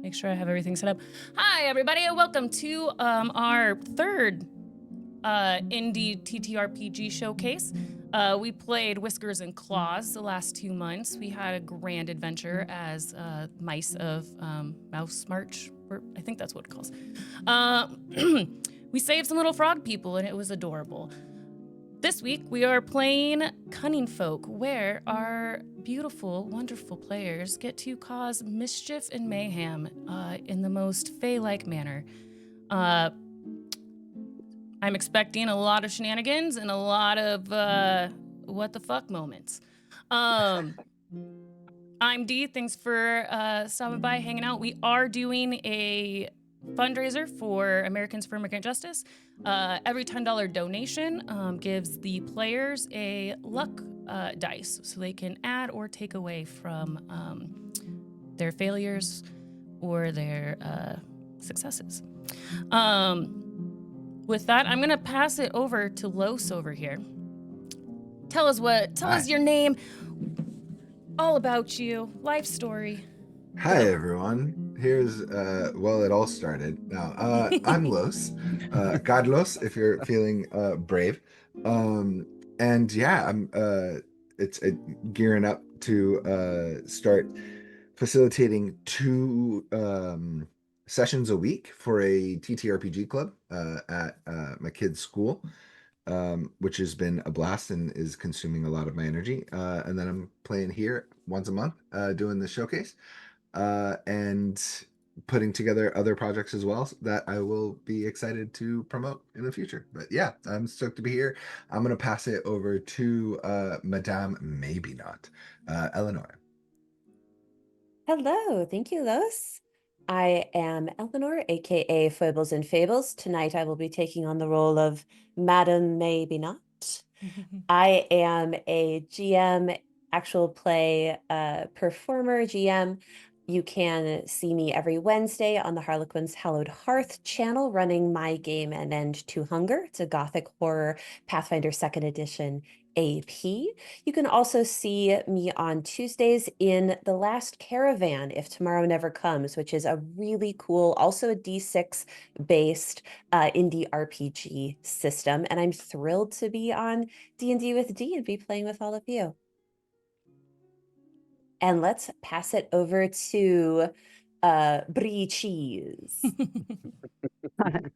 Make sure I have everything set up. Hi, everybody, and welcome to our third indie TTRPG showcase. We played Whiskers and Claws the last 2 months. We had a grand adventure as mice of Mouse March. I think that's what it calls. We saved some little frog people, and it was adorable. This week, we are playing Cunning Folk, where our beautiful, wonderful players get to cause mischief and mayhem in the most Fey-like manner. I'm expecting a lot of shenanigans and a lot of what the fuck moments. I'm Dee. Thanks for stopping by, hanging out. We are doing a fundraiser for Americans for Immigrant Justice. Every $10 donation gives the players a luck dice so they can add or take away from their failures or their successes. With that, I'm gonna pass it over to Los over here. Tell us your name, all about you, life story. Hi everyone. Here's it all started. Now, I'm Los, Godlos, if you're feeling brave. And yeah, I'm it's gearing up to start facilitating two sessions a week for a TTRPG club at my kid's school. Which has been a blast and is consuming a lot of my energy. And then I'm playing here once a month, doing the showcase and putting together other projects as well that I will be excited to promote in the future. But yeah, I'm stoked to be here. I'm going to pass it over to Madame Maybe Not, Eleanor. Hello, thank you, Los. I am Eleanor, aka Foibles and Fables. Tonight I will be taking on the role of Madam Maybe Not. I am a GM, actual play performer GM. You can see me every Wednesday on the Harlequin's Hallowed Hearth channel running my game An End to Hunger. It's a gothic horror Pathfinder 2nd edition AP. You can also see me on Tuesdays in The Last Caravan, If Tomorrow Never Comes, which is a really cool, also a D6 based indie RPG system. And I'm thrilled to be on D&D with D and be playing with all of you. And let's pass it over to Brie Cheese.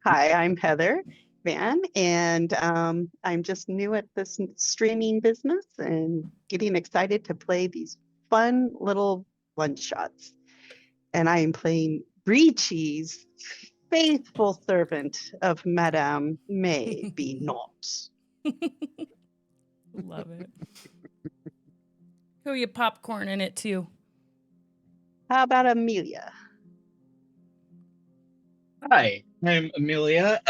Hi, I'm Heather Van, and I'm just new at this streaming business and getting excited to play these fun little one-shots. And I am playing Brie Cheese, faithful servant of Madame May Be Not. Love it. Who are you popcorning it to? How about Amelia? Hi, I'm Amelia.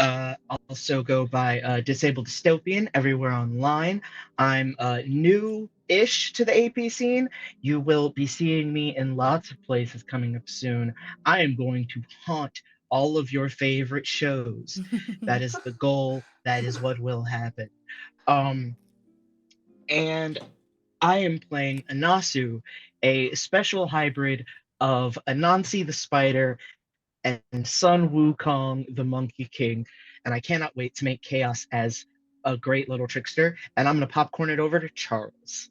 Also go by Disabled Dystopian everywhere online. I'm new-ish to the AP scene. You will be seeing me in lots of places coming up soon. I am going to haunt all of your favorite shows. That is the goal. That is what will happen. And I am playing Anasu, a special hybrid of Anansi the Spider and Sun Wukong, the Monkey King. And I cannot wait to make Chaos as a great little trickster. And I'm going to popcorn it over to Charles.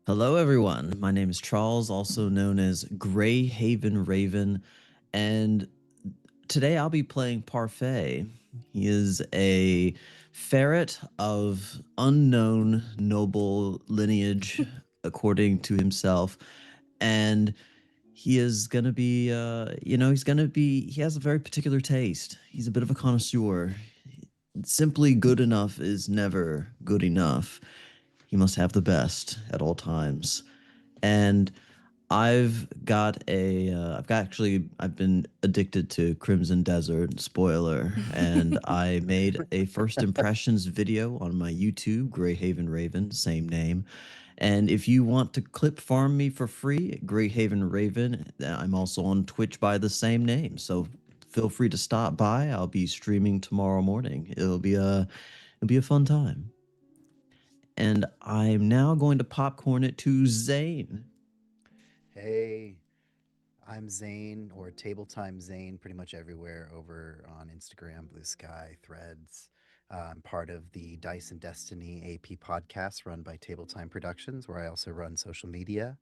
Hello, everyone. My name is Charles, also known as Grey Haven Raven. And today I'll be playing Parfait. He is a ferret of unknown noble lineage, according to himself. And he is going to be, he has a very particular taste. He's a bit of a connoisseur. Simply good enough is never good enough. He must have the best at all times. And I've been addicted to Crimson Desert, spoiler, and I made a first impressions video on my YouTube, Greyhaven Raven, same name. And if you want to clip farm me for free, Greyhaven Raven, I'm also on Twitch by the same name. So feel free to stop by. I'll be streaming tomorrow morning. It'll be a fun time. And I'm now going to popcorn it to Zane. Hey, I'm Zane, or Table Time Zane, pretty much everywhere over on Instagram, Blue Sky, Threads. I'm part of the Dice and Destiny AP podcast run by Table Time Productions, where I also run social media.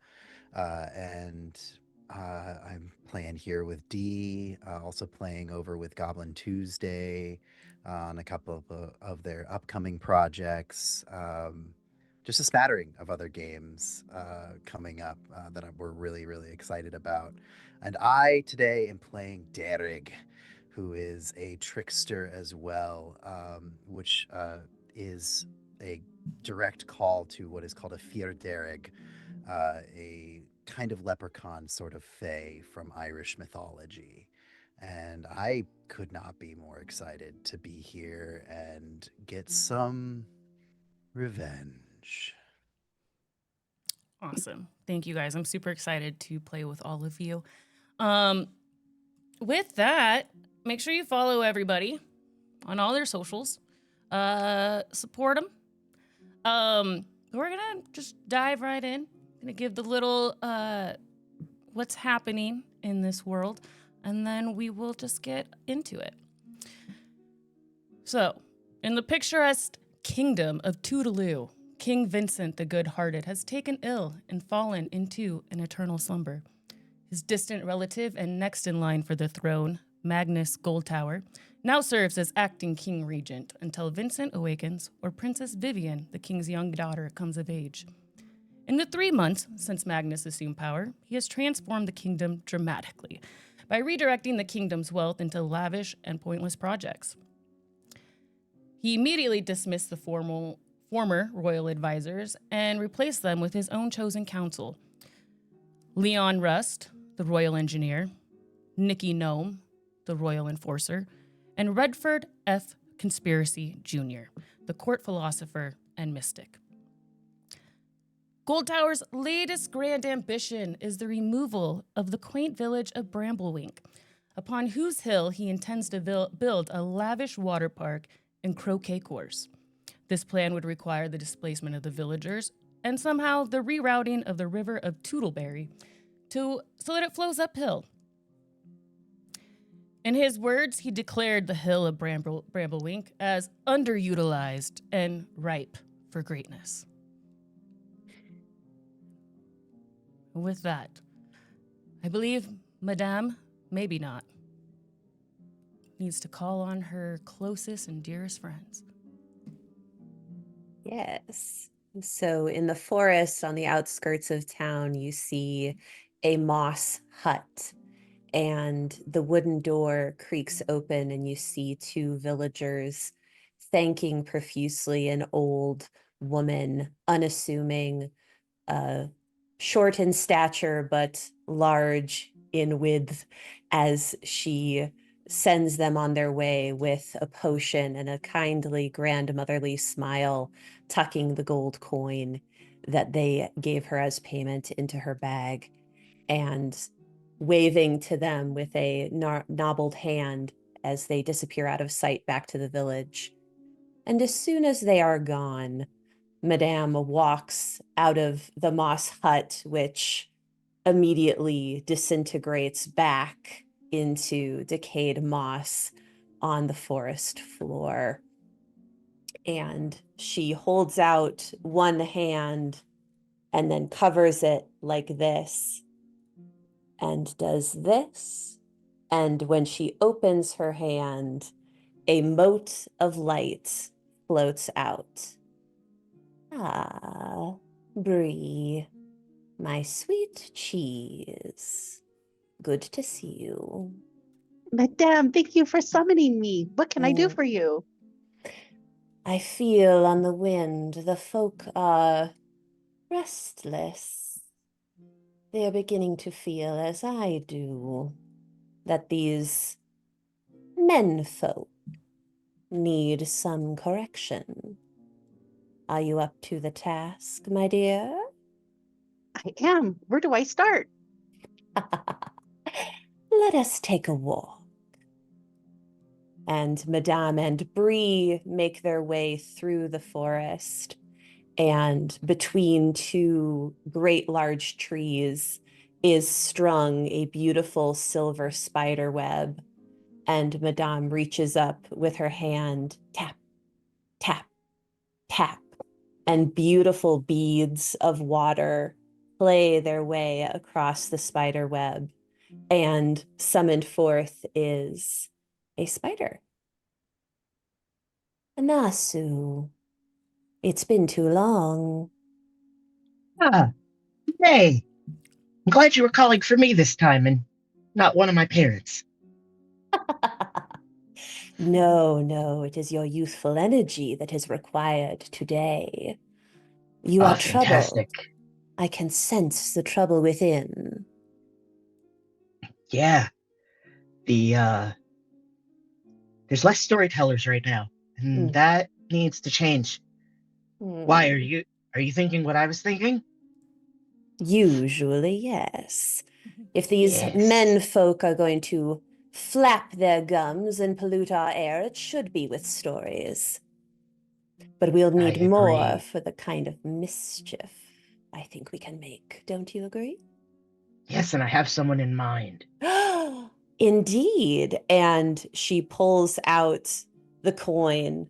And I'm playing here with Dee, also playing over with Goblin Tuesday on a couple of their upcoming projects. Just a spattering of other games coming up that we're really, really excited about. And I today am playing Derek, who is a trickster as well, which is a direct call to what is called a Fierdereg, a kind of leprechaun sort of fae from Irish mythology. And I could not be more excited to be here and get some revenge. Awesome. Thank you guys. I'm super excited to play with all of you. Um, with that, make sure you follow everybody on all their socials. Support them. We're gonna just dive right in. Gonna give the little what's happening in this world, and then we will just get into it. So, in the picturesque kingdom of Toodaloo, King Vincent the Good-Hearted has taken ill and fallen into an eternal slumber. His distant relative and next in line for the throne, Magnus Goldtower, now serves as acting king regent until Vincent awakens or Princess Vivian, the king's young daughter, comes of age. In the 3 months since Magnus assumed power, he has transformed the kingdom dramatically by redirecting the kingdom's wealth into lavish and pointless projects. He immediately dismissed the former royal advisors and replaced them with his own chosen council. Leon Rust, the royal engineer, Nicky Gnome, the royal enforcer, and Redford F. Conspiracy Jr., the court philosopher and mystic. Goldtower's latest grand ambition is the removal of the quaint village of Bramblewink, upon whose hill he intends to build a lavish water park and croquet course. This plan would require the displacement of the villagers and somehow the rerouting of the river of Toodleberry so that it flows uphill. In his words, he declared the hill of Bramblewink as underutilized and ripe for greatness. With that, I believe Madame, maybe not, needs to call on her closest and dearest friends. Yes. So in the forest on the outskirts of town, you see a moss hut, and the wooden door creaks open, and you see 2 villagers thanking profusely an old woman, unassuming, short in stature, but large in width, as she sends them on their way with a potion and a kindly grandmotherly smile, tucking the gold coin that they gave her as payment into her bag and waving to them with a nobbled hand as they disappear out of sight back to the village. And as soon as they are gone, Madame walks out of the moss hut, which immediately disintegrates back into decayed moss on the forest floor. And she holds out one hand and then covers it like this and does this. And when she opens her hand, a mote of light floats out. Ah, Brie, my sweet cheese. Good to see you. Madame, thank you for summoning me. What can I do Oh. for you? I feel on the wind the folk are restless. They are beginning to feel, as I do, that these men folk need some correction. Are you up to the task, my dear? I am. Where do I start? Let us take a walk. And Madame and Brie make their way through the forest and between 2 great large trees is strung a beautiful silver spider web, and Madame reaches up with her hand, tap, tap, tap, and beautiful beads of water play their way across the spider web, and summoned forth is a spider. Anasu, it's been too long. Ah, hey, I'm glad you were calling for me this time and not one of my parents. No, it is your youthful energy that is required today. You are troubled. Fantastic. I can sense the trouble within. Yeah, there's less storytellers right now, and Hmm. that needs to change. Why are you thinking what I was thinking? Usually, yes. If these Yes, men folk are going to flap their gums and pollute our air, it should be with stories. But we'll I need more agree. for the kind of mischief I think we can make. Don't you agree? Yes, and I have someone in mind. Indeed. And she pulls out the coin.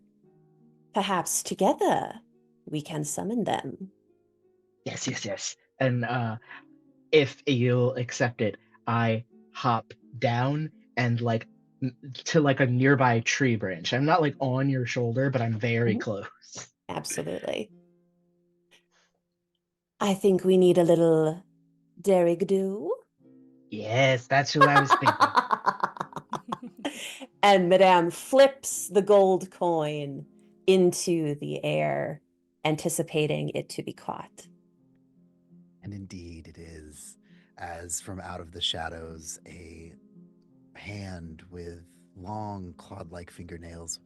Perhaps together we can summon them. Yes. And if you'll accept it, I hop down and to like a nearby tree branch. I'm not like on your shoulder, but I'm very Mhm. close. Absolutely. I think we need a little derrig-do. Yes, that's who I was thinking. And Madame flips the gold coin into the air, anticipating it to be caught. And indeed it is, as from out of the shadows, a hand with long clawed-like fingernails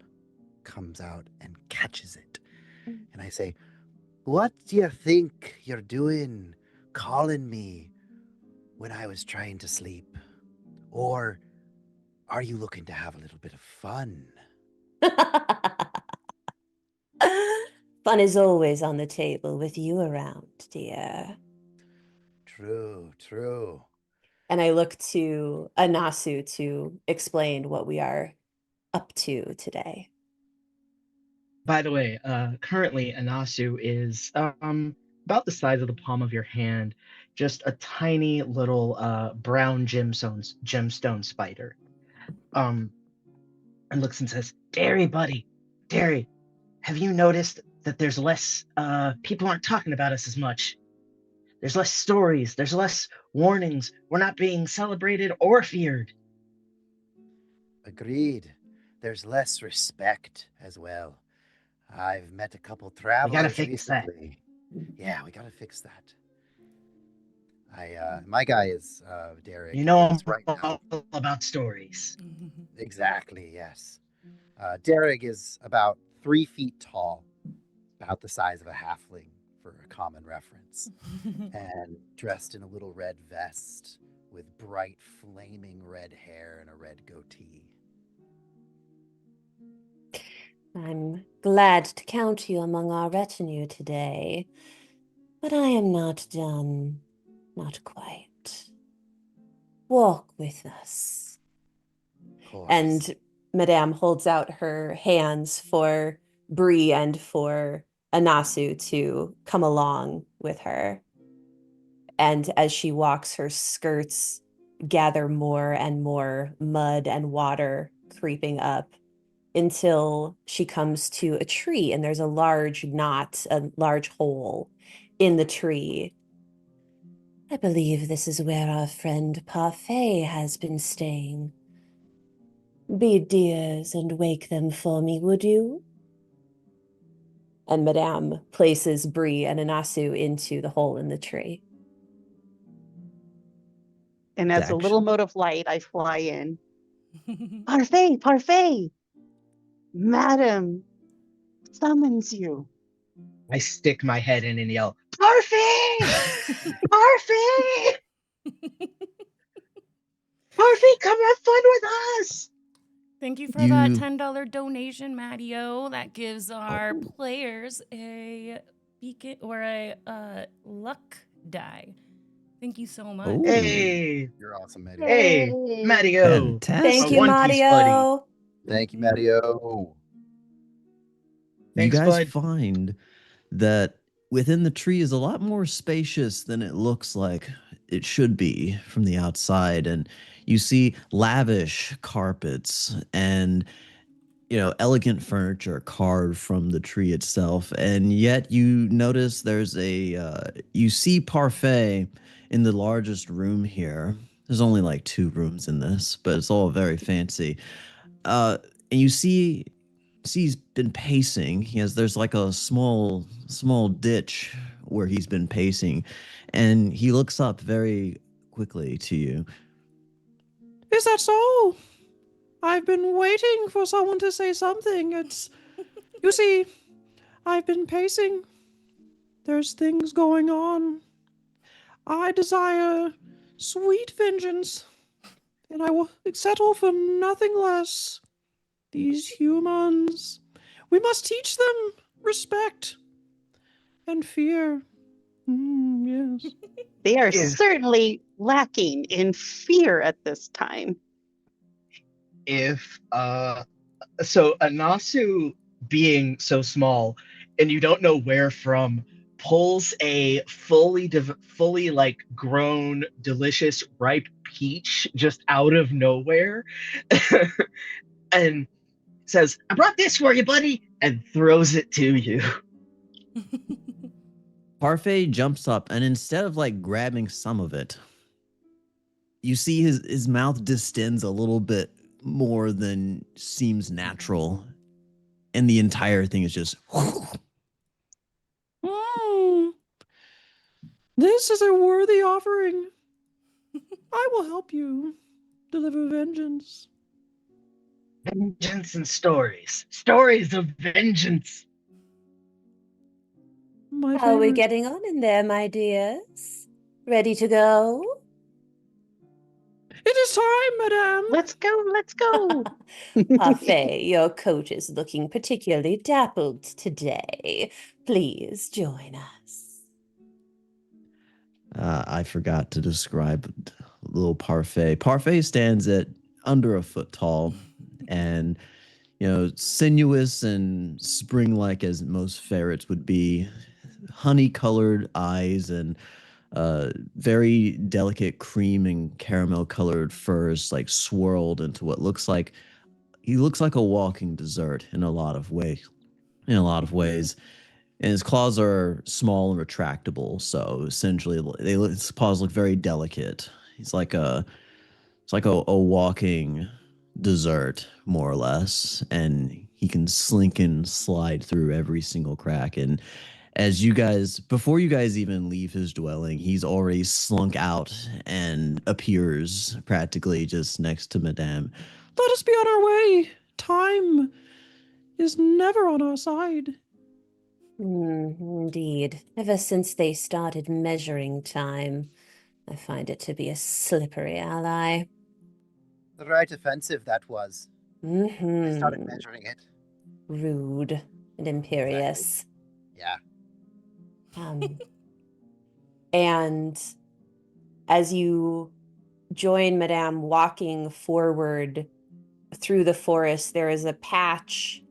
comes out and catches it. And I say, "What do you think you're doing calling me when I was trying to sleep? Or are you looking to have a little bit of fun?" Fun is always on the table with you around, dear. True. And I look to Anasu to explain what we are up to today. By the way, currently Anasu is about the size of the palm of your hand, just a tiny little brown gemstone spider. Um, and looks and says, "Derry, buddy, Derry, have you noticed that there's less people aren't talking about us as much? There's less stories, there's less warnings. We're not being celebrated or feared." Agreed. There's less respect as well. I've met a couple We gotta travelers fix that. recently. Yeah, we gotta fix that. My guy is You Derek know is I'm right now. all about stories. Exactly, yes. Derek is about 3 feet tall, about the size of a halfling for a common reference, and dressed in a little red vest with bright flaming red hair and a red goatee. I'm glad to count you among our retinue today, but I am not done. Not quite. Walk with us. Of course. And Madame holds out her hands for Bree and for Anasu to come along with her. And as she walks, her skirts gather more and more mud and water creeping up until she comes to a tree, and there's a large knot, a large hole in the tree. I believe this is where our friend Parfait has been staying. Be dears and wake them for me, would you? And Madame places Bree and Anasu into the hole in the tree. And as a Dax. little mote of light, I fly in. Parfait! Madam summons you. I stick my head in and yell, "Parfait! Parfait! Parfait, come have fun with us!" Thank you for that You $10 donation, Mattio. That gives our players a beacon or a luck die. Thank you so much. Oh, Hey, You're awesome, Maddie. hey, Yay. Mattio, Thank my you, fantastic. One Piece buddy. Mario. Thank you, Mattio. You Thanks, guys bud. find that within the tree is a lot more spacious than it looks like it should be from the outside. And you see lavish carpets and elegant furniture carved from the tree itself. And yet you notice you see Parfait in the largest room here. There's only like 2 rooms in this, but it's all very fancy. And you see he's been pacing. There's like a small ditch where he's been pacing, and he looks up very quickly to you. Is that so? I've been waiting for someone to say something. You see, I've been pacing. There's things going on. I desire sweet vengeance, and I will settle for nothing less. These humans, we must teach them respect and fear. Yes. They are If certainly lacking in fear at this time. if so Anasu, being so small and you don't know where from, pulls a fully like grown delicious ripe peach just out of nowhere and says, "I brought this for you, buddy," and throws it to you. Parfait jumps up, and instead of like grabbing some of it, you see his mouth distends a little bit more than seems natural, and the entire thing is just. Mm, this is a worthy offering. I will help you deliver vengeance. Vengeance and stories of vengeance. My How are we favorite. getting on in there, my dears? Ready to go? It is time, madame. Let's go, let's go. Parfait, your coat is looking particularly dappled today. Please join us. I forgot to describe little Parfait. Parfait stands at under a foot tall and, sinuous and spring like as most ferrets would be. Honey colored eyes and very delicate cream and caramel colored furs, like swirled into what looks like he looks like a walking dessert in a lot of ways. And his claws are small and retractable, so essentially his paws look very delicate. It's like a walking dessert, more or less, and he can slink and slide through every single crack. And before you guys even leave his dwelling, he's already slunk out and appears practically just next to Madame. Let us be on our way. Time is never on our side. Indeed. Ever since they started measuring time, I find it to be a slippery ally. Right offensive that was. I started Mm-hmm. measuring it. Rude and imperious. Yeah. And as you join Madame walking forward through the forest, there is a patch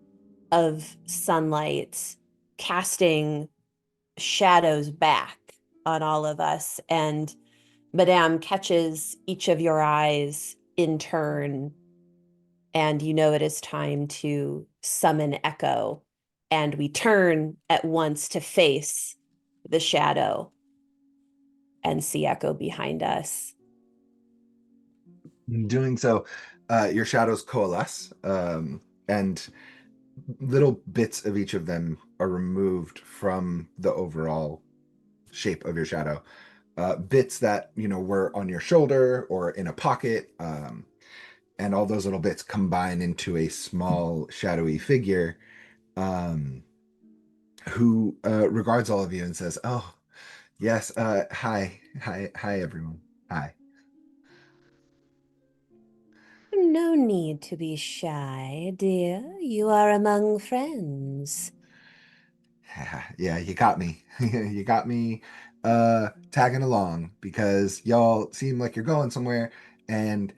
of sunlight casting shadows back on all of us. And Madame catches each of your eyes in turn, and you know it is time to summon Echo. And we turn at once to face the shadow and see Echo behind us. In doing so, your shadows coalesce, and little bits of each of them are removed from the overall shape of your shadow. Bits that were on your shoulder or in a pocket, and all those little bits combine into a small shadowy figure, who regards all of you and says, "Oh, yes, hi, everyone, hi." No need to be shy, dear. You are among friends. Yeah, you got me. You got me. tagging along because y'all seem like you're going somewhere, and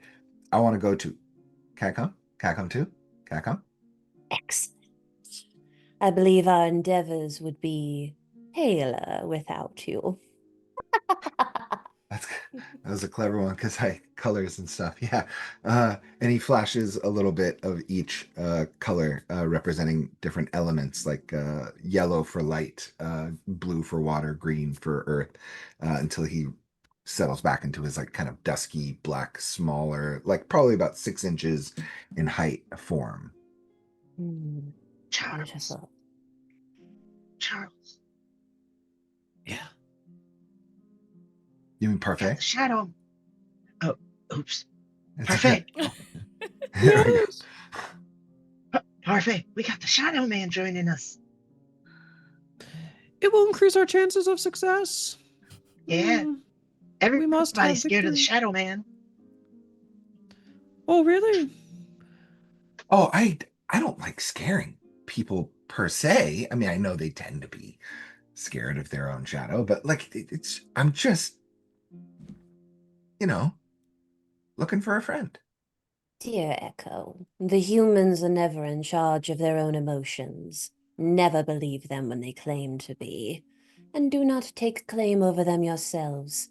I want to go too. Can I come? Can I come too? Can I come? Excellent. I believe our endeavors would be paler without you. That's that was a clever one because I colors and stuff. Yeah. And he flashes a little bit of each color representing different elements, like yellow for light, blue for water, green for earth, until he settles back into his like kind of dusky black, smaller, like probably about 6 inches in height form. Charles. Beautiful. Charles. Yeah. You mean Got parfait? the shadow. Oh, oops. It's Parfait. Yes. Parfait. We got the shadow man joining us. It will increase our chances of success. Yeah. We must have Everybody's scared of the victory. shadow man. Oh, really? Oh, I don't like scaring people per se. I mean, I know they tend to be scared of their own shadow, but like it's I'm just, you know, looking for a friend. Dear Echo, the humans are never in charge of their own emotions. Never believe them when they claim to be. And do not take claim over them yourselves.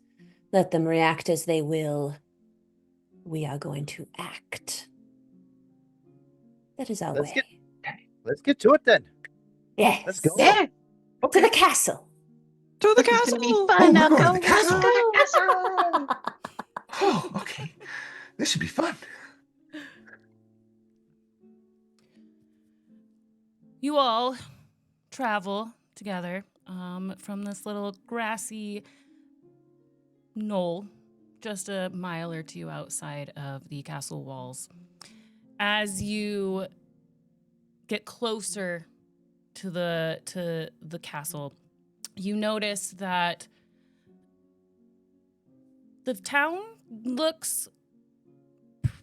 Let them react as they will. We are going to act. That is our Let's way. Let's get to it then. Yes. Let's go. Yeah. To the castle. To the This is castle. gonna be Oh, fun, we're going to Echo. the Let's castle. go. Oh, okay. This should be fun. You all travel together from this little grassy knoll just a mile or two outside of the castle walls. As you get closer to the castle, you notice that the town looks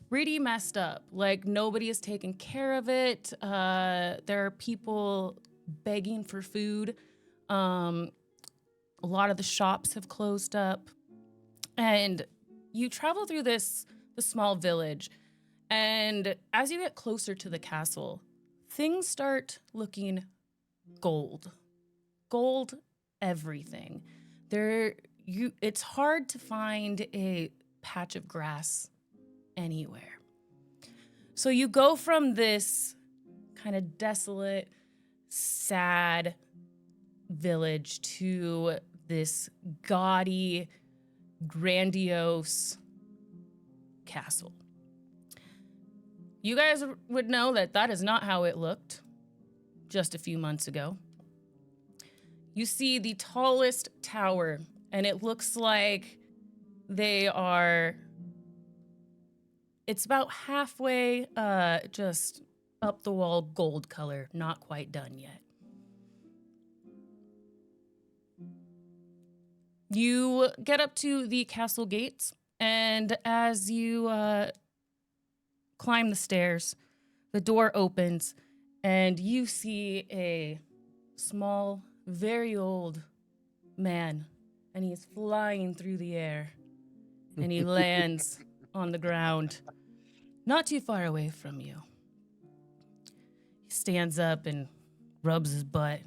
pretty messed up. Like nobody is taking care of it. There are people begging for food. A lot of the shops have closed up. And you travel through this small village. And as you get closer to the castle, things start looking gold. Gold everything. It's hard to find a patch of grass anywhere. So you go from this kind of desolate, sad village to this gaudy, grandiose castle. You guys would know that that is not how it looked just a few months ago. You see the tallest tower, and it looks like it's about halfway just up the wall gold color, not quite done yet. You get up to the castle gates, and as you climb the stairs, the door opens, and you see a small, very old man, and he's flying through the air, and he lands on the ground, not too far away from you. He stands up and rubs his butt.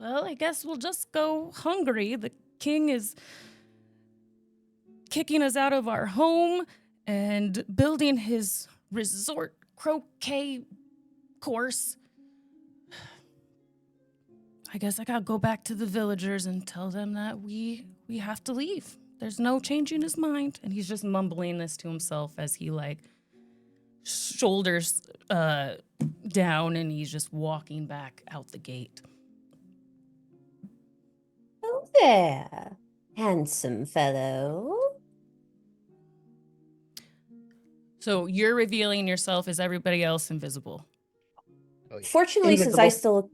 Well, I guess we'll just go hungry. The king is kicking us out of our home and building his resort croquet course. I guess I gotta go back to the villagers and tell them that we have to leave. There's no changing his mind. And he's just mumbling this to himself as he shoulders down, and he's just walking back out the gate. Oh there, handsome fellow. So you're revealing yourself as everybody else invisible. Oh, yeah. Fortunately, since I Invisible. still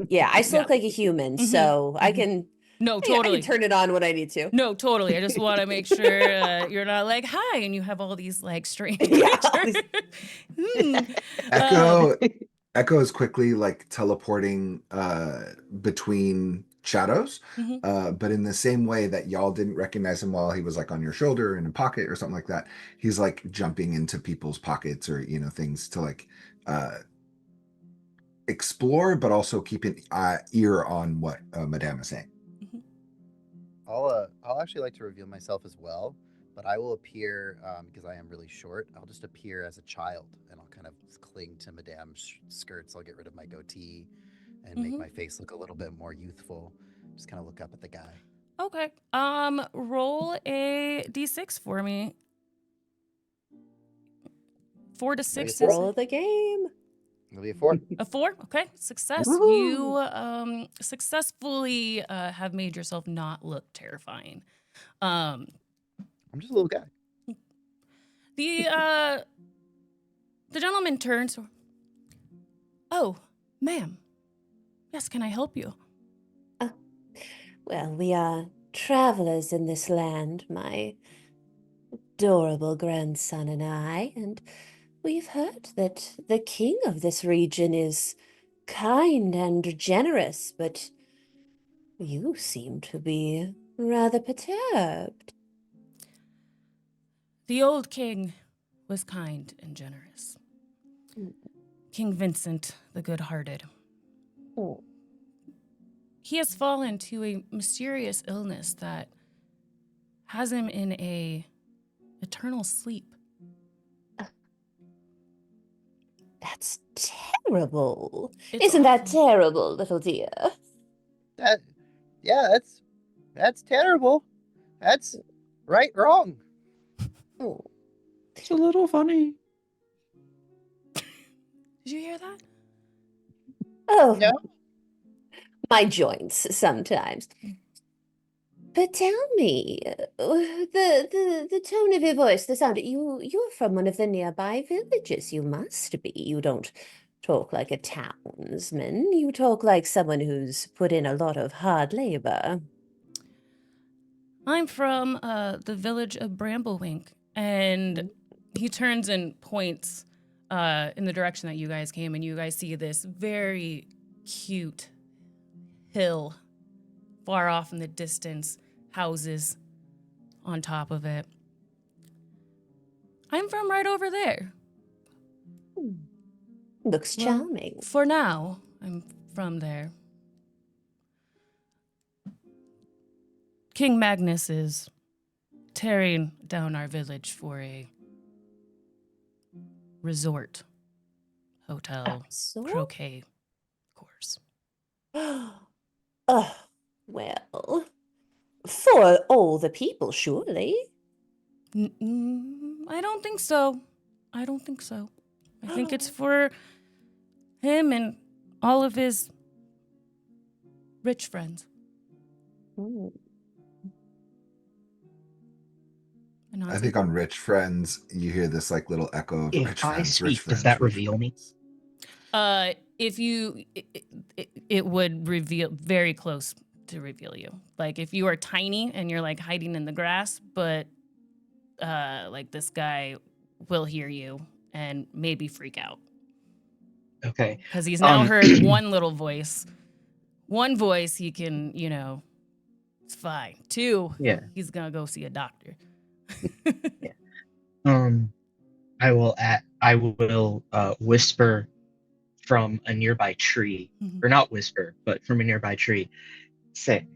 look like a human, so I can No, I totally. can turn it on when I need to. No, totally. I just want to make sure you're not like, hi, and you have all these strange Yeah, all creatures. Echo is quickly like teleporting between shadows. Mhm. But in the same way that y'all didn't recognize him while he was like on your shoulder in a pocket or something like that, he's like jumping into people's pockets or things to like explore, but also keep an ear on what Madame is saying. Mhm. I'll actually like to reveal myself as well, but I will appear because I am really short. I'll just appear as a child, and I'll kind of cling to Madame's skirts. I'll get rid of my goatee, and make Mhm. my face look a little bit more youthful. Just kind of look up at the guy. Okay. Roll a d6 for me. 4 to Maybe 6 four. is Roll the game. It'll be a 4. a 4. Okay, success. Woohoo. You successfully have made yourself not look terrifying. Um, I'm just a little guy. the gentleman turns. Oh, ma'am. Yes, can I help you? Well, we are travelers in this land, my adorable grandson and I, and we've heard that the king of this region is kind and generous, but you seem to be rather perturbed. The old king was kind and generous. Mm. King Vincent, the good-hearted. Oh, He has fallen to a mysterious illness that has him in a eternal sleep. that's terrible. It's Isn't that awful. terrible, little dear? Yeah, that's terrible. That's wrong. Oh, It's a little funny. Did you hear that? oh, No, my joints sometimes. But tell me, the tone of your voice, the sound, you're from one of the nearby villages. You must be. You don't talk like a townsman. You talk like someone who's put in a lot of hard labor. I'm from the village of Bramblewink, and he turns and points in the direction that you guys came, and you guys see this very cute hill far off in the distance, houses on top of it. I'm from right over there. Looks Well, charming. for now, I'm from there. King Magnus is tearing down our village for a resort, hotel, So? croquet course. Oh, well, for all the people, surely. I don't think so. I don't think so. I think it's for him and all of his rich friends. Mm. And I think on Rich Friends, you hear this like little echo of If Rich I Friends, speak, Rich does Friends. that Rich reveal me? Friends. If you, it would reveal very close to reveal you. Like if you are tiny and you're like hiding in the grass, but like this guy will hear you and maybe freak out Okay. because he's now Um, heard one little voice. One voice he can, it's fine. 2, Yeah. he's gonna go see a doctor. I will whisper from a nearby tree, or not whisper, but from a nearby tree. Say,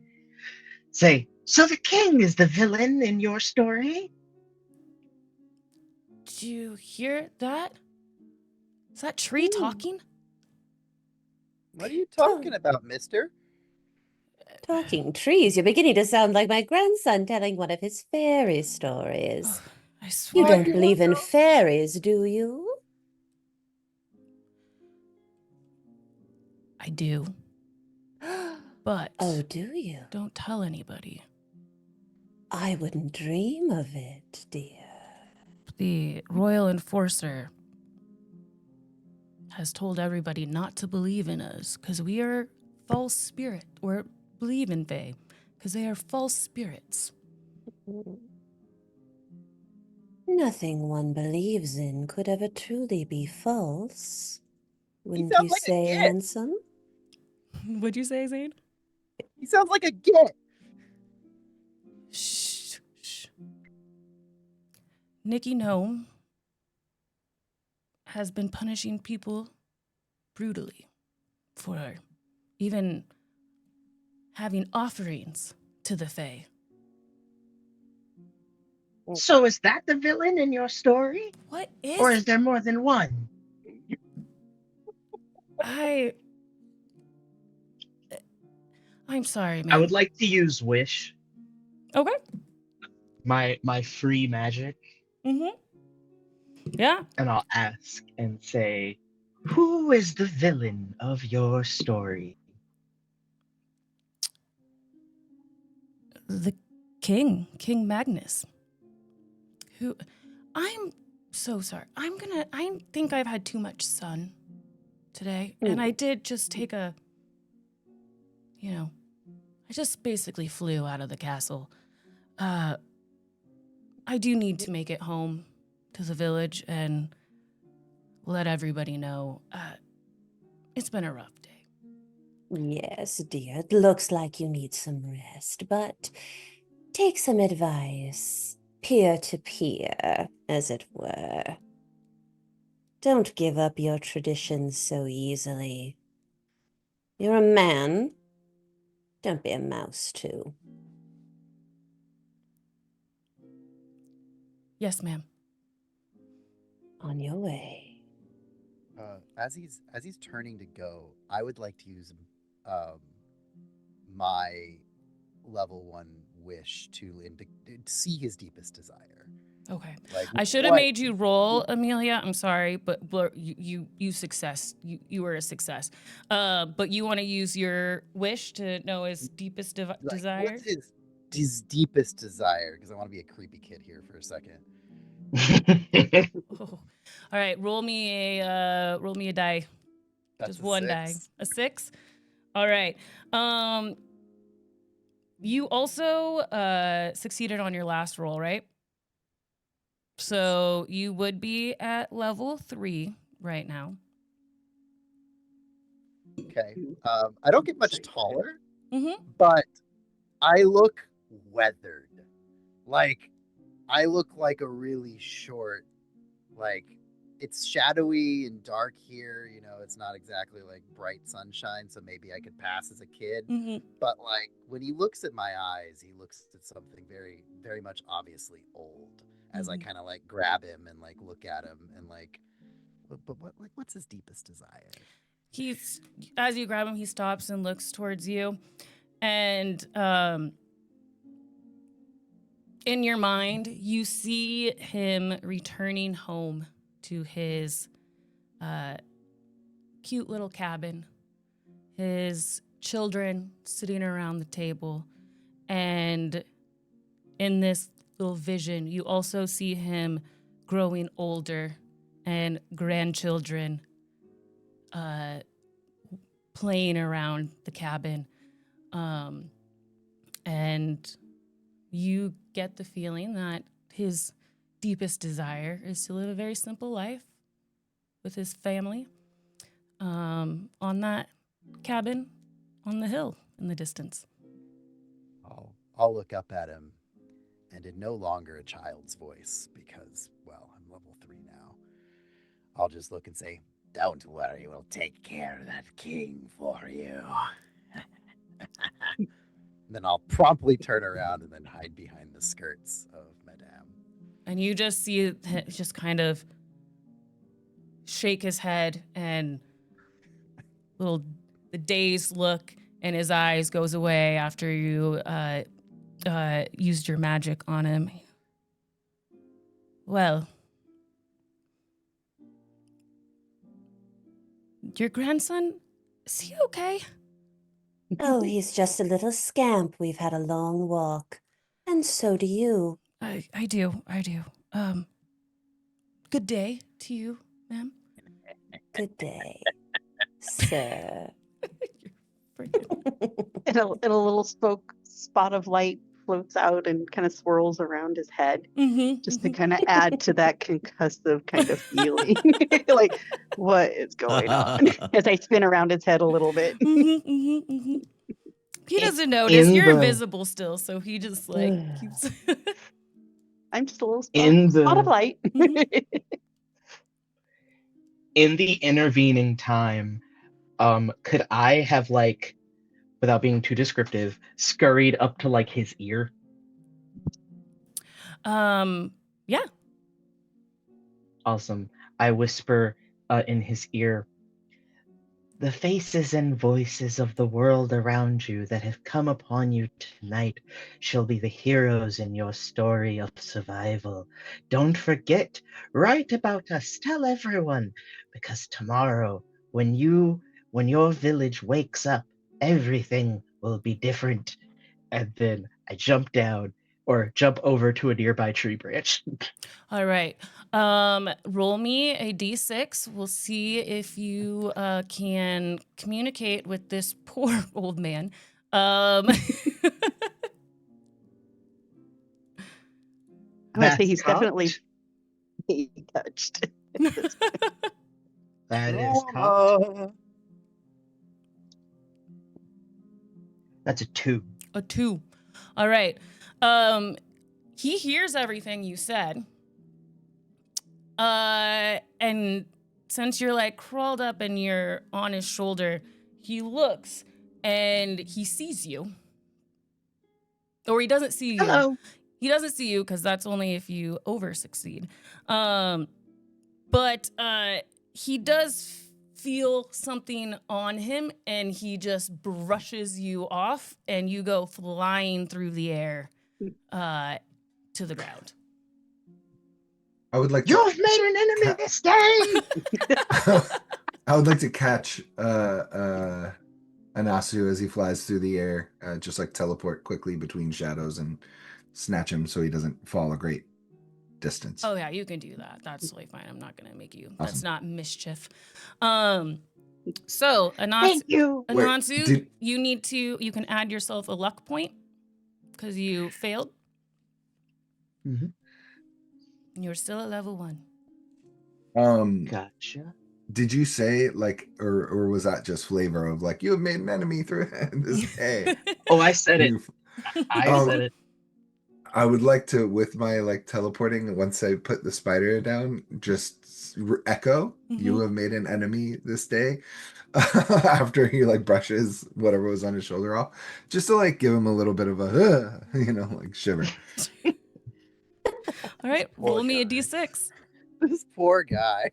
so the king is the villain in your story? Did you hear that? Is that tree talking? What are you talking about, mister? Talking trees, you're beginning to sound like my grandson telling one of his fairy stories. I You swear. don't believe in fairies, do you? I do, but Oh, do you? don't tell anybody. I wouldn't dream of it, dear. The royal enforcer has told everybody not to believe in us because we are false spirit, or believe in Fae because they are false spirits. Nothing one believes in could ever truly be false. He Wouldn't sounds you like a say, kid. handsome? What'd you say, Zane? He sounds like a git. Shh, shh. Nikki Gnome has been punishing people brutally for even having offerings to the Fae. So is that the villain in your story? What Or is is there more than one? I'm sorry, man. I would like to use Wish, Okay. my free magic, Mm-hmm. Yeah. and I'll ask and say, who is the villain of your story? The King Magnus. Who I'm so sorry. I think I've had too much sun today. And I did just take I just basically flew out of the castle. I do need to make it home to the village and let everybody know. It's been a rough day. Yes, dear, it looks like you need some rest, but take some advice, peer to peer, as it were. Don't give up your traditions so easily. You're a man. Don't be a mouse, too. Yes, ma'am. On your way. As he's turning to go, I would like to use my level 1 wish to see his deepest desire. Okay. Like, I should have what- made you roll, Amelia. I'm sorry, but you success. You were a success. But you want to use your wish to know his deepest desire? What's his deepest desire? Because I want to be a creepy kid here for a second. Oh. All right, roll me a die. That's Just a one 6. die. A 6? All right. You also succeeded on your last roll, right? So you would be at level 3 right now. Okay. I don't get much taller, Mm-hmm. but I look weathered. Like, I look like a really short, like, it's shadowy and dark here. You know, it's not exactly like bright sunshine, so maybe I could pass as a kid. Mm-hmm. But, like, when he looks at my eyes, he looks at something very, very much obviously old. As I kind of like grab him and like look at him and like, but what, like, what's his deepest desire? As you grab him, he stops and looks towards you, and in your mind, you see him returning home to his cute little cabin, his children sitting around the table, and in this little vision, you also see him growing older and grandchildren playing around the cabin. And you get the feeling that his deepest desire is to live a very simple life with his family on that cabin on the hill in the distance. I'll look up at him, and in no longer a child's voice, because, well, I'm level 3 now. I'll just look and say, "Don't worry, we'll take care of that king for you." Then I'll promptly turn around and then hide behind the skirts of Madame. And you just see him just kind of shake his head, and the dazed look in his eyes goes away after you used your magic on him. Well, your grandson, is he okay? Oh, he's just a little scamp. We've had a long walk. And so do you. I do. Good day to you, ma'am. Good day, sir. And a little spot of light floats out and kind of swirls around his head, just to kind of add to that concussive kind of feeling. Like, what is going on? As I spin around his head a little bit. He doesn't notice. in You're the invisible still, so he just like keeps. I'm just a little In spot of the light. in the intervening time, could I have like, without being too descriptive, scurried up to like his ear? Yeah. Awesome. I whisper in his ear, the faces and voices of the world around you that have come upon you tonight shall be the heroes in your story of survival. Don't forget, write about us, tell everyone, because tomorrow, when your village wakes up, everything will be different. And then I jump down or jump over to a nearby tree branch. All right. Roll me a d6. We'll see if you can communicate with this poor old man. I would say That's he's definitely cocked. being touched. That is cocked. Trauma. That's a 2. A 2. All right. He hears everything you said. And since you're like crawled up and you're on his shoulder, he looks and he sees you. Or he doesn't see you. Hello. He doesn't see you because that's only if you over succeed. But he does feel something on him and he just brushes you off and you go flying through the air to the ground. I would like to. You've made an enemy this game. I would like to catch Anasu as he flies through the air, just like teleport quickly between shadows and snatch him so he doesn't fall a great distance. Oh yeah, you can do that. That's totally fine. I'm not gonna make you. Awesome. That's not mischief. So Thank you. Wait, Anansu, you can add yourself a luck point because you failed. Mm-hmm. You're still at level 1. Gotcha. Did you say like, or was that just flavor of like you have made an enemy through this day? Oh, I said it. I said it. I would like to, with my like teleporting, once I put the spider down, just echo, you have made an enemy this day. After he like brushes whatever was on his shoulder off, just to like give him a little bit of a, like shiver. All right, Poor roll me a guy. d6. This poor guy.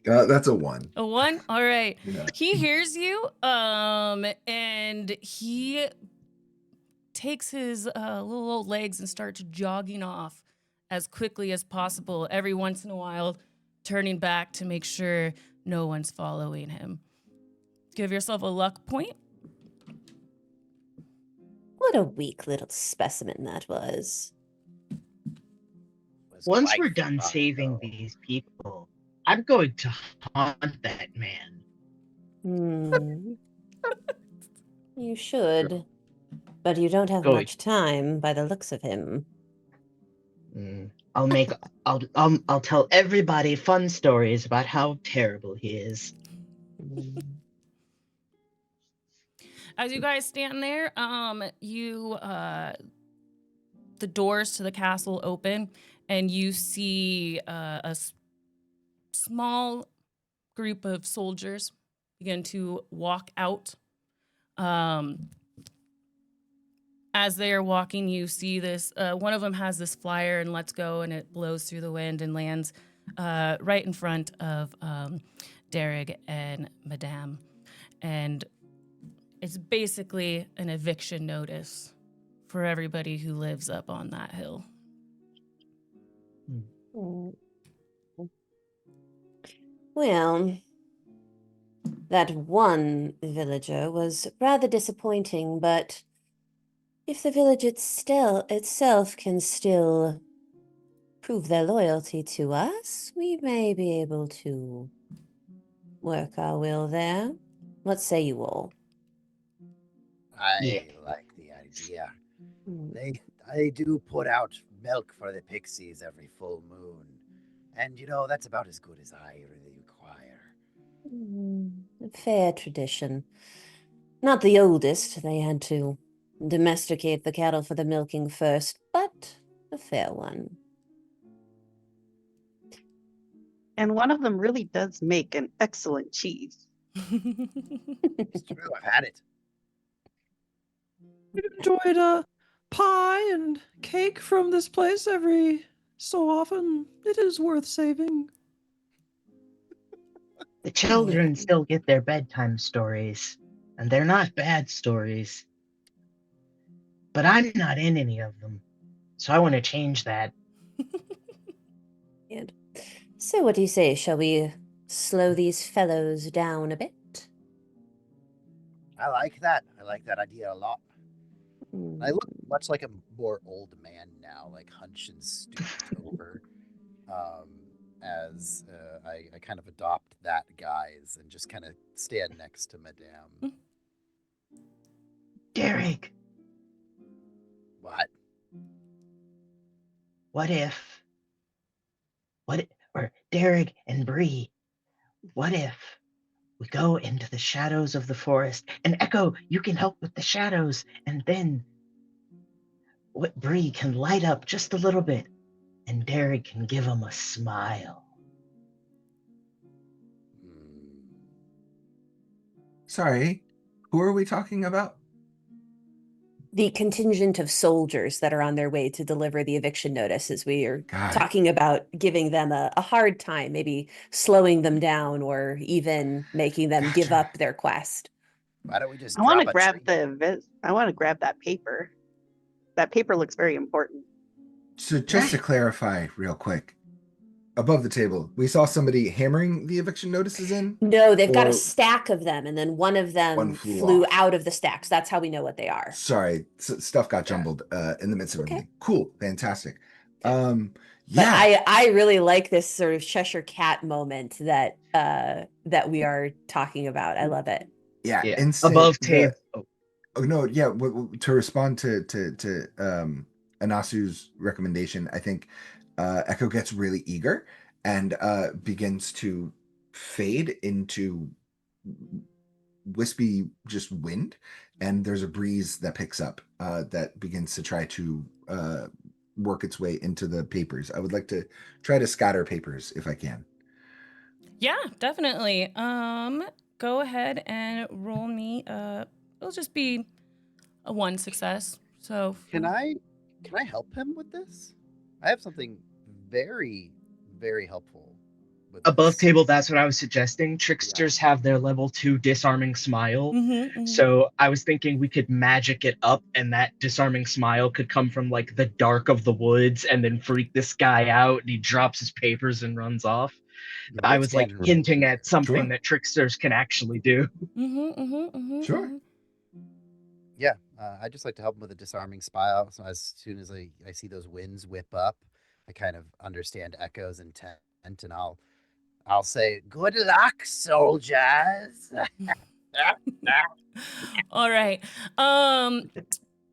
That's a 1. A 1? All right. Yeah. He hears you, and he takes his little old legs and starts jogging off as quickly as possible, every once in a while turning back to make sure no one's following him. Give yourself a luck point. What a weak little specimen that was. Was Once quite we're done fun, saving though. these people, I'm going to haunt that man. You should. But you don't have Go. much time by the looks of him. I'll tell everybody fun stories about how terrible he is. As you guys stand there, the doors to the castle open, and you see a small group of soldiers begin to walk out. As they are walking, you see this. One of them has this flyer and lets go, and it blows through the wind and lands right in front of Derek and Madame. And it's basically an eviction notice for everybody who lives up on that hill. Well, that one villager was rather disappointing, but if the village itself can still prove their loyalty to us, we may be able to work our will there. What say you all? I like the idea. They do put out milk for the pixies every full moon. And that's about as good as I really require. A fair tradition. Not the oldest. They had to domesticate the cattle for the milking first, but a fair one. And one of them really does make an excellent cheese. It's true, I've had it. I've enjoyed pie and cake from this place every so often. It is worth saving. The children still get their bedtime stories, and they're not bad stories. But I'm not in any of them, so I want to change that. Good. So what do you say? Shall we slow these fellows down a bit? I like that. I like that idea a lot. I look much like a more old man now, like hunched and stooped over, as I kind of adopt that guise and just kind of stand next to Madame. Derek, What? or Derek and Bree, what if we go into the shadows of the forest, and Echo, you can help with the shadows, and then what Bree can light up just a little bit, and Derek can give him a smile. Sorry, who are we talking about? The contingent of soldiers that are on their way to deliver the eviction notices. We are Got it. talking about giving them a hard time, maybe slowing them down or even making them give Gotcha. up their quest. Why don't we just I want to drop a grab tree? I want to grab that paper. That paper looks very important. So just to clarify real quick, above the table, we saw somebody hammering the eviction notices in. No, they've got a Or- stack of them, and then one of them One flew flew off. out of the stacks. That's how we know what they are. Sorry, stuff got jumbled in the midst of Okay. everything. Cool, fantastic. But Yeah, I really like this sort of Cheshire Cat moment that we are talking about. I love it. yeah. Yeah, Instant above table. Oh no, yeah. To respond to Anasu's recommendation, I think Echo gets really eager and begins to fade into wispy just wind, and there's a breeze that picks up that begins to try to work its way into the papers. I would like to try to scatter papers if I can. Yeah, definitely. Go ahead and roll me. It'll just be a 1 success. So Can I help him with this? I have something very, very helpful with Above this. table, that's what I was suggesting. Tricksters have their level 2 disarming smile. So I was thinking we could magic it up, and that disarming smile could come from like the dark of the woods and then freak this guy out, and he drops his papers and runs off. Yeah, I let's was like get in hinting room at something Sure. that tricksters can actually do. Sure. Yeah, I just like to help him with a disarming smile. So as soon as I see those winds whip up, I kind of understand Echo's intent, and I'll say, "Good luck, soldiers." All right.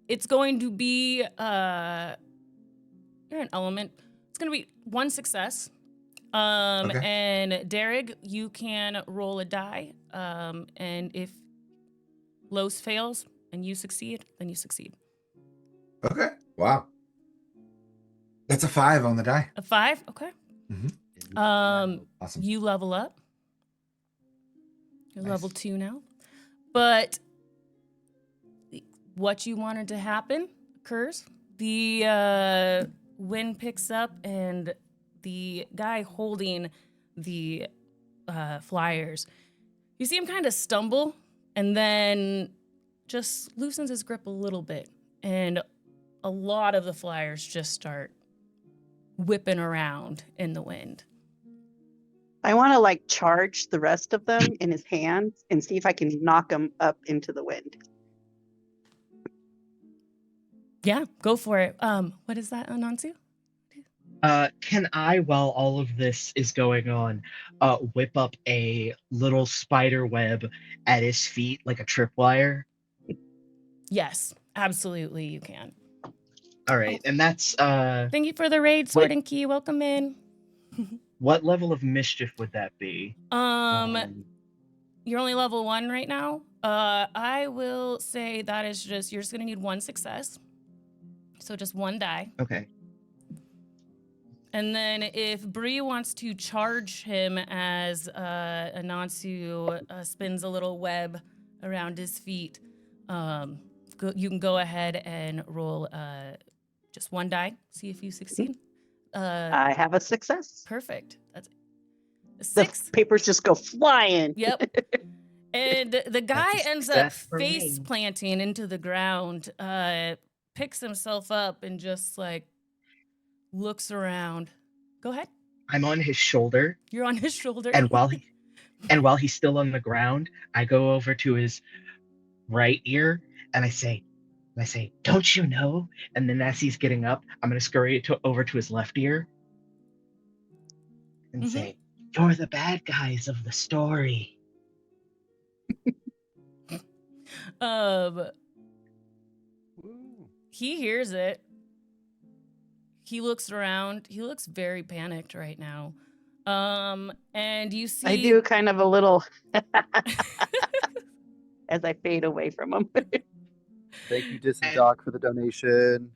It's going to be you're an element. It's going to be 1 success. Okay. And Derek, you can roll a die. And if Los fails and you succeed, then you succeed. Okay. Wow. That's a 5 on the die. A 5? Okay. Awesome. You level up. You're Nice. level 2 now. But what you wanted to happen occurs. The wind picks up, and the guy holding the flyers, you see him kind of stumble and then just loosens his grip a little bit. And a lot of the flyers just start whipping around in the wind. I want to like charge the rest of them in his hands and see if I can knock them up into the wind. Yeah, go for it. What is that, Anansu? Can I, while all of this is going on, whip up a little spider web at his feet like a tripwire? Yes, absolutely you can. All right, and that's Thank you for the raid, Sword and Key. Welcome in. what level of mischief would that be? You're only level 1 right now. I will say that is just, you're just gonna need 1 success. So just 1 die. Okay. And then if Bree wants to charge him as Anansu spins a little web around his feet, you can go ahead and roll just 1 die, see if you succeed. I have a success. Perfect. That's a The 6. papers just go flying. Yep. And the guy That's a ends up success for face me. planting into the ground, picks himself up and just like looks around. Go ahead. I'm on his shoulder, You're on his shoulder. and while he's still on the ground, I go over to his right ear and I say, "Don't you know?" And then as he's getting up, I'm gonna scurry over to his left ear and Mhm. say, "You're the bad guys of the story." Woo. He hears it. He looks around. He looks very panicked right now. And you see I do kind of a little as I fade away from him. Thank you, Dis and Doc, for the donation.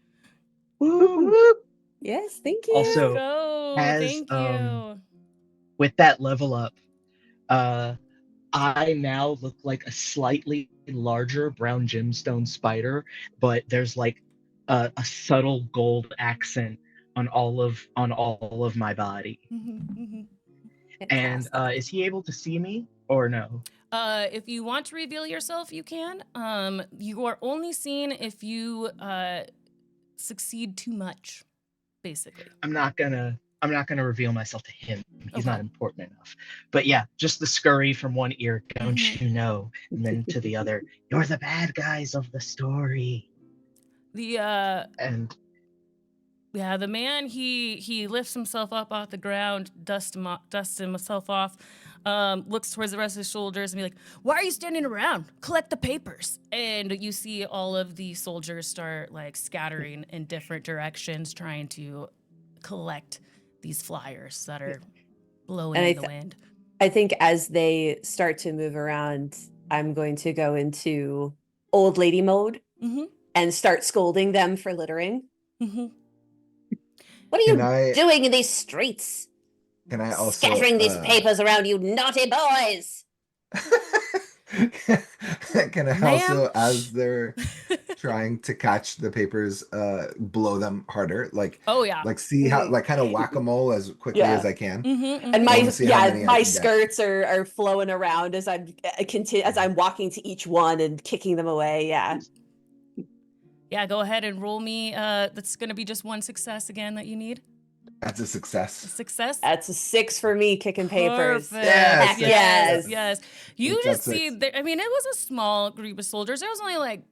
Woo! Yes, thank you. Also, go. as Thank you. with that level up, I now look like a slightly larger brown gemstone spider, but there's like a subtle gold accent on all of my body. And Fantastic. is he able to see me or no? If you want to reveal yourself, you can. You are only seen if you succeed too much, basically. I'm not gonna reveal myself to him. He's Okay. not important enough. But yeah, just the scurry from one ear, "Don't Mhm. you know?" And then to the other, "You're the bad guys of the story." The And yeah, the man he lifts himself up off the ground, dusts himself off, looks towards the rest of his shoulders and be like, "Why are you standing around? Collect the papers." And you see all of the soldiers start like scattering in different directions, trying to collect these flyers that are blowing And in the wind. I think as they start to move around, I'm going to go into old lady mode Mm-hmm. and start scolding them for littering. Mm-hmm. What are Can you I doing in these streets? can I also Scattering these papers around, you naughty boys! can I Ma'am? also, as they're trying to catch the papers, blow them harder, Oh yeah. like see how, like kind of whack-a-mole as quickly Yeah. as I can. Mm-hmm. And I my wanna see how many I my can get. skirts are flowing around as I'm as I'm walking to each one and kicking them away. Yeah. Yeah, go ahead and roll me. That's gonna be just 1 success again that you need. That's a A success. success. That's a 6 for me kicking papers. Perfect. Yes, Yes. yes. Yes. You It's just at see. 6. I mean, it was a small group of soldiers. There was only like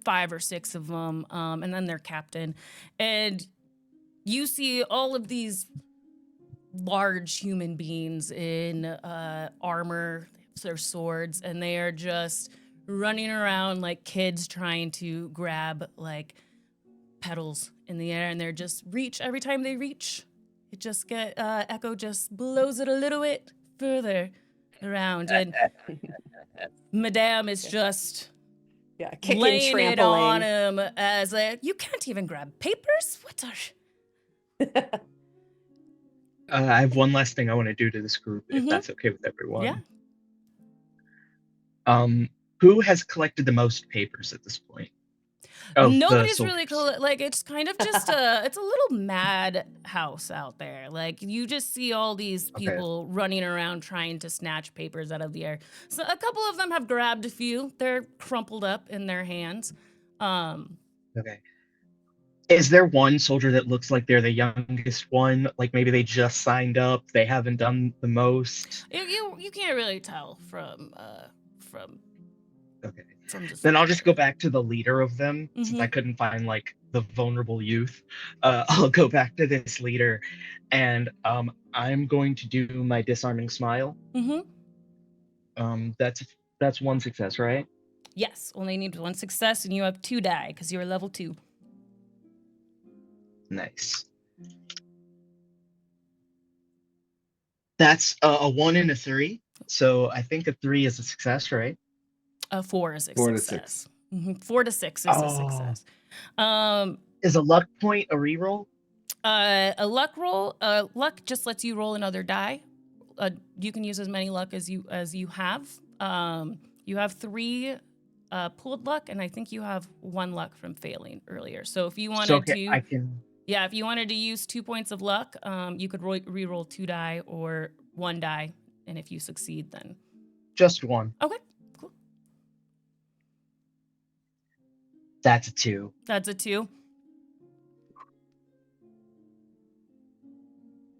5 or 6 of them, and then their captain. And you see all of these large human beings in armor, their swords, and they are just running around like kids trying to grab like petals in the air, and they're just reach every time they reach. It just get Echo just blows it a little bit further around, and Madame is just Yeah. Kicking, laying it on trampling. him as like, "You can't even grab papers. What are?" I have one last thing I want to do to this group, if Mhm. that's okay with everyone. Yeah. Who has collected the most papers at this point? Of Nobody's the really soldiers. like, it's kind of just it's a little mad house out there. Like you just see all these Okay. people running around trying to snatch papers out of the air. So a couple of them have grabbed a few. They're crumpled up in their hands. Okay. Is there one soldier that looks like they're the youngest one? Like maybe they just signed up, they haven't done the most? You can't really tell from Okay. just Then I'll just go back to the leader of them, since I Mhm. couldn't find like the vulnerable youth. I'll go back to this leader, and I'm going to do my disarming smile. Mhm. That's 1 success, right? Yes, only need 1 success, and you have 2 die because you're level 2. Nice. That's a 1 and a 3. So I think a 3 is a success, right? A 4 is a 4 to success. 6. 4 to 6 is a success. Is a luck point a reroll? A luck roll. Luck just lets you roll another die. You can use as many luck as you have. You have 3 pooled luck, and I think you have 1 luck from failing earlier. So if you So wanted to, I can. yeah, if you wanted to use 2 points of luck, you could re-roll 2 die or 1 die, and if you succeed, then Just 1. okay, cool. That's a 2. That's a 2.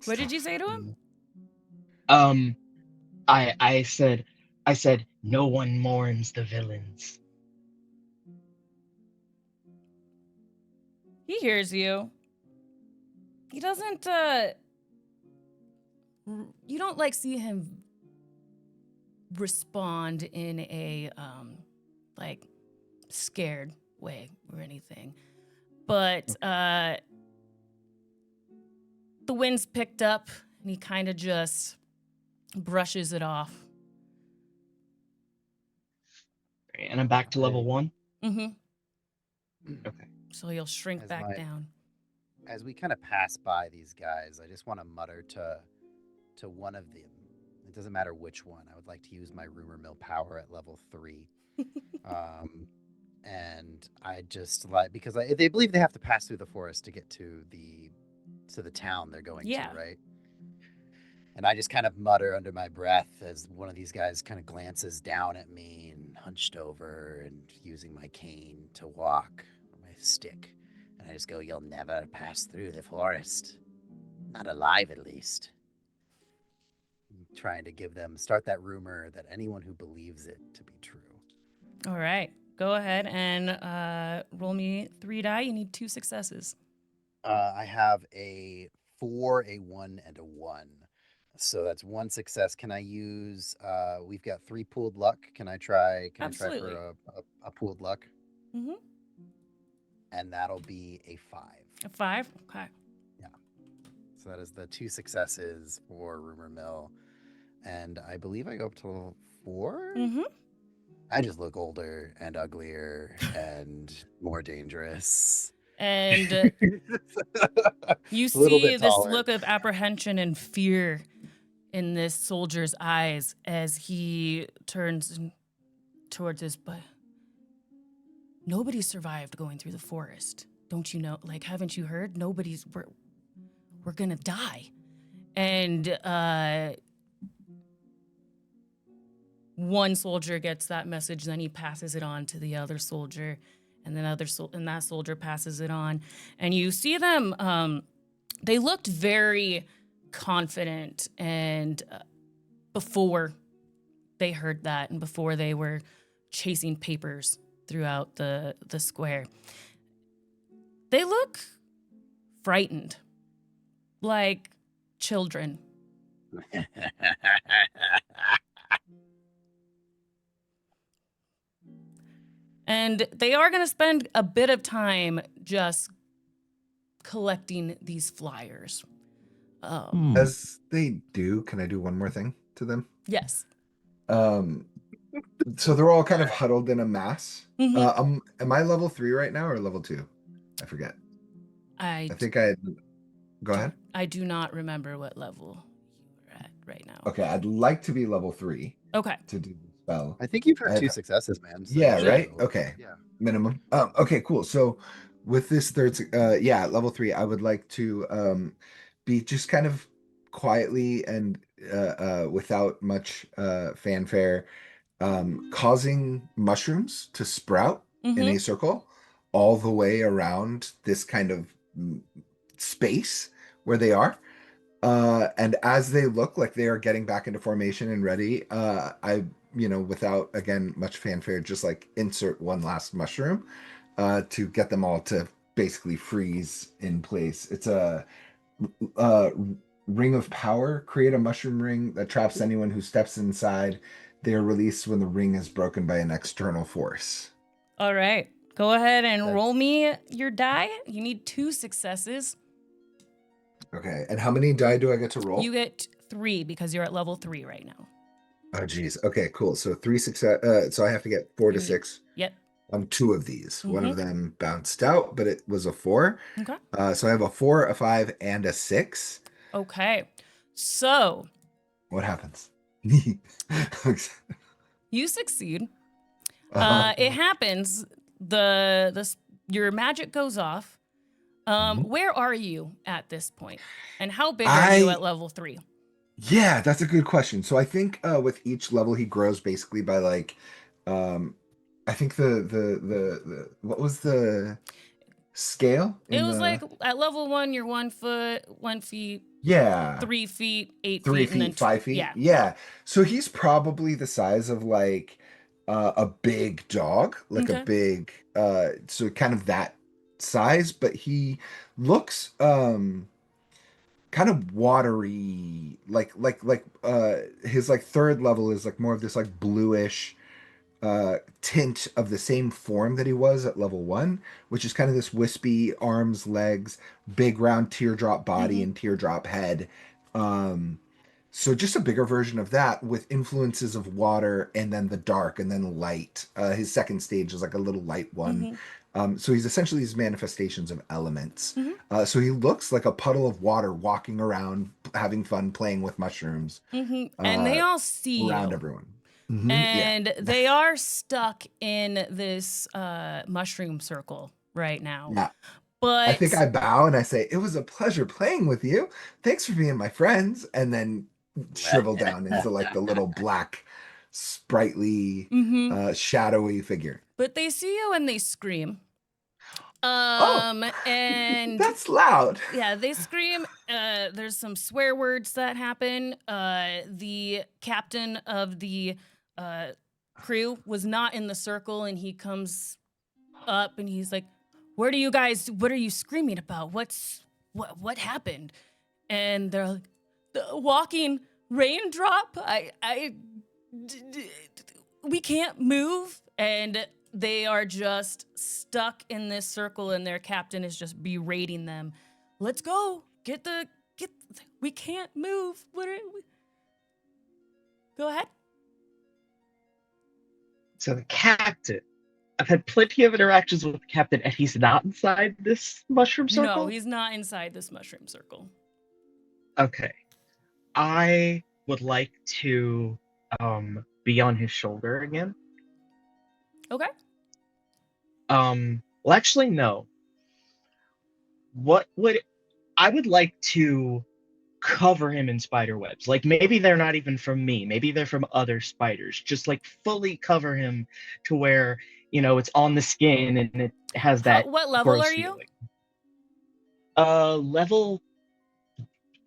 What did you say to him? I said no one mourns the villains. He hears you. He doesn't. You don't like see him respond in a like scared way or anything, but the wind's picked up and he kind of just brushes it off. And I'm back to level 1. Mm-hmm. Okay. So he'll shrink back down. As we kind of pass by these guys, I just want to mutter to one of them. It doesn't matter which one. I would like to use my rumor mill power at level 3. And I just like, because they believe they have to pass through the forest to get to the town they're going to, right? And I just kind of mutter under my breath as one of these guys kind of glances down at me and hunched over and using my cane to walk, my stick. And I just go, "You'll never pass through the forest. Not alive, at least." I'm trying to start that rumor that anyone who believes it to be true. All right. Go ahead and roll me 3 die. You need 2 successes. I have a 4, a 1, and a 1. So that's 1 success. Can I use? We've got 3 pooled luck. Can I try? Absolutely. I try for a pooled luck? Mm-hmm. And that'll be a 5. A 5. Okay. Yeah. So that is the 2 successes for rumor mill, and I believe I go up to level 4. Mm-hmm. I just look older and uglier and more dangerous. And you A little see bit this taller. look of apprehension and fear in this soldier's eyes as he turns towards us. But nobody survived going through the forest. Don't you know? Like, haven't you heard? We're gonna die. And one soldier gets that message, then he passes it on to the other soldier, and then that soldier passes it on. And you see them, they looked very confident and before they heard that and before they were chasing papers throughout the square. They look frightened, like children. And they are going to spend a bit of time just collecting these flyers. As they do, can I do one more thing to them? Yes. So they're all kind of huddled in a mass. Mhm. Am I level 3 right now or level 2? I forget. I think I. Go ahead. I do not remember what level you're at right now. Okay, I'd like to be level 3. Okay. To do the spell. I think you've heard 2 successes, man. So yeah, you right? should. Okay. Yeah. Minimum. Okay, cool. So with this third, level 3, I would like to be just kind of quietly and without much fanfare, causing mushrooms to sprout in a circle all the way around this kind of space where they are. And as they look like they are getting back into formation and ready, I, without, again, much fanfare, just like insert one last mushroom to get them all to basically freeze in place. It's a ring of power. Create a mushroom ring that traps anyone who steps inside. They are released when the ring is broken by an external force. All right. Go ahead and roll me your die. You need 2 successes. Okay. And how many die do I get to roll? You get 3 because you're at level 3 right now. Oh, geez. Okay, cool. So 3 success. So I have to get 4 to You need- 6 Yep. on 2 of these. One of Mhm. them bounced out, but it was a 4. Okay. So I have a 4, a 5, and a 6. Okay. So What happens? you succeed. Uh-huh. It happens. Your magic goes off. Mhm. Where are you at this point? And how big are you I at level 3? Yeah, that's a good question. So I think with each level he grows basically by like um I think the what was the scale It in was like the at level 1, you're 1 foot, 1 feet, yeah 3 feet, 8 3 feet, and feet then 5 feet yeah. yeah so he's probably the size of like a big dog like a Okay. big so kind of that size but he looks kind of watery like his like third level is like more of this like bluish tint of the same form that he was at level 1, which is kind of this wispy arms, legs, big round teardrop body Mhm. and teardrop head. Um, so just a bigger version of that with influences of water and then the dark and then light. His second stage is like a little light one. Mhm. So he's essentially these manifestations of elements. Mhm. So he looks like a puddle of water walking around, having fun, playing with mushrooms Mhm. And they uh, all see around you. everyone. Yeah. And they are stuck in this mushroom circle right now. Yeah. I think But I bow and I say, "It was a pleasure playing with you. Thanks for being my friends." And then shrivel down into like the little black, sprightly, mhm. shadowy figure. But they see you and they scream. Oh, And that's loud. yeah, they scream. There's some swear words that happen. The captain of the crew was not in the circle, and he comes up and he's like, what are you screaming about? What happened? And they're like, the walking raindrop. We can't move. And they are just stuck in this circle, and their captain is just berating them. Let's go. We can't move. Go ahead. So the captain. I've had plenty of interactions with the captain, and he's not inside this mushroom circle. No, he's not inside this mushroom circle. Okay. I would like to be on his shoulder again. Okay. Well, actually, no. I would like to cover him in spider webs. Like maybe they're not even from me. Maybe they're from other spiders. Just like fully cover him to where, it's on the skin and it has that What level gross are you? feeling. Level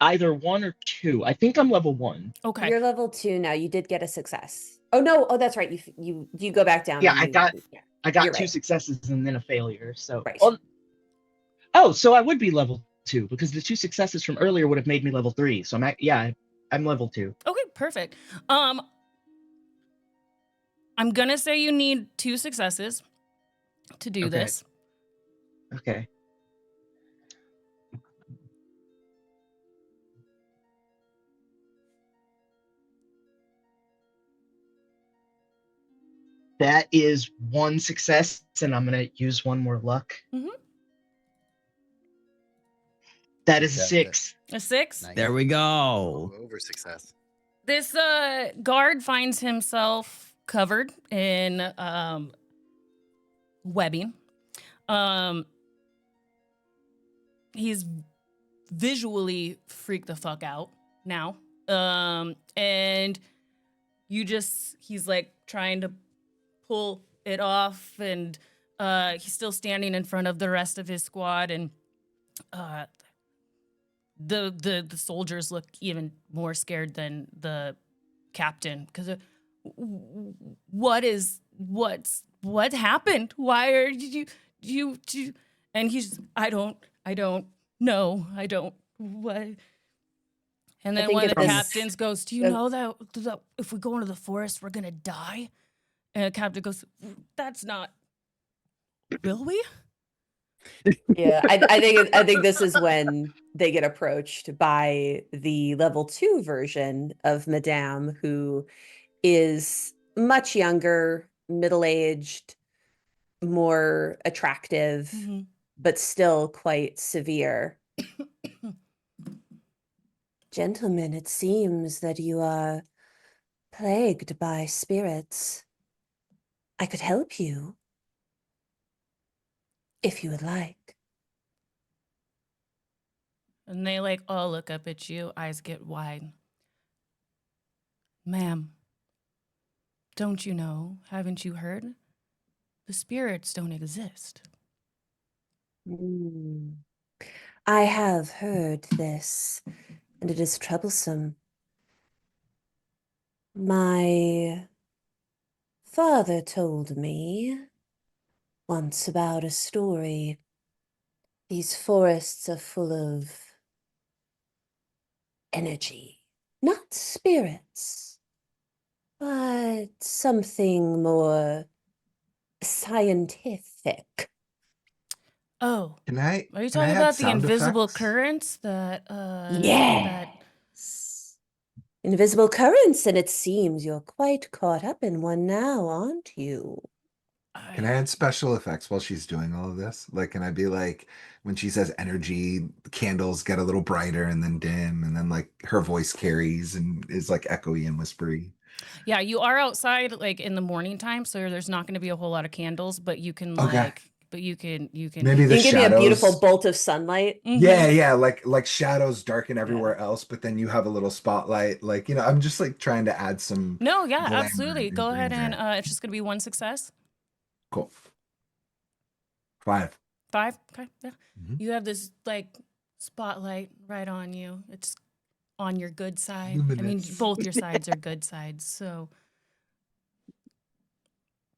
either 1 or 2. I think I'm level 1. Okay. You're level 2 now. You did get a success. Oh no! Oh, that's right. You go back down. Yeah, and I got You're 2 right. successes and then a failure. So Right. Oh, so I would be level 2 because the 2 successes from earlier would have made me level 3. So I'm level 2. Okay, perfect. I'm gonna say you need 2 successes to do Okay. this. Okay. That is 1 success, and I'm gonna use 1 more luck. Mhm. That is a Success. 6. A 6. Nice. There we go. Over success. This guard finds himself covered in webbing. He's visually freaked the fuck out now. And he's like trying to pull it off, and he's still standing in front of the rest of his squad, and the soldiers look even more scared than the captain because what happened? Why are you and he's just, I don't know. I don't what. And then think one of at the this- captains goes, do you know that if we go into the forest, we're going to die? And the captain goes, that's not, will we? Yeah, I think this is when they get approached by the level 2 version of Madame, who is much younger, middle-aged, more attractive, but still quite severe. Gentlemen, it seems that you are plagued by spirits. I could help you if you would like. And they like all look up at you, eyes get wide. Ma'am, don't you know, haven't you heard? The spirits don't exist. I have heard this, and it is troublesome. My father told me once about a story. These forests are full of energy, not spirits, but something more scientific. Oh, Can are you I talking add about the sound invisible effects? currents that Yes. Invisible currents, and it seems you're quite caught up in one now, aren't you? Can I add special effects while she's doing all of this? Like, can I be like, when she says energy, the candles get a little brighter and then dim, and then like her voice carries and is like echoey and whispery. Yeah, you are outside like in the morning time, so there's not going to be a whole lot of candles, but you can Okay. you can Maybe You the can give me a beautiful shadows. bolt of sunlight. Yeah, like shadows darken everywhere else, but then you have a little spotlight. Like, I'm just like trying to add some No, yeah, glamour absolutely. and Go ahead and grandeur. it's just going to be one success. Cool. 5. 5. Okay. Yeah. Mhm. You have this like spotlight right on you. It's on your good side. I mean, Luminous. both your sides are good sides. So,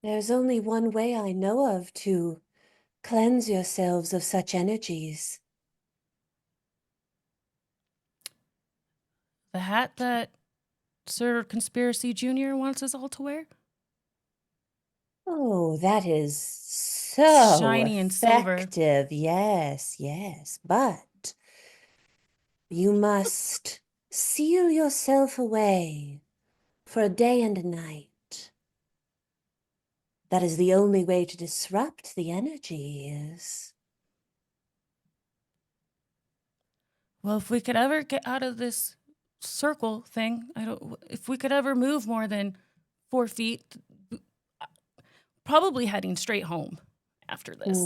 There's only one way I know of to cleanse yourselves of such energies. the hat that Sir Conspiracy Jr. wants us all to wear? Oh, that is so Shiny and silver. effective. Yes, yes. But you must seal yourself away for a day and a night. That is the only way to disrupt the energies. Well, if we could ever get out of this circle thing, if we could ever move more than 4 feet, probably heading straight home after this.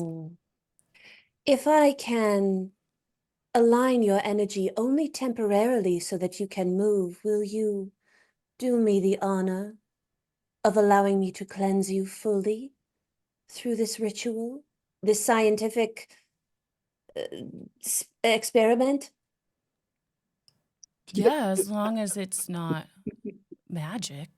If I can align your energy only temporarily so that you can move, will you do me the honor of allowing me to cleanse you fully through this ritual, this scientific experiment? Yeah, as long as it's not magic.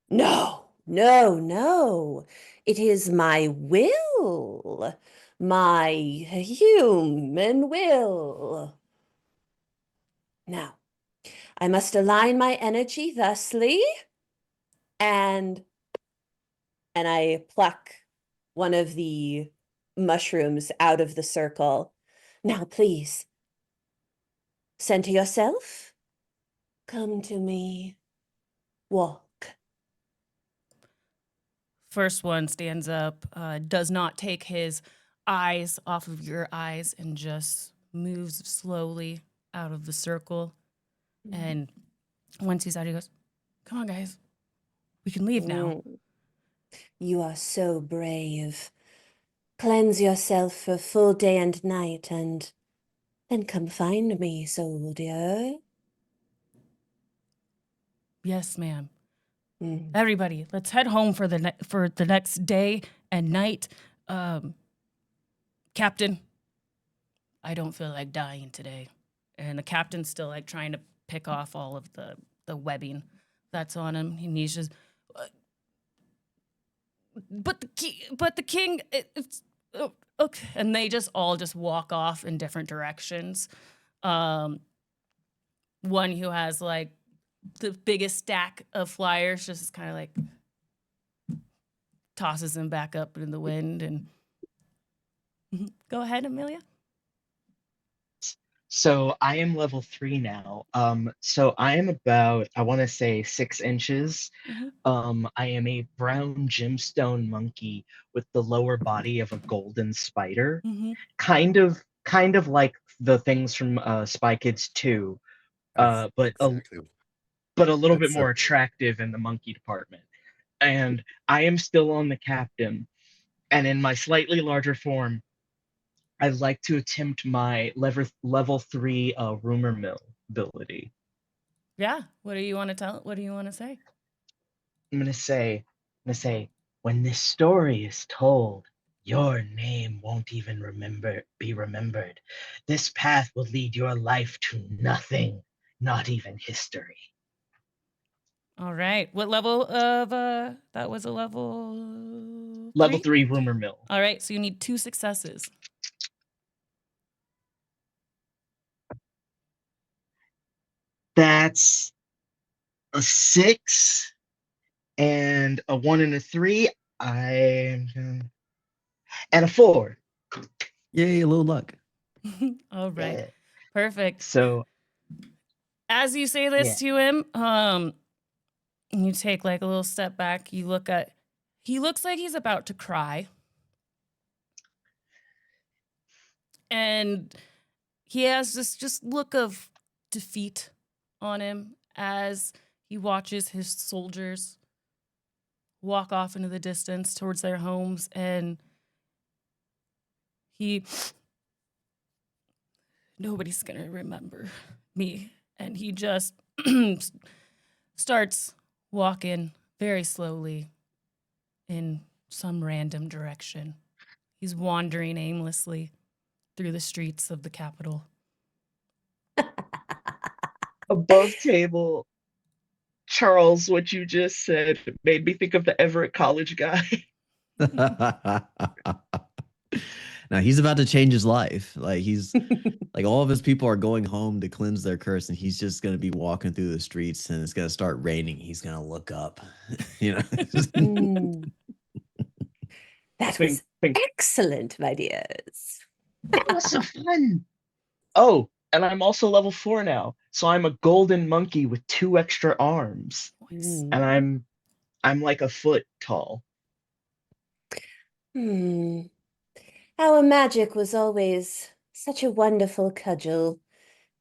No, no, no. It is my will, my human will. Now, I must align my energy thusly, and I pluck one of the mushrooms out of the circle. Now, please, center yourself. Come to me. Walk. First one stands up, does not take his eyes off of your eyes, and just moves slowly out of the circle. And once he's out, he goes, "Come on, guys. We can leave now." You are so brave. Cleanse yourself for a full day and night, and then come find me, soldier. Yes, ma'am. Mm. Everybody, let's head home for the next day and night. Captain, I don't feel like dying today. And the captain's still like trying to pick off all of the webbing that's on him. And he's just, but the king, it's okay. And they just all just walk off in different directions. One who has like the biggest stack of flyers just kind of like tosses them back up in the wind. And go ahead, Amelia. So I am level 3 now. So I am about, I want to say 6 inches. Mm-hmm. I am a brown gemstone monkey with the lower body of a golden spider. Mm-hmm. Kind of like the things from Spy Kids 2, That's but exactly. a little bit That's so more cool. attractive in the monkey department. And I am still on the captain. And in my slightly larger form, I'd like to attempt my level 3 rumor mill ability. Yeah. What do you want to tell? What do you want to say? I'm gonna say, when this story is told, your name won't even be remembered. This path will lead your life to nothing, not even history. All right. What level of that was a level Level 3? 3 rumor mill. All right, so you need 2 successes. That's a 6 and a 1 and a 3. And a 4. Yay, a little luck. All right. Yeah. Perfect. So As you say this to him, you take like a little step back, he looks like he's about to cry. And he has this just look of defeat on him as he watches his soldiers walk off into the distance towards their homes, and nobody's gonna remember me. And he just starts walking very slowly in some random direction. He's wandering aimlessly through the streets of the capital. above table, Charles, what you just said made me think of the Everett College guy. Now he's about to change his life. Like like all of his people are going home to cleanse their curse, and he's just gonna be walking through the streets, and it's gonna start raining. He's gonna look up, you know. Mm. That was Think excellent, my dears. that was so fun. Oh, and I'm also level 4 now, so I'm a golden monkey with 2 extra arms, Mm. and I'm like a foot tall. Hmm. Our magic was always such a wonderful cudgel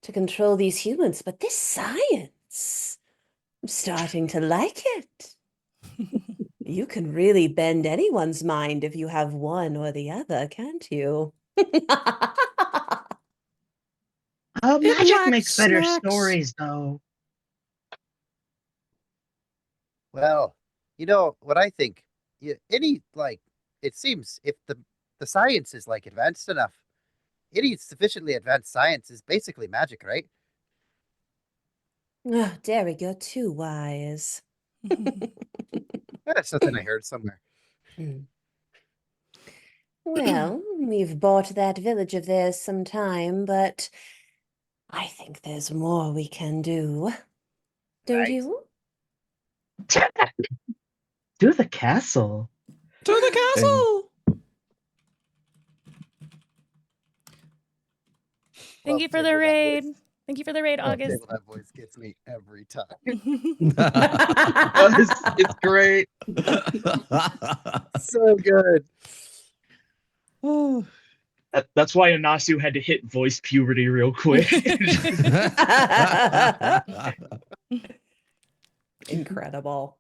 to control these humans, but this science, I'm starting to like it. You can really bend anyone's mind if you have one or the other, can't you? Magic Black makes better snacks. stories, though. Well, what I think, it seems if the science is like advanced enough, any sufficiently advanced science is basically magic, right? Oh, Derek, you're too wise. That's something I heard somewhere. Hmm. Well, we've bought that village of theirs some time, but I think there's more we can do. Don't Right. you? Do the castle. To the castle. Thank you for the raid. Thank you for the raid, August. That voice gets me every time. It's great. So good. Oh. That's why Anasu had to hit voice puberty real quick. Incredible.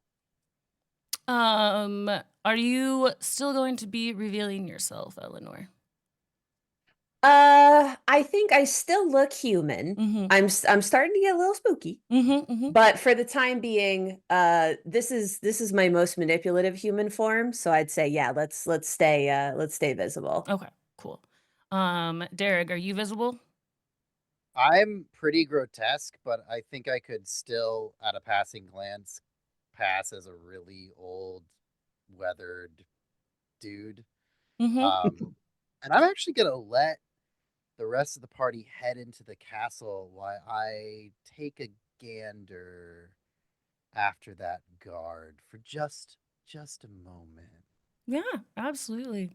Are you still going to be revealing yourself, Eleanor? I think I still look human. Mm-hmm. I'm starting to get a little spooky. Mm-hmm, mm-hmm. But for the time being, this is my most manipulative human form. So I'd say, yeah, let's stay visible. Okay, cool. Derek, are you visible? I'm pretty grotesque, but I think I could still, at a passing glance, pass as a really old, weathered dude. Mm-hmm. And I'm actually gonna let the rest of the party head into the castle while I take a gander after that guard for just a moment. Yeah, absolutely.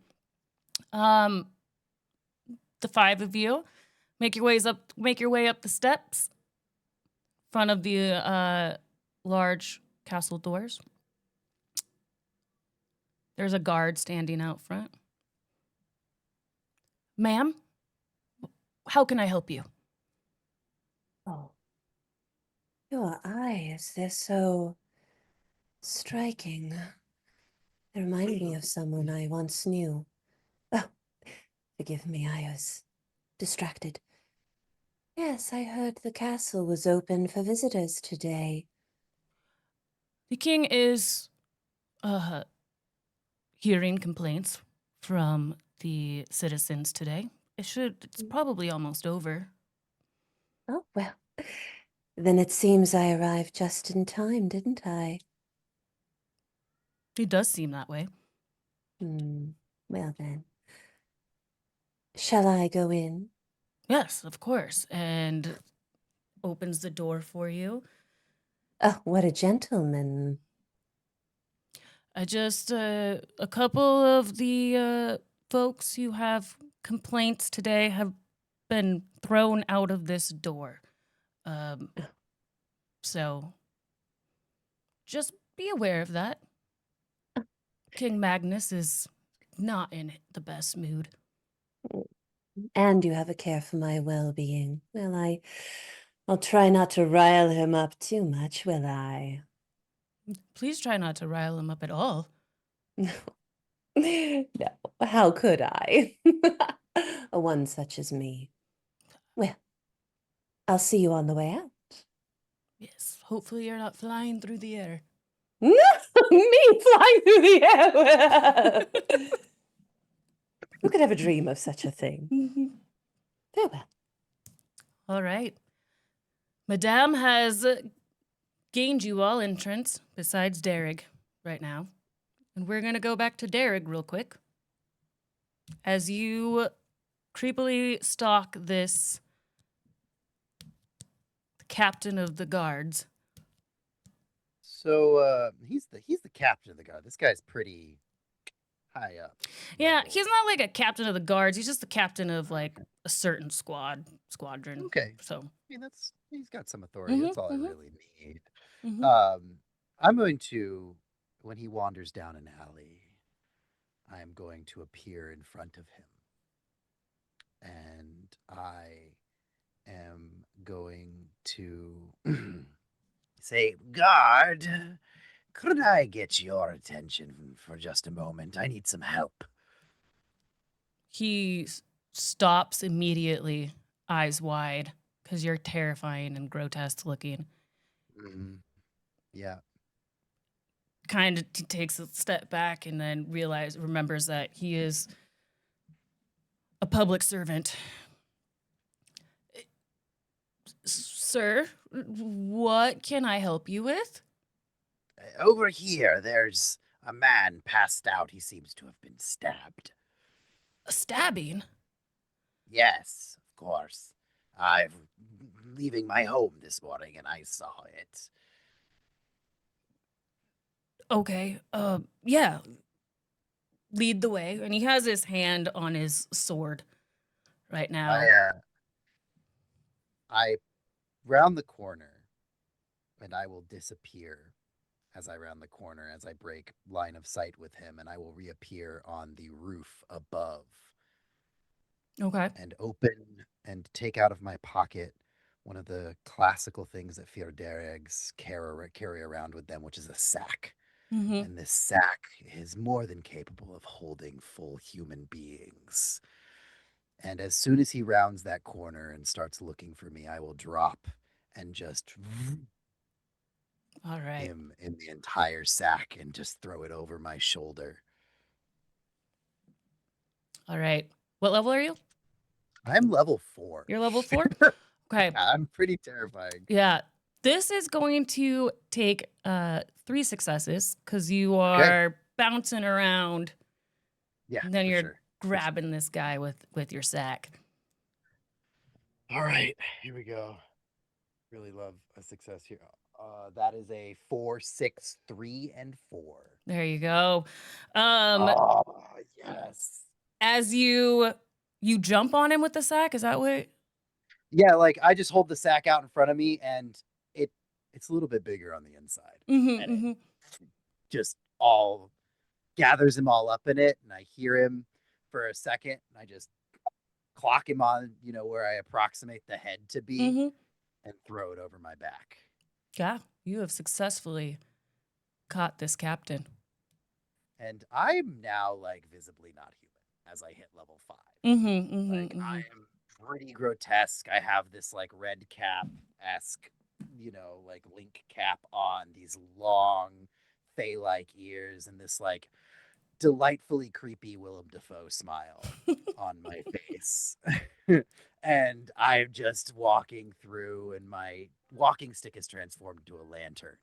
The 5 of you Make your way up the steps. Front of the large castle doors. There's a guard standing out front. Ma'am, how can I help you? Oh, your eyes, they're so striking. They remind me of someone I once knew. Oh, forgive me, I was distracted. Yes, I heard the castle was open for visitors today. The king is hearing complaints from the citizens today. It's probably almost over. Oh, well, then it seems I arrived just in time, didn't I? It does seem that way. Well then. Shall I go in? Yes, of course. And opens the door for you. Oh, what a gentleman. A couple of the folks who have complaints today have been thrown out of this door. So just be aware of that. King Magnus is not in the best mood. And you have a care for my well-being. Well, I'll try not to rile him up too much, will I? Please try not to rile him up at all. No, how could I? One such as me. Well, I'll see you on the way out. Yes, hopefully you're not flying through the air. No, me flying through the air. Who could ever dream of such a thing? Farewell. All right. Madame has gained you all entrance besides Derrig right now. And we're going to go back to Derrig real quick. As you creepily stalk this captain of the guards. So he's the captain of the guard. This guy's pretty high up. Yeah, level. he's not like a captain of the guards. He's just the captain of like a certain squadron. Okay. So I mean, he's got some authority. That's all I really need. mhm. I'm going to, when he wanders down an alley, I'm going to appear in front of him. And I am going to say, "Guard, could I get your attention for just a moment? I need some help." He stops immediately, eyes wide, because you're terrifying and grotesque looking. Yeah. Kind of takes a step back and then remembers that he is a public servant. Sir, what can I help you with? Over here, there's a man passed out. He seems to have been stabbed. A stabbing? Yes, of course. I'm leaving my home this morning and I saw it. Okay, yeah. Lead the way. And he has his hand on his sword right now. I round the corner and I will disappear as I round the corner, as I break line of sight with him, and I will reappear on the roof above. Okay. And open and take out of my pocket one of the classical things that Fjorderegs carry around with them, which is a sack. Mm-hmm. And this sack is more than capable of holding full human beings. And as soon as he rounds that corner and starts looking for me, I will drop and just All right. him in the entire sack and just throw it over my shoulder. All right. What level are you? I'm level 4. You're level 4? Okay. I'm pretty terrifying. Yeah. This is going to take 3 successes because you are bouncing around. Yeah. And then you're sure. grabbing this guy with your sack. All right. Here we go. Really love a success here. That is a 4, 6, 3, and 4. There you go. Oh, yes. As you jump on him with the sack, is that what? Yeah, like I just hold the sack out in front of me, and it's a little bit bigger on the inside, Mm-hmm, and mm-hmm. it just all gathers him all up in it, and I hear him for a second, and I just clock him on, where I approximate the head to be, Mm-hmm. and throw it over my back. Yeah, you have successfully caught this captain. And I'm now like visibly not human as I hit level 5. Mm-hmm, mm-hmm, Like mm-hmm. I am pretty grotesque. I have this like red cap-esque, like link cap on, these long fey-like ears, and this like delightfully creepy Willem Dafoe smile on my face. And I'm just walking through, and my walking stick is transformed into a lantern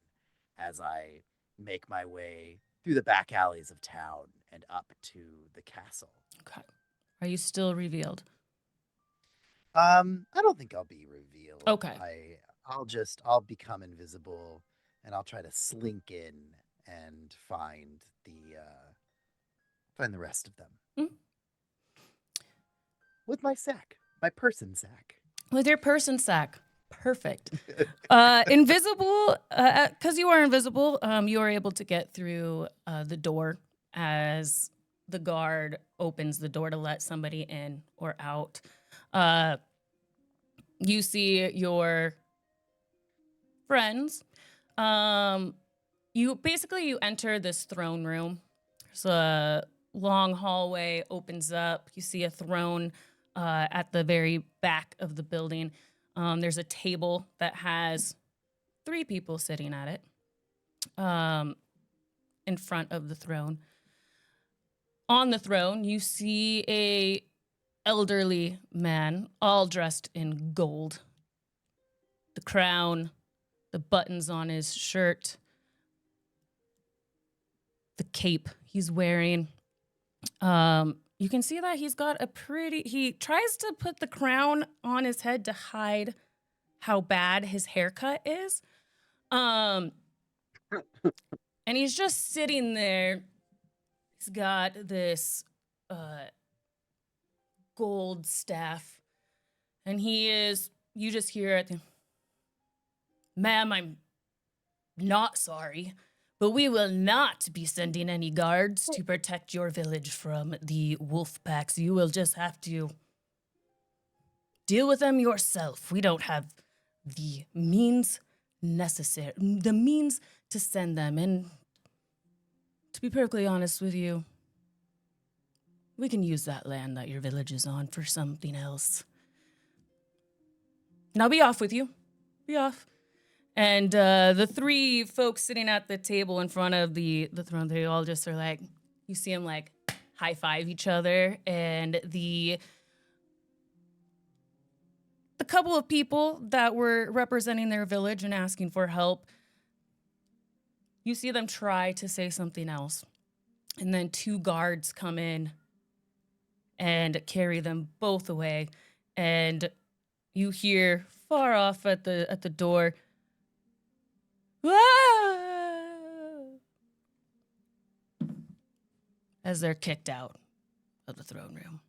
as I make my way through the back alleys of town and up to the castle. Okay. Are you still revealed? I don't think I'll be revealed. Okay. I'll become invisible, and I'll try to slink in and find the rest of them. Mm. With my sack, my person sack. With your person sack. Perfect. Invisible, because you are invisible, you are able to get through the door as the guard opens the door to let somebody in or out. You see your friends. You enter this throne room. There's a long hallway opens up. You see a throne at the very back of the building. There's a table that has 3 people sitting at it in front of the throne. On the throne, you see a elderly man, all dressed in gold. The crown, the buttons on his shirt, the cape he's wearing. You can see that he's got he tries to put the crown on his head to hide how bad his haircut is. And he's just sitting there. He's got this gold staff. And you just hear it. Ma'am, I'm not sorry, but we will not be sending any guards to protect your village from the wolf packs. You will just have to deal with them yourself. We don't have the means to send them. And to be perfectly honest with you, we can use that land that your village is on for something else. Now be off with you. Be off. And the 3 folks sitting at the table in front of the throne, they all just are like, you see them like high five each other. And the couple of people that were representing their village and asking for help, you see them try to say something else. And then 2 guards come in and carry them both away. And you hear far off at the door, "Ah!" as they're kicked out of the throne room.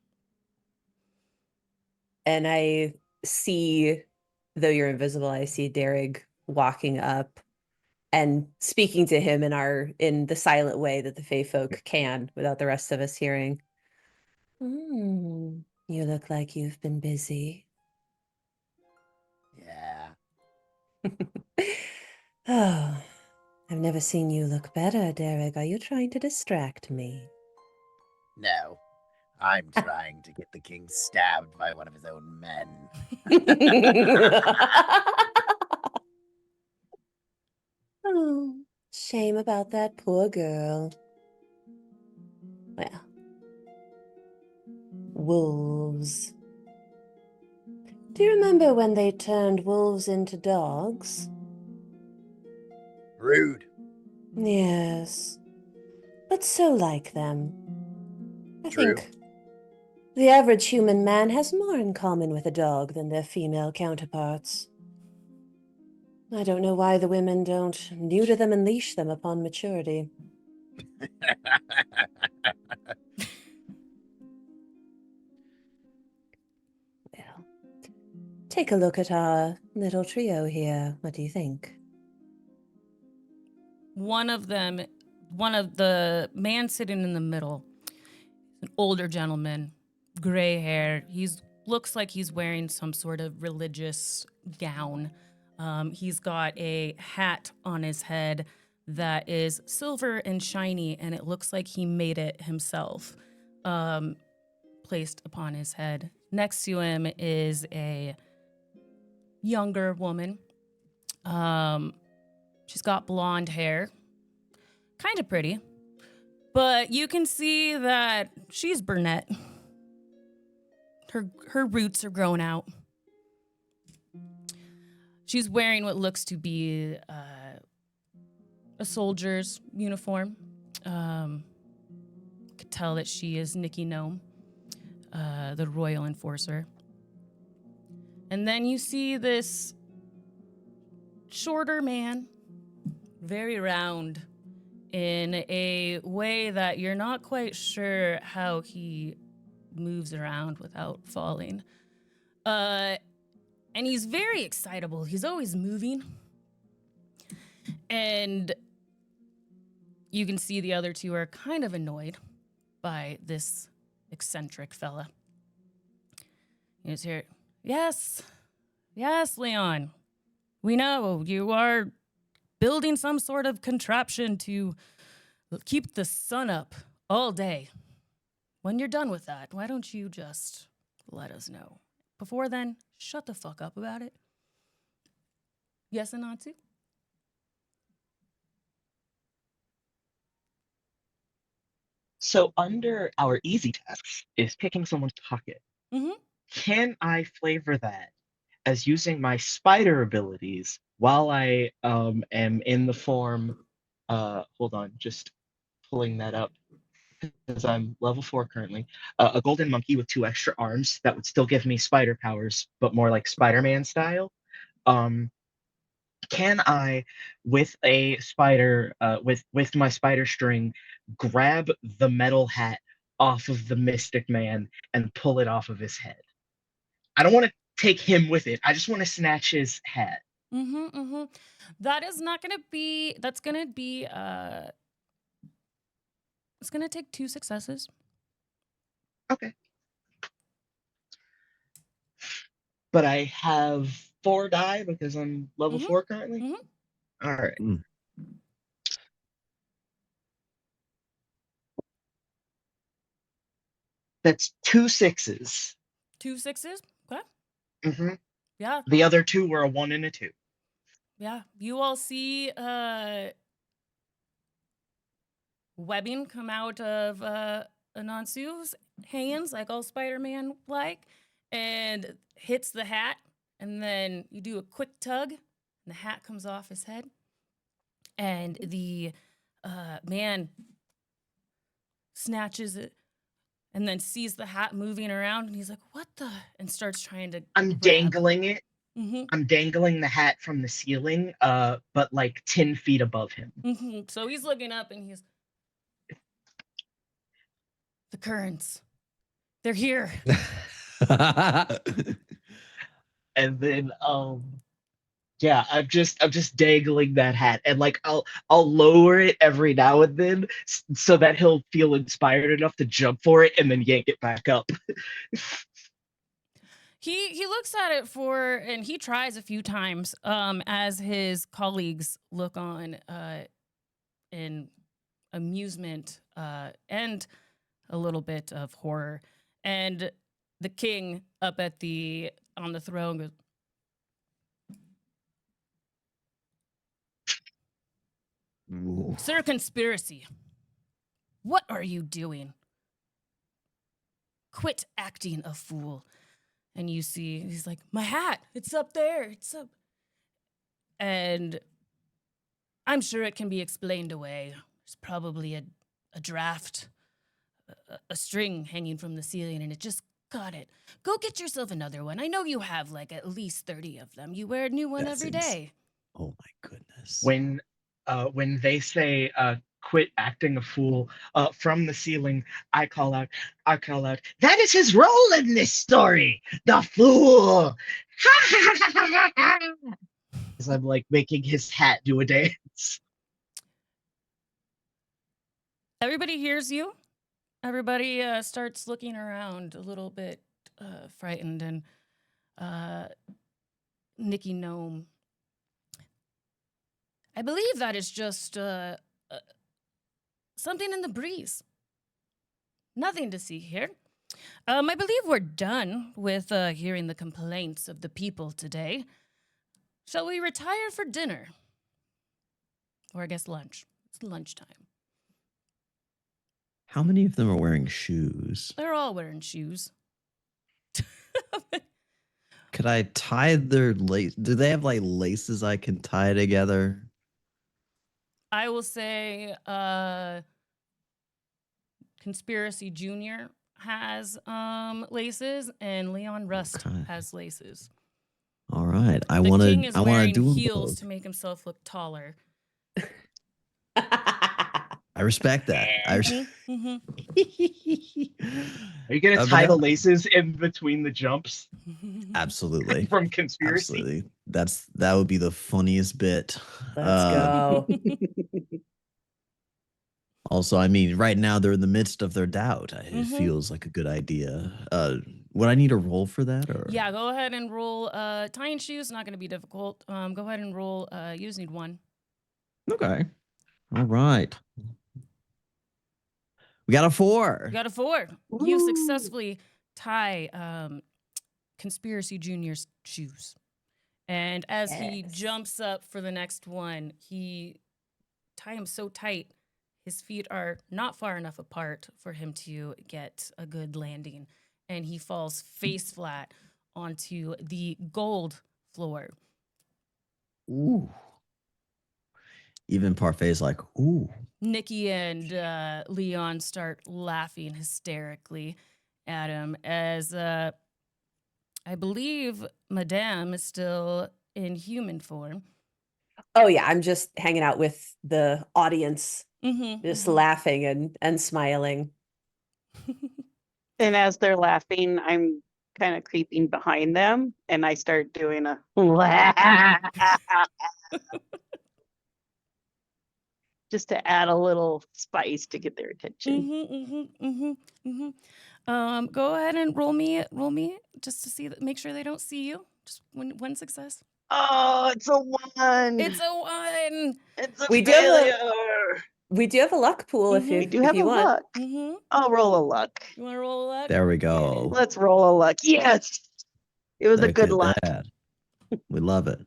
And I see, though you're invisible, I see Derrig walking up and speaking to him in the silent way that the Fey folk can without the rest of us hearing. You look like you've been busy. Yeah. Oh, I've never seen you look better, Derrig. Are you trying to distract me? No. I'm trying to get the king stabbed by one of his own men. Oh, shame about that poor girl. Well, wolves. Do you remember when they turned wolves into dogs? Rude. Yes, but so like them. I True. think the average human man has more in common with a dog than their female counterparts. I don't know why the women don't neuter them and leash them upon maturity. Well, take a look at our little trio here. What do you think? One of the man sitting in the middle, an older gentleman, gray hair. Looks like he's wearing some sort of religious gown. He's got a hat on his head that is silver and shiny, and it looks like he made it himself, placed upon his head. Next to him is a younger woman. She's got blonde hair, kind of pretty, but you can see that she's brunette. Her roots are grown out. She's wearing what looks to be a soldier's uniform. Could tell that she is Nikki Gnome, the royal enforcer. And then you see this shorter man, very round, in a way that you're not quite sure how he moves around without falling. And he's very excitable. He's always moving. And you can see the other two are kind of annoyed by this eccentric fella. He's here. Yes, Leon. We know you are building some sort of contraption to keep the sun up all day. When you're done with that, why don't you just let us know? Before then, shut the fuck up about it. Yes, Anatsu? So under our easy tasks is picking someone's pocket. Mm-hmm. Can I flavor that as using my spider abilities while I am in the form? Hold on, just pulling that up because I'm level 4 currently. A golden monkey with 2 extra arms that would still give me spider powers, but more like Spider-Man style. Can I, with a spider, with my spider string, grab the metal hat off of the Mystic Man and pull it off of his head? I don't want to take him with it. I just want to snatch his hat. Mm-hmm, mm-hmm. That's it's gonna take 2 successes. Okay. But I have 4 die because I'm level 4 currently? Mm-hmm. All right. Mm. That's 2 6s. 2 6s? Okay. Mm-hmm. Yeah. The other 2 were a 1 and a 2. Yeah. You all see webbing come out of Anansu's hands, like all Spider-Man like, and hits the hat, and then you do a quick tug, and the hat comes off his head. And the man snatches it and then sees the hat moving around, and he's like, "What the?" and starts trying to I'm grab. dangling it. Mm-hmm. I'm dangling the hat from the ceiling, but like 10 feet above him. Mm-hmm. So he's looking up, and he's, the currents, they're here. And then yeah, I'm just dangling that hat, and like I'll lower it every now and then so that he'll feel inspired enough to jump for it and then yank it back up. He looks at it and he tries a few times as his colleagues look on in amusement and a little bit of horror. And the king up on the throne goes, "Sir Conspiracy, what are you doing? Quit acting a fool." And you see, he's like, "My hat, it's up there, it's up." And I'm sure it can be explained away. There's probably a draft, a string hanging from the ceiling, and it just got it. Go get yourself another one. I know you have like at least 30 of them. You wear a new one every day. Oh my goodness. When they say quit acting a fool, from the ceiling, I call out, that is his role in this story, the fool. As I'm like making his hat do a dance. Everybody hears you. Everybody starts looking around a little bit frightened, and Nikki Gnome, I believe that is just something in the breeze. Nothing to see here. I believe we're done with hearing the complaints of the people today. Shall we retire for dinner? Or I guess lunch. It's lunchtime. How many of them are wearing shoes? They're all wearing shoes. Could I tie their lace? Do they have like laces I can tie together? I will say Conspiracy Junior has laces, and Leon Rust Okay. has laces. All right. I The want king to. is I want to wearing do them heels both. to make himself look taller. I respect that. Mhm. Are you gonna But tie no, the laces in between the jumps absolutely, from Conspiracy? absolutely. That would be the funniest bit. Let's go. Also, I mean, right now they're in the midst of their doubt. It Mhm. feels like a good idea. Would I need a roll for that, or Yeah, go ahead and roll. Tying shoes not going to be difficult. Go ahead and roll. You just need one. Okay. All right. We got a 4. You got a 4. You successfully tie Conspiracy Junior's shoes. And as he Yes. jumps up for the next one, he tie him so tight, his feet are not far enough apart for him to get a good landing. And he falls face flat onto the gold floor. Ooh. Even Parfait's like, ooh. Nikki and Leon start laughing hysterically at him as I believe Madame is still in human form. Oh yeah, I'm just hanging out with the audience, Mm-hmm, just laughing and smiling. And as they're laughing, I'm kind of creeping behind them and I start doing a just to add a little spice to get their attention. Go ahead and roll me just to see make sure they don't see you. Just one success. Oh, it's a 1. It's a 1. It's a We do have failure. We do have a luck pool if Mhm. We do if have you a want. luck. Mm-hmm. I'll roll a luck. You want to roll a luck? There we go. Let's roll a luck. Yes. It was a Look good at luck. that. We love it.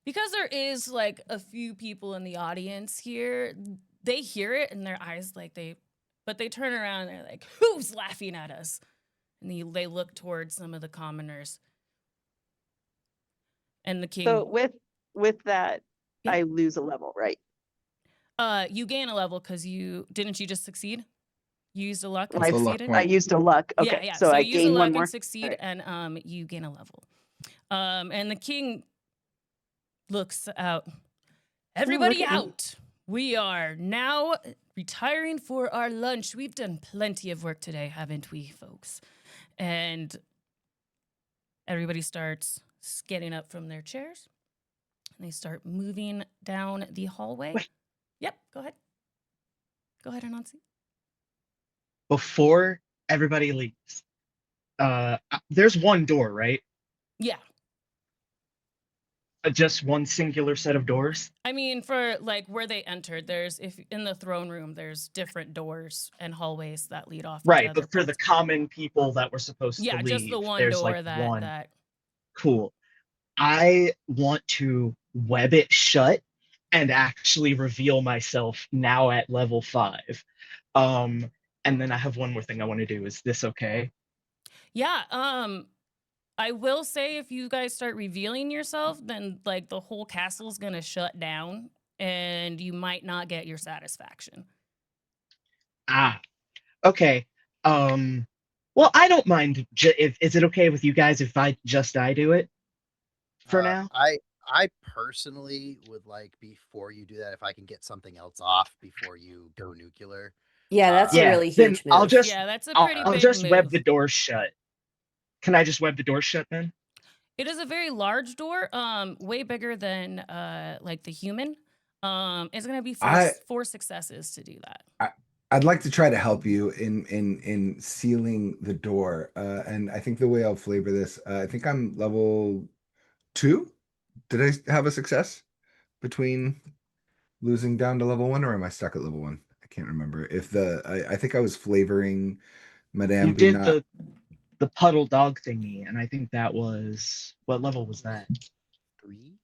Because there is like a few people in the audience here, they hear it and their eyes but they turn around and they're like, who's laughing at us? And they look towards some of the commoners. And the king. So with that, Yeah. I lose a level, right? You gain a level because you just succeed? You used a luck and That's a luck succeeded? point. I used a luck. Okay. Yeah. So I use a gain luck one more. and succeed, All right. and you gain a level. And the king looks out. Everybody look at me. out. We are now retiring for our lunch. We've done plenty of work today, haven't we, folks? And everybody starts getting up from their chairs. And they start moving down the hallway. Wait. Yep, go ahead. Go ahead, Anansi. Before everybody leaves, there's one door, right? Yeah. Just one singular set of doors. I mean, for like where they entered, if in the throne room, there's different doors and hallways that lead off. Right, into but for the parts. common people that were supposed to leave, just the one there's door like that one. that. Cool. I want to web it shut and actually reveal myself now at level 5. And then I have one more thing I want to do. Is this okay? Yeah. I will say if you guys start revealing yourself, then like the whole castle's gonna shut down, and you might not get your satisfaction. Ah, okay. Well, I don't mind. Is it okay with you guys if I do it for now? I personally would like, before you do that, if I can get something else off before you go nuclear. Yeah, that's a Yeah, really then huge I'll move. just Yeah, that's a I'll, pretty I'll big just web move. the door shut. Can I just web the door shut then? It is a very large door, way bigger than like the human. It's gonna be four successes to do that. I'd like to try to help you in sealing the door, and I think the way I'll flavor this, I think I'm level 2. Did I have a success between losing down to level 1, or am I stuck at level 1? I can't remember. I think I was flavoring Madame You did Binat. the puddle dog thingy, and I think that was what level was that? 3?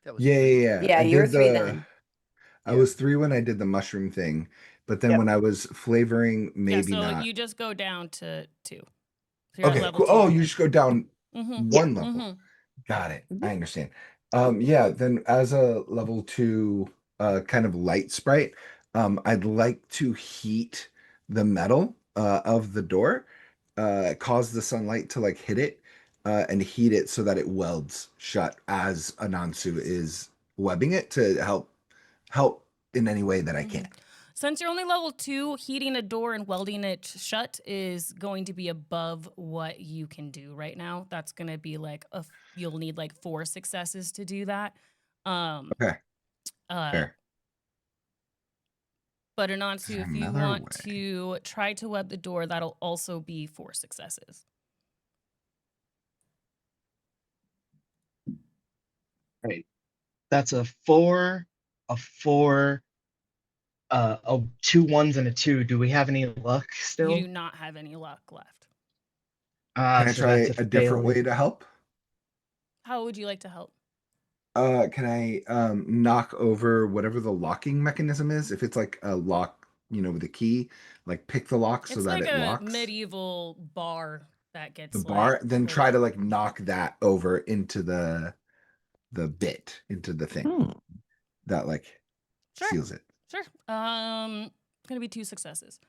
That was Yeah, 3. yeah, yeah. Yeah, I you were did 3 the. then. I Yeah. was 3 when I did the mushroom thing, but then Yep. when I was flavoring, Yeah, maybe so not. you just go down to 2. So you're at Okay, level cool. 2 Oh, you again. just go down Mm-hmm. Yeah. one level. Mm-hmm. Got it. Mhm. I understand. Yeah, then as a level 2 kind of light sprite, I'd like to heat the metal of the door, cause the sunlight to like hit it, and heat it so that it welds shut as Anansu is webbing it to help in any way that I can. Since you're only level 2, heating a door and welding it shut is going to be above what you can do right now. That's going to be like you'll need like 4 successes to do that. Okay, fair. But Is Anansu, there if you another want way? to try to web the door, that'll also be 4 successes. Right. That's a 4, a 4, a 2 1s and a 2. Do we have any luck You still? do not have any luck left. Can I So try that's a a different way failure. to help? How would you like to help? Can I knock over whatever the locking mechanism is? If it's like a lock, with a key, like pick the lock so It's that like it a locks medieval bar that the gets bar, like then put try in. to like knock that over into the bit, into the thing Hmm. that like Sure. seals it. Sure. It's gonna be 2 successes.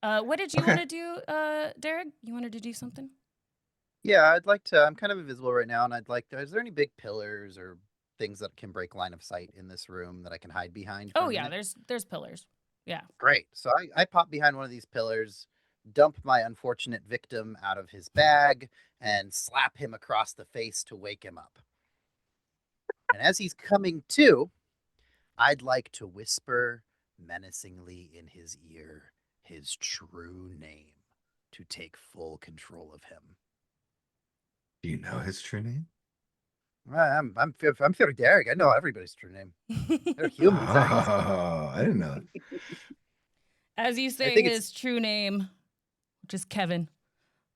What did you Okay. want to do, Derek? You wanted to do something? Yeah, I'd like to. I'm kind of invisible right now, and I'd like to. Is there any big pillars or things that can break line of sight in this room that I can hide behind? For Oh a yeah, minute? there's pillars. Yeah. Great. So I pop behind one of these pillars, dump my unfortunate victim out of his bag, and slap him across the face to wake him up. And as he's coming to, I'd like to whisper menacingly in his ear his true name to take full control of him. Do you know his true name? I'm Fear Derek. I know everybody's true name. They're humans. Oh, I didn't know As you I say think his true name, which is Kevin.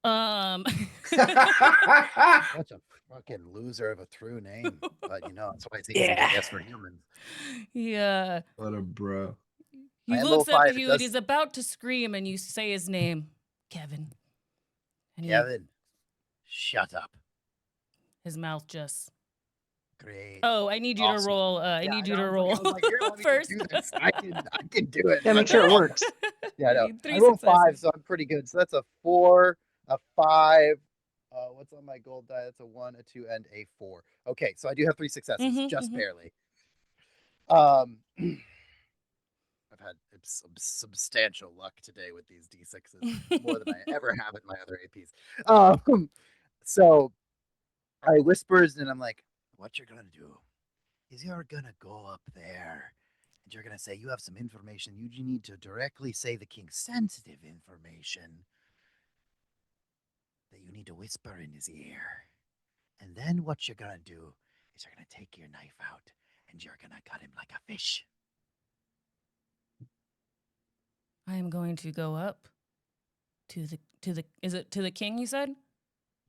that. Such a fucking loser of a true name. But that's why it's easy, Yeah. I guess, for humans. Yeah. What a bro. He I am looks level up 5. at It you and does. he's about to scream and you say his name, Kevin. And Kevin, shut up. his mouth just. Great. Oh, I need you to Awesome. roll. I Yeah, need you know, to I roll was like, here, let me first. do this. I can do it. Yeah, make sure it works. Yeah, I know. need 3 I rolled 5, successes. so I'm pretty good. So that's a 4, a 5. What's on my gold die? That's a 1, a 2, and a 4. Okay, so I do have 3 successes, just barely. I've had some substantial luck today with these D6s, more than I ever have in my other APs. So I whispers and I'm like, what you're gonna do is you're gonna go up there and you're gonna say you have some information you need to directly say the king's sensitive information that you need to whisper in his ear. And then what you're gonna do is you're gonna take your knife out and you're gonna cut him like a fish. I am going to go up to the is it to the king, you said?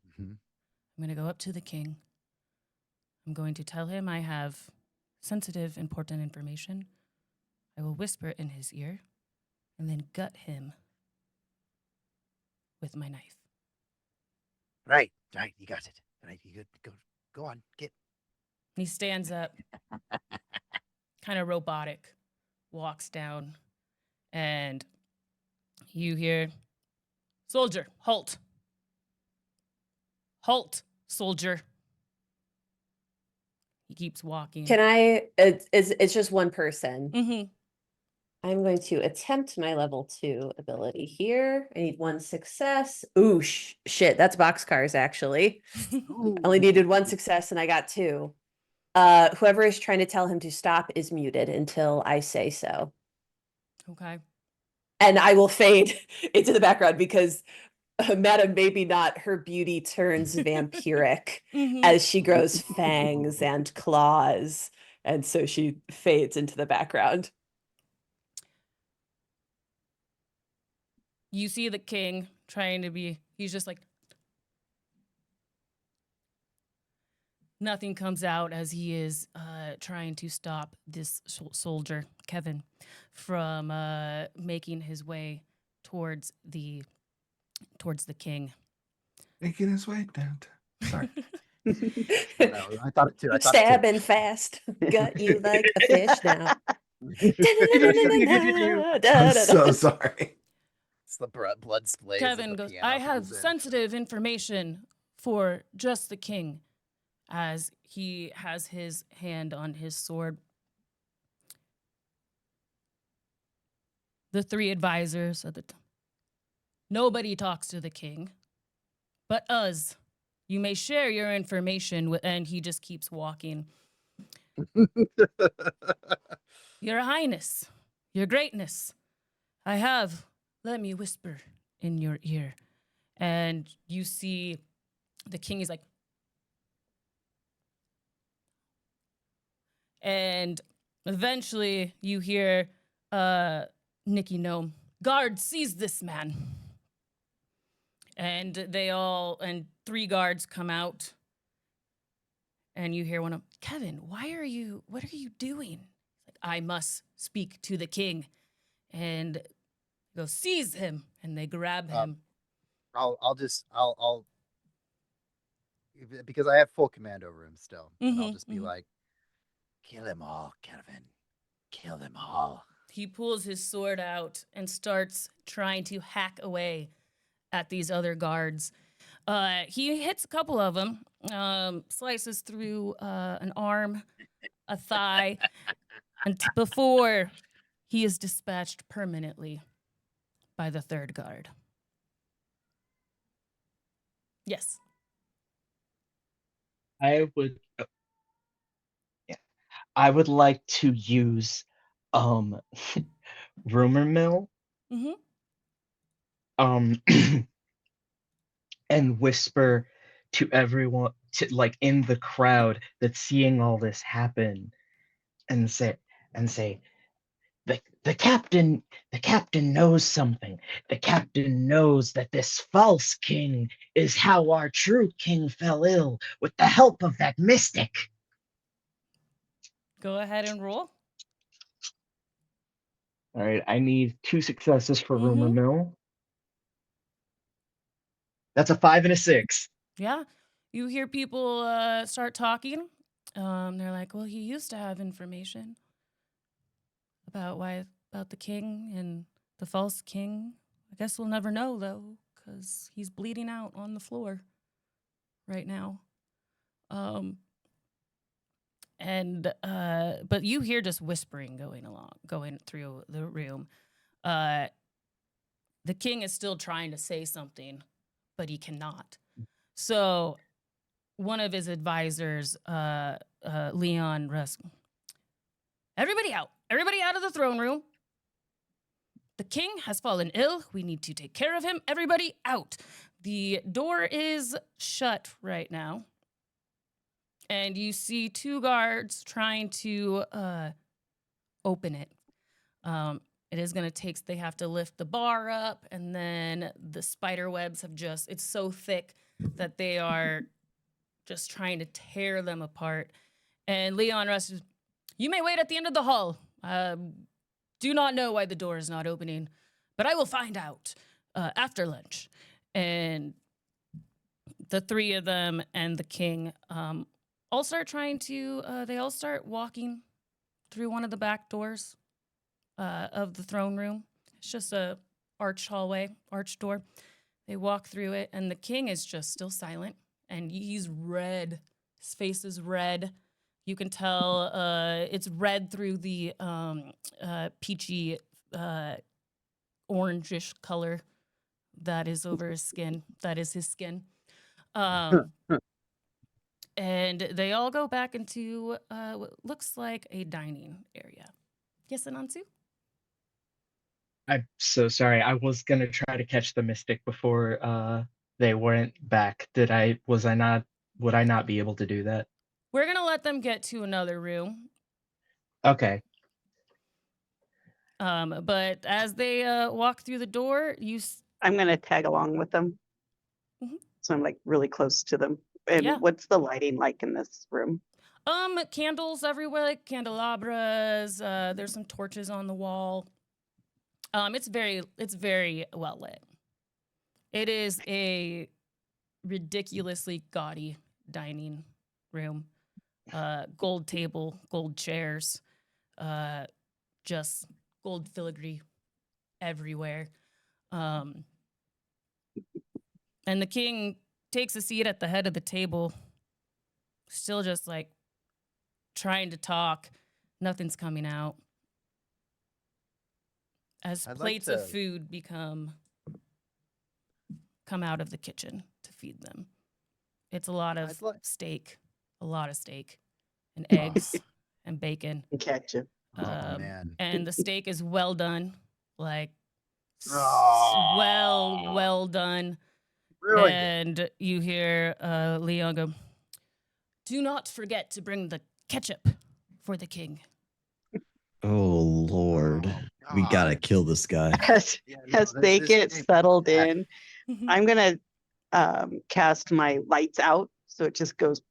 Mm-hmm. I'm going to go up to the king. I'm going to tell him I have sensitive, important information. I will whisper in his ear and then gut him with my knife. Right, you got it. Right, you good. Go on, get. He stands up, kind of robotic, walks down, and you hear, "Soldier, halt. Halt, soldier." He keeps walking. Can I? It's just one person. Mm-hmm. I'm going to attempt my level 2 ability here. I need 1 success. Ooh, shit, that's boxcars actually. I only needed 1 success and I got 2. Whoever is trying to tell him to stop is muted until I say so. Okay. And I will fade into the background because Madam maybe not, her beauty turns vampiric Mm-hmm. as she grows fangs and claws. And so she fades into the background. You see the king trying to be, he's just like, nothing comes out as he is trying to stop this soldier, Kevin, from making his way towards the king. Making his way downtown. Sorry. No, I thought it too. I thought it too. Stabbing fast, got you like a fish now. I'm so sorry. It's the blood splays. Kevin goes, I have sensitive information for just the king, as he has his hand on his sword. The 3 advisors at the nobody talks to the king, but us. You may share your information with, and he just keeps walking. Your Highness, your Greatness, let me whisper in your ear. And you see the king is like, and eventually you hear Nikki Gnome, guard, seize this man. And and 3 guards come out. And you hear one of them, Kevin, what are you doing? Like, I must speak to the king. And go, seize him. And they grab him. I'll because I have full command over him still. And I'll just be like, kill them all, Kevin. Kill them all. He pulls his sword out and starts trying to hack away at these other guards. He hits a couple of them, slices through an arm, a thigh, and before he is dispatched permanently by the 3rd guard. Yes. I would like to use rumor mill Mm-hmm. And whisper to everyone in the crowd that's seeing all this happen and say the captain knows something. The captain knows that this false king is how our true king fell ill with the help of that mystic. Go ahead and roll. All right, I need 2 successes for rumor mill. That's a 5 and a 6. Yeah. You hear people start talking. They're like, well, he used to have information about the king and the false king. I guess we'll never know, though, because he's bleeding out on the floor right now. But you hear just whispering going through the room. The king is still trying to say something, but he cannot. So one of his advisors, Leon Rusk, everybody out of the throne room. The king has fallen ill. We need to take care of him. Everybody out. The door is shut right now. And you see 2 guards trying to open it. It is going to take, they have to lift the bar up, and then the spider webs it's so thick that they are just trying to tear them apart. And Leon Russ, you may wait at the end of the hall. Do not know why the door is not opening, but I will find out after lunch. And the 3 of them and the king all start they all start walking through one of the back doors of the throne room. It's just a arch door. They walk through it, and the king is just still silent, and he's red. His face is red. You can tell it's red through the peachy orangish color that is over his skin. That is his skin. And they all go back into what looks like a dining area. Yes, Anansu? I'm so sorry. I was gonna try to catch the mystic before they weren't back. Would I not be able to do that? We're going to let them get to another room. Okay. But as they walk through the door, I'm going to tag along with them. Mhm. So I'm like really close to them. And Yeah. what's the lighting like in this room? Candles everywhere, like candelabras. There's some torches on the wall. It's very well lit. It is a ridiculously gaudy dining room. Gold table, gold chairs, just gold filigree everywhere. And the king takes a seat at the head of the table, still just like trying to talk. Nothing's coming out. As I'd like plates of to- food come out of the kitchen to feed them. It's a lot of I'd like- steak, and eggs and bacon. Ketchup. Oh, man. And the steak is well done, like Oh. well done. Ruined it. And you hear Leon go, "Do not forget to bring the ketchup for the king." Oh Lord, Oh, we God. gotta kill this guy. As, Yeah, as they get steak is settled bad. in, I'm going to cast my lights out. So it just goes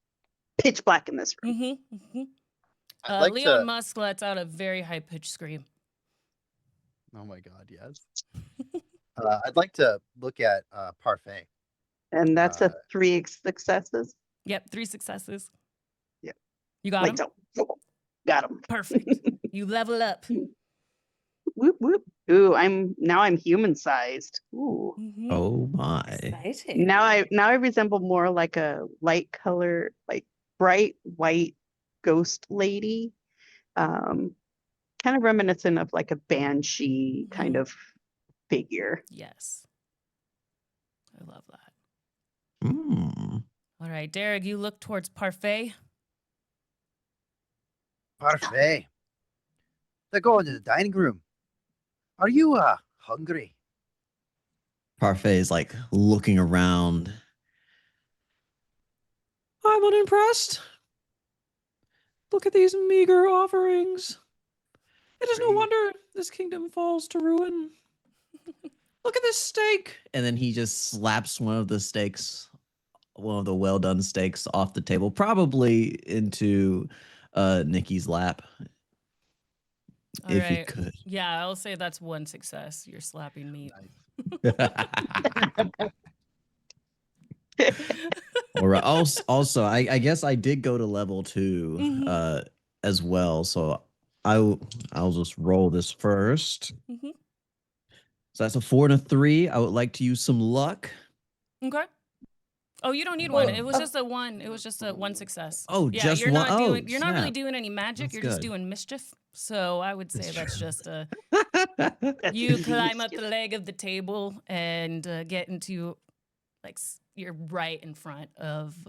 pitch black in this room. Mm-hmm, mm-hmm. I'd like Leon to- Musk lets out a very high pitched scream. Oh my God, yes. I'd like to look at Parfait. And that's a 3 successes. Yep, 3 successes. Yeah. You got Lights him? out. Got him. Perfect. You level up. Whoop, whoop. Ooh, I'm human sized. Ooh. Mhm. Oh my. Exciting. Now I resemble more like a light color, like bright white ghost lady. Kind of reminiscent of like a banshee kind Mhm. of figure. Yes. I love that. Mm. All right, Derek, you look towards Parfait. Parfait. They're going to the dining room. Are you hungry? Parfait is like looking around. I'm unimpressed. Look at these meager offerings. It is no Great. wonder this kingdom falls to ruin. Look at this steak. And then he just slaps one of the well done steaks off the table, probably into Nikki's lap. All if he right. could. Yeah, I'll say that's 1 success. You're slapping meat. All right. Also, I guess I did go to level 2 Mhm. as well. So I'll just roll this first. Mhm. So that's a 4 and a 3. I would like to use some luck. Okay. Oh, you don't need Well, one. It was just a 1. It was just a 1 success. Oh, Yeah, just you're one. not Oh, doing. You're not really snap. doing any magic. That's You're just good. doing mischief. So I would say That's that's true. just a. That's You easy climb up the mischief. leg of the table and get into, like, you're right in front of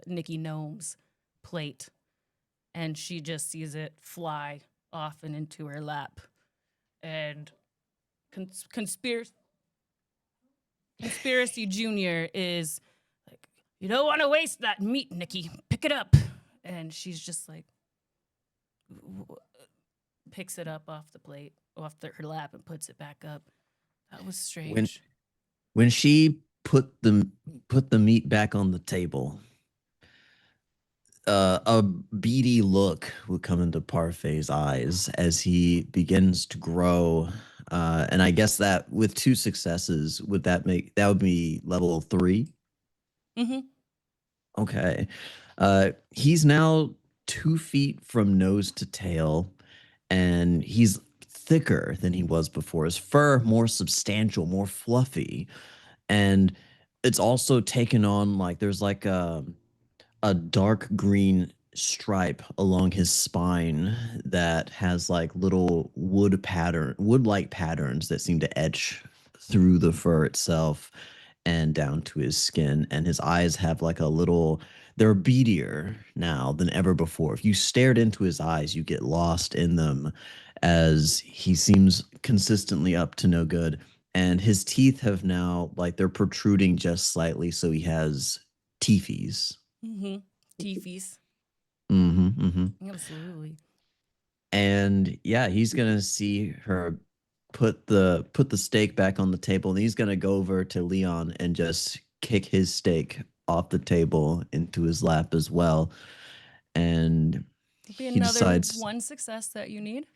Nikki Gnome's plate, and she just sees it fly off and into her lap, and Conspiracy Junior is like, "You don't want to waste that meat, Nikki. Pick it up," and she's just like, picks it up off the plate, her lap, and puts it back up. That was strange. When she put the meat back on the table, a beady look would come into Parfait's eyes as he begins to grow. And I guess that with 2 successes, that would be level 3? Mm-hmm. Okay. He's now 2 feet from nose to tail, and he's thicker than he was before. His fur more substantial, more fluffy, and it's also taken on like there's like a dark green stripe along his spine that has like little wood-like patterns that seem to etch through the fur itself and down to his skin. And his eyes have like they're beadier now than ever before. If you stared into his eyes, you get lost in them as he seems consistently up to no good. And his teeth have now, like, they're protruding just slightly, so he has teethies. Mm-hmm. Teefies. Mm-hmm, mm-hmm. Absolutely. And yeah, he's gonna see her put the steak back on the table, and he's gonna go over to Leon and just kick his steak off the table into his lap as well. And It'll be he another decides one success that you need.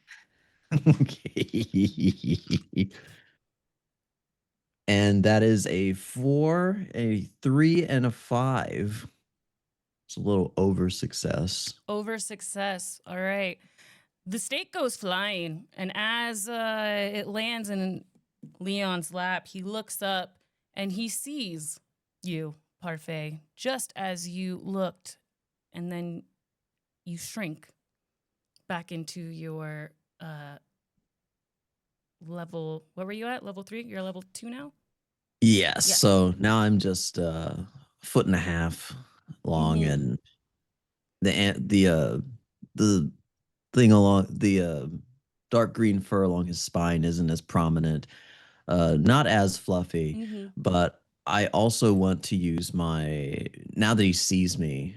and that is a 4, a 3, and a 5. It's a little over success. Over success. All right. The steak goes flying, and as it lands in Leon's lap, he looks up and he sees you, Parfait, just as you looked, and then you shrink back into your level. What were you at? Level 3? You're level 2 now? Yes. Yeah. So now I'm just 1.5 foot long, Mhm. and the thing along the dark green fur along his spine isn't as prominent, not as fluffy, Mhm. but I also want to use now that he sees me,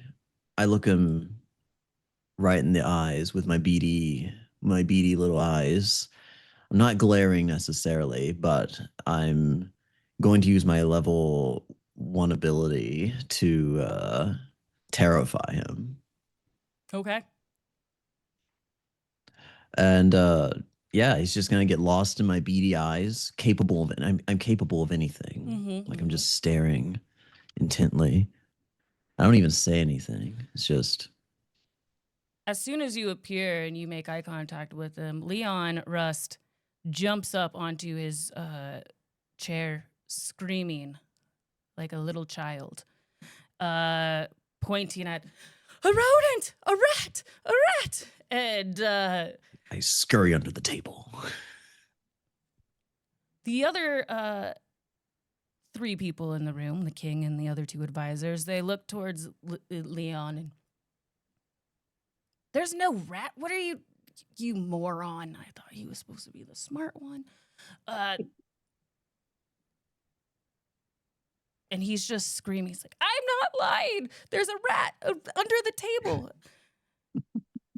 I look him right in the eyes with my beady little eyes. I'm not glaring necessarily, but I'm going to use my level 1 ability to terrify him. Okay. And yeah, he's just gonna get lost in my beady eyes, capable of it. I'm capable of anything. Mhm. Like I'm Mhm. just staring intently. I don't even say anything. It's just As soon as you appear and you make eye contact with him, Leon Rust jumps up onto his chair, screaming like a little child, pointing at a rodent, a rat, a rat, and I scurry under the table. the other 3 people in the room, the king and the other 2 advisors, they look towards Leon and there's no rat. What are you moron? I thought he was supposed to be the smart one. And he's just screaming. He's like, I'm not lying. There's a rat under the table.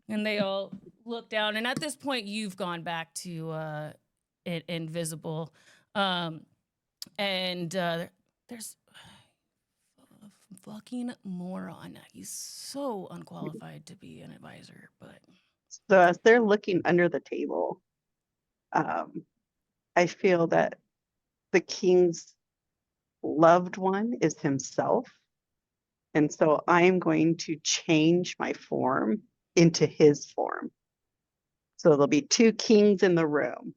And they all look down. And at this point, you've gone back to invisible. And there's a fucking moron. He's so unqualified to be an advisor, but So as they're looking under the table, I feel that the king's loved one is himself. And so I'm going to change my form into his form. So there'll be 2 kings in the room.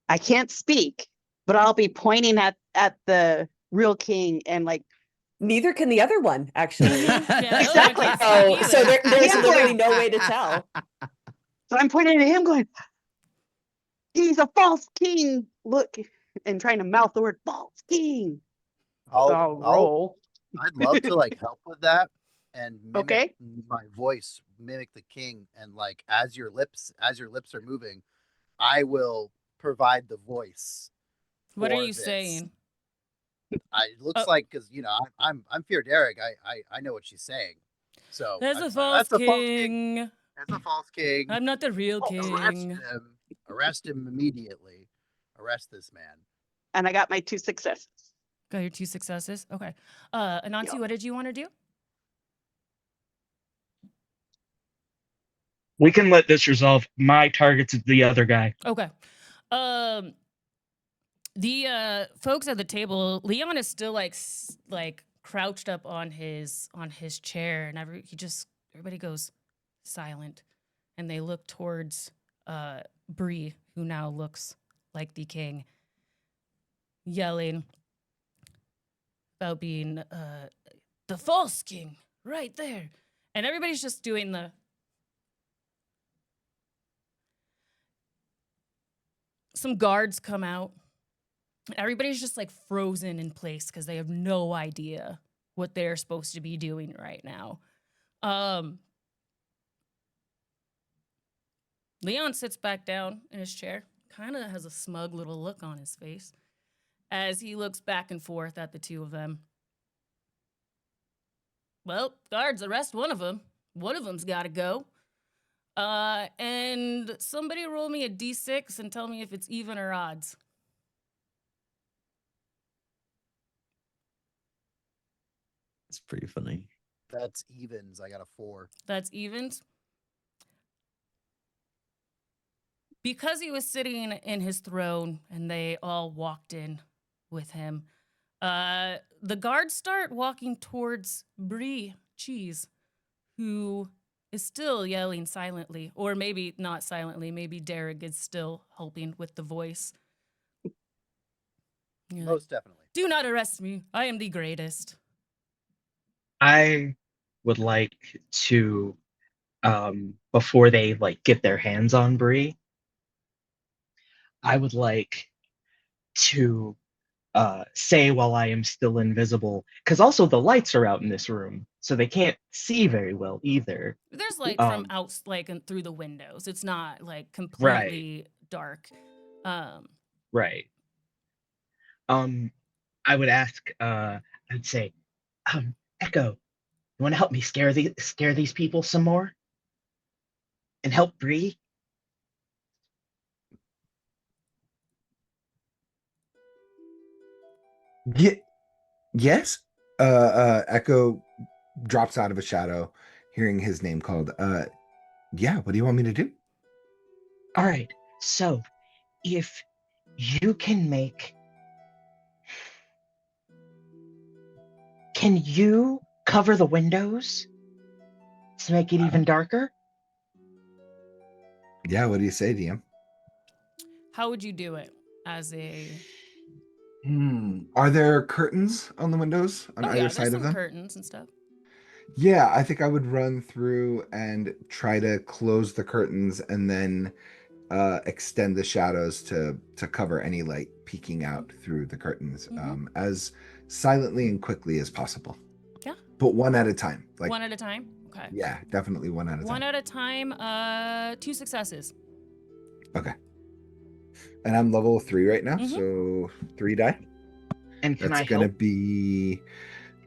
I can't speak, but I'll be pointing at the real king and like, Neither can the other one, actually. yeah, Exactly. So there's Yeah, literally boy. no way to tell. so I'm pointing at him going, he's a false king. Look, and trying to mouth the word false king. I'll roll. I'd love to like help with that and mimic Okay. my voice, mimic the king, and like as your lips are moving, I will provide the voice. what are for you this. saying? It looks Oh. like because I'm Fear Derek. I know what she's saying. So There's I'm a like, false that's a false king. king. That's a false king. I'm not the real Arrest king. him. Arrest him immediately. Arrest this man. And I got my 2 successes. Got your 2 successes. Okay. Anansi, Yeah. what did you want to do? We can let this resolve. My target's the other guy. Okay. The folks at the table, Leon is still like crouched up on his chair, and everybody goes silent, and they look towards Bree, who now looks like the king, yelling about being the false king right there, And everybody's just doing the... Some guards come out. Everybody's just like frozen in place because they have no idea what they're supposed to be doing right now. Leon sits back down in his chair, kind of has a smug little look on his face as he looks back and forth at the two of them. Well, guards, arrest one of them. One of them's got to go. And somebody roll me a d6 and tell me if it's even or odds. It's pretty funny. That's evens. I got a 4. That's evens. Because he was sitting in his throne and they all walked in with him, the guards start walking towards Brie Cheese, who is still yelling silently, or maybe not silently. Maybe Derek is still helping with the voice. You're like, Most definitely. do not arrest me. I am the greatest. I would like to, before they like get their hands on Bree, I would like to say while I am still invisible, because also the lights are out in this room, so they can't see very well either. There's light from out, like through the windows. It's not like completely dark. Right. I would ask. I'd say, Echo, you want to help me scare these people some more, and help Bree? Yes. Echo drops out of a shadow, hearing his name called. Yeah. What do you want me to do? All right. So, if you can you cover the windows to make it even darker? Yeah. What do you say, DM? How would you do it as a... Are there curtains on the windows on either side of them? Curtains and stuff. Yeah, I think I would run through and try to close the curtains and then extend the shadows to cover any light peeking out through the curtains as silently and quickly as possible. Yeah. But one at a time. Like one at a time? Okay. Yeah, definitely one at a time. One at a time, 2 successes. Okay. And I'm level 3 right now, so 3 die. And can That's gonna be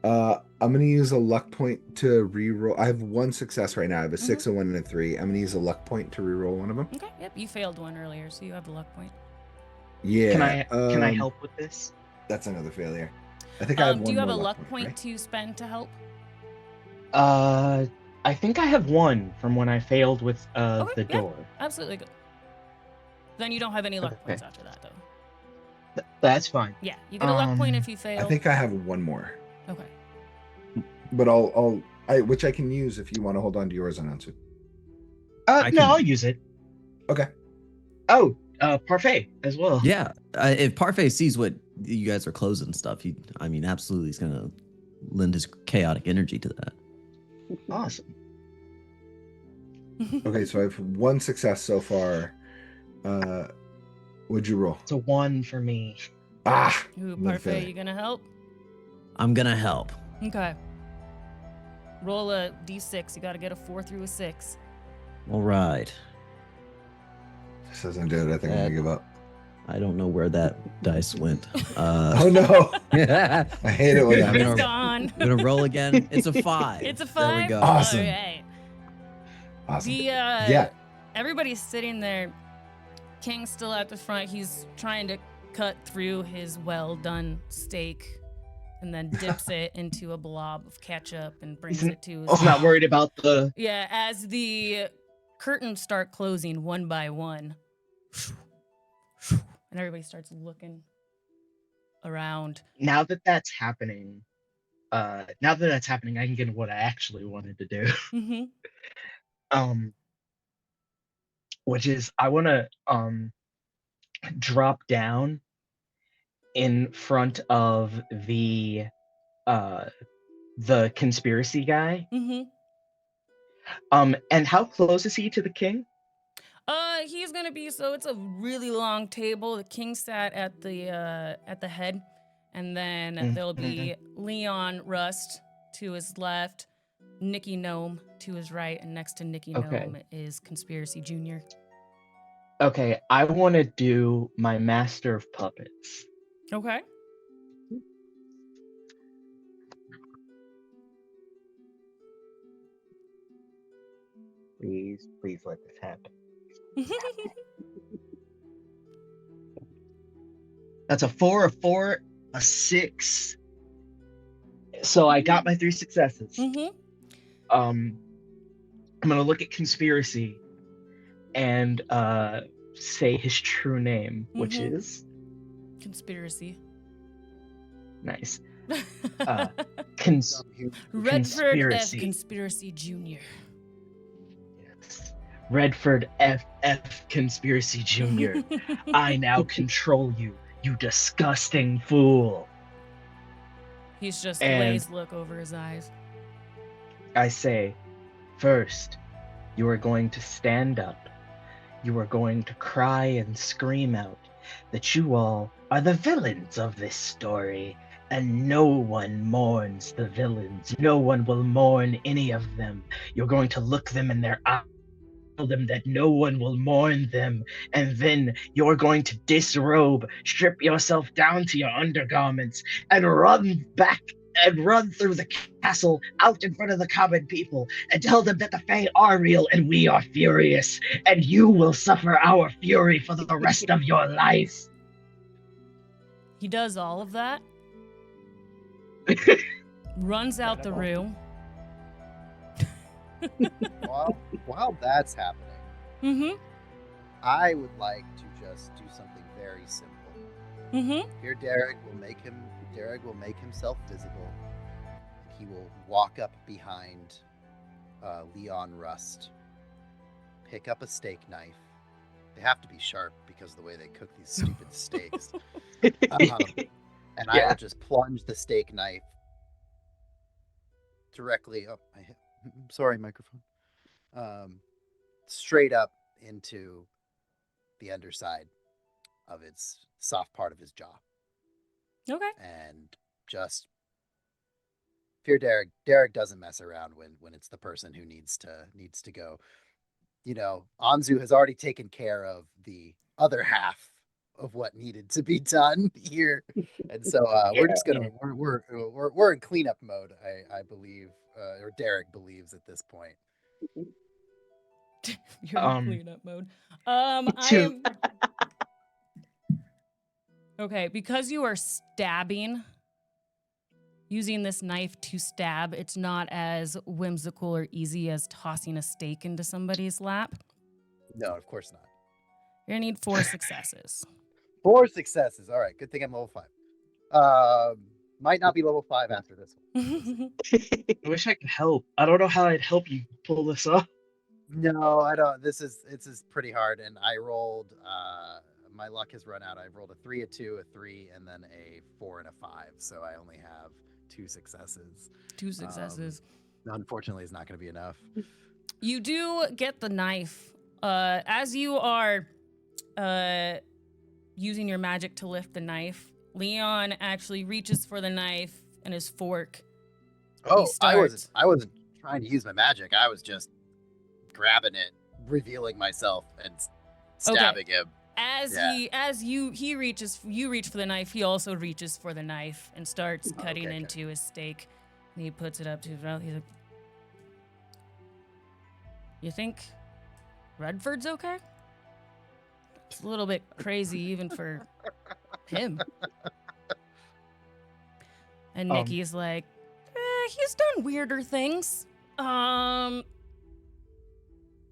I'm gonna use a luck point to reroll. I have 1 success right now. I have a 6, a 1, and a 3. I'm gonna use a luck point to reroll one of them. Okay. Yep. You failed one earlier, so you have the luck point. Yeah. Can I help with this? That's another failure. I think I have one. Do you have more a luck point right? to spend to help? I think I have 1 from when I failed with the door. Absolutely good. Then you don't have any luck points after that, though. That's fine. Yeah, you get a luck point if you fail. I think I have 1 more. Okay. But which I can use if you want to hold on to yours unanswered. I'll use it. Okay. Oh, Parfait as well. Yeah, if Parfait sees what you guys are closing stuff, absolutely he's gonna lend his chaotic energy to that. Awesome. Okay, so I have 1 success so far. What'd you roll? It's a 1 for me. Ooh, Parfait, you gonna help? I'm gonna help. Okay. Roll a d6. You gotta get a 4 through a 6. All right. This doesn't do it. I think I'm gonna give up. I don't know where that dice went. Oh no! I hate it when that It's happens. gone. I'm gonna roll again. It's a 5. It's a 5? There we go. Awesome. All right. Awesome. Yeah. Everybody's sitting there. King's still at the front. He's trying to cut through his well-done steak and then dips it into a blob of ketchup and brings it to his... He's not worried about the... Yeah, as the curtains start closing one by one, and everybody starts looking around. Now that that's happening, I can get what I actually wanted to do. Which is I want to drop down in front of the conspiracy guy And how close is he to the king? He's gonna be, so it's a really long table. The king sat at the head, and then there'll be Leon Rust to his left, Nicky Gnome to his right, and next to Nicky Okay. Gnome is Conspiracy Junior. Okay, I want to do my Master of Puppets. Okay. Please let this happen. That's a 4, a 4, a 6. So I got my 3 successes. I'm gonna look at Conspiracy and say his true name, which is Conspiracy. nice. Redford F. Conspiracy. Conspiracy Jr. Yes. Redford F. Conspiracy Jr. I now control you, you disgusting fool. He's just And- glazed look over his eyes. I say, first, you are going to stand up. You are going to cry and scream out that you all are the villains of this story, and no one mourns the villains. No one will mourn any of them. You're going to look them in their eyes, tell them that no one will mourn them, and then you're going to disrobe, strip yourself down to your undergarments, and run back and run through the castle out in front of the common people and tell them that the Fae are real and we are furious, and you will suffer our fury for the rest of your life. He does all of that. Runs out the room. While that's happening, I would like to just do something very simple. Here, Derek will make himself visible. He will walk up behind Leon Rust, pick up a steak knife. They have to be sharp because of the way they cook these stupid steaks. And I will just plunge the steak knife directly up. Sorry, microphone. Straight up into the underside of its soft part of his jaw. Okay. And just fear Derek. Derek doesn't mess around when it's the person who needs to go. You know, Anzu has already taken care of the other half of what needed to be done here, and so we're just gonna we're in cleanup mode. I believe, or Derek believes at this point. You're in cleanup mode. I am. Okay, because you are stabbing, using this knife to stab, it's not as whimsical or easy as tossing a steak into somebody's lap. No, of course not. You're gonna need 4 successes. 4 successes. All right, good thing I'm level 5. Might not be level 5 after this one. I wish I could help. I don't know how I'd help you pull this off. No, I don't. This is pretty hard, and I rolled. My luck has run out. I've rolled a 3, a 2, a 3, and then a 4 and a 5. So I only have 2 successes. 2 successes. Unfortunately, it's not going to be enough. You do get the knife. As you are using your magic to lift the knife, Leon actually reaches for the knife and his fork. Oh, I wasn't trying to use my magic. I was just grabbing it, revealing myself, and stabbing him. You reach for the knife, he also reaches for the knife and starts cutting into his steak. And he puts it up to his mouth. He's like, "You think Redford's okay? It's a little bit crazy even for him." And Nikki's like, he's done weirder things.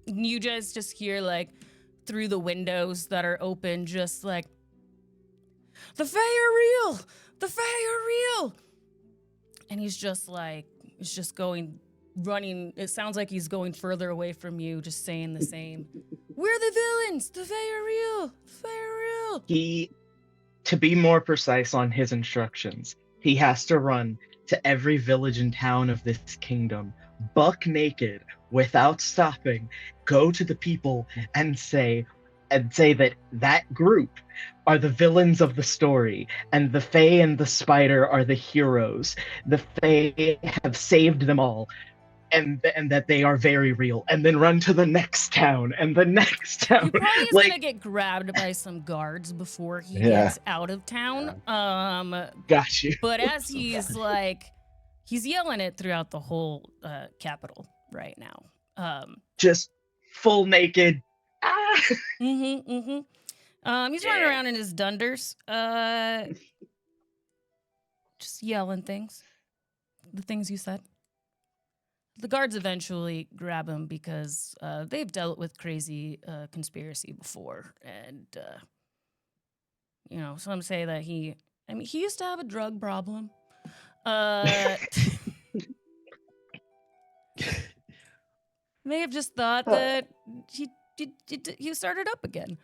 You just hear, like, through the windows that are open, just like, "The Fae are real! The Fae are real!" And he's just running. It sounds like he's going further away from you, just saying the same. "We're the villains! The Fae are real! The Fae are real!" To be more precise on his instructions, he has to run to every village and town of this kingdom, buck naked, without stopping, go to the people and say that that group are the villains of the story, and the Fae and the Spider are the heroes. The Fae have saved them all, and that they are very real, and then run to the next town and the next town. He probably is like, gonna get grabbed by some guards before he Yeah. gets out of town. got you. But as he's he's yelling it throughout the whole capital right now. Just full naked. Ah! He's running around in his dunders, just yelling things, the things you said. The guards eventually grab him because they've dealt with crazy conspiracy before, and some say that he used to have a drug problem. May have just thought that he started up again.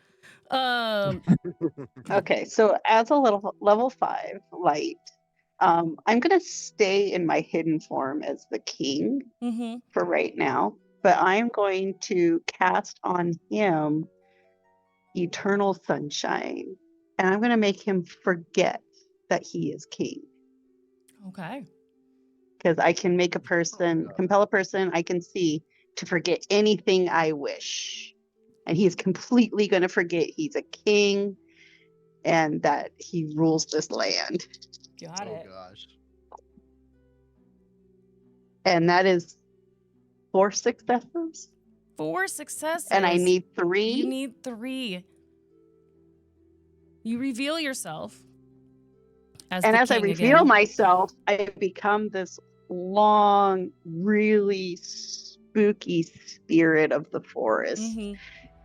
Okay, so as a level 5 light, I'm gonna stay in my hidden form as the king for right now, but I'm going to cast on him Eternal Sunshine, and I'm gonna make him forget that he is king. Okay. Because I can make compel a person I can see to forget anything I wish. And he's completely going to forget he's a king and that he rules this land. Got it. Gosh. And that is 4 successes. 4 successes. And I need 3. You need 3. You reveal yourself. As I reveal myself, I become this long, really spooky spirit of the forest.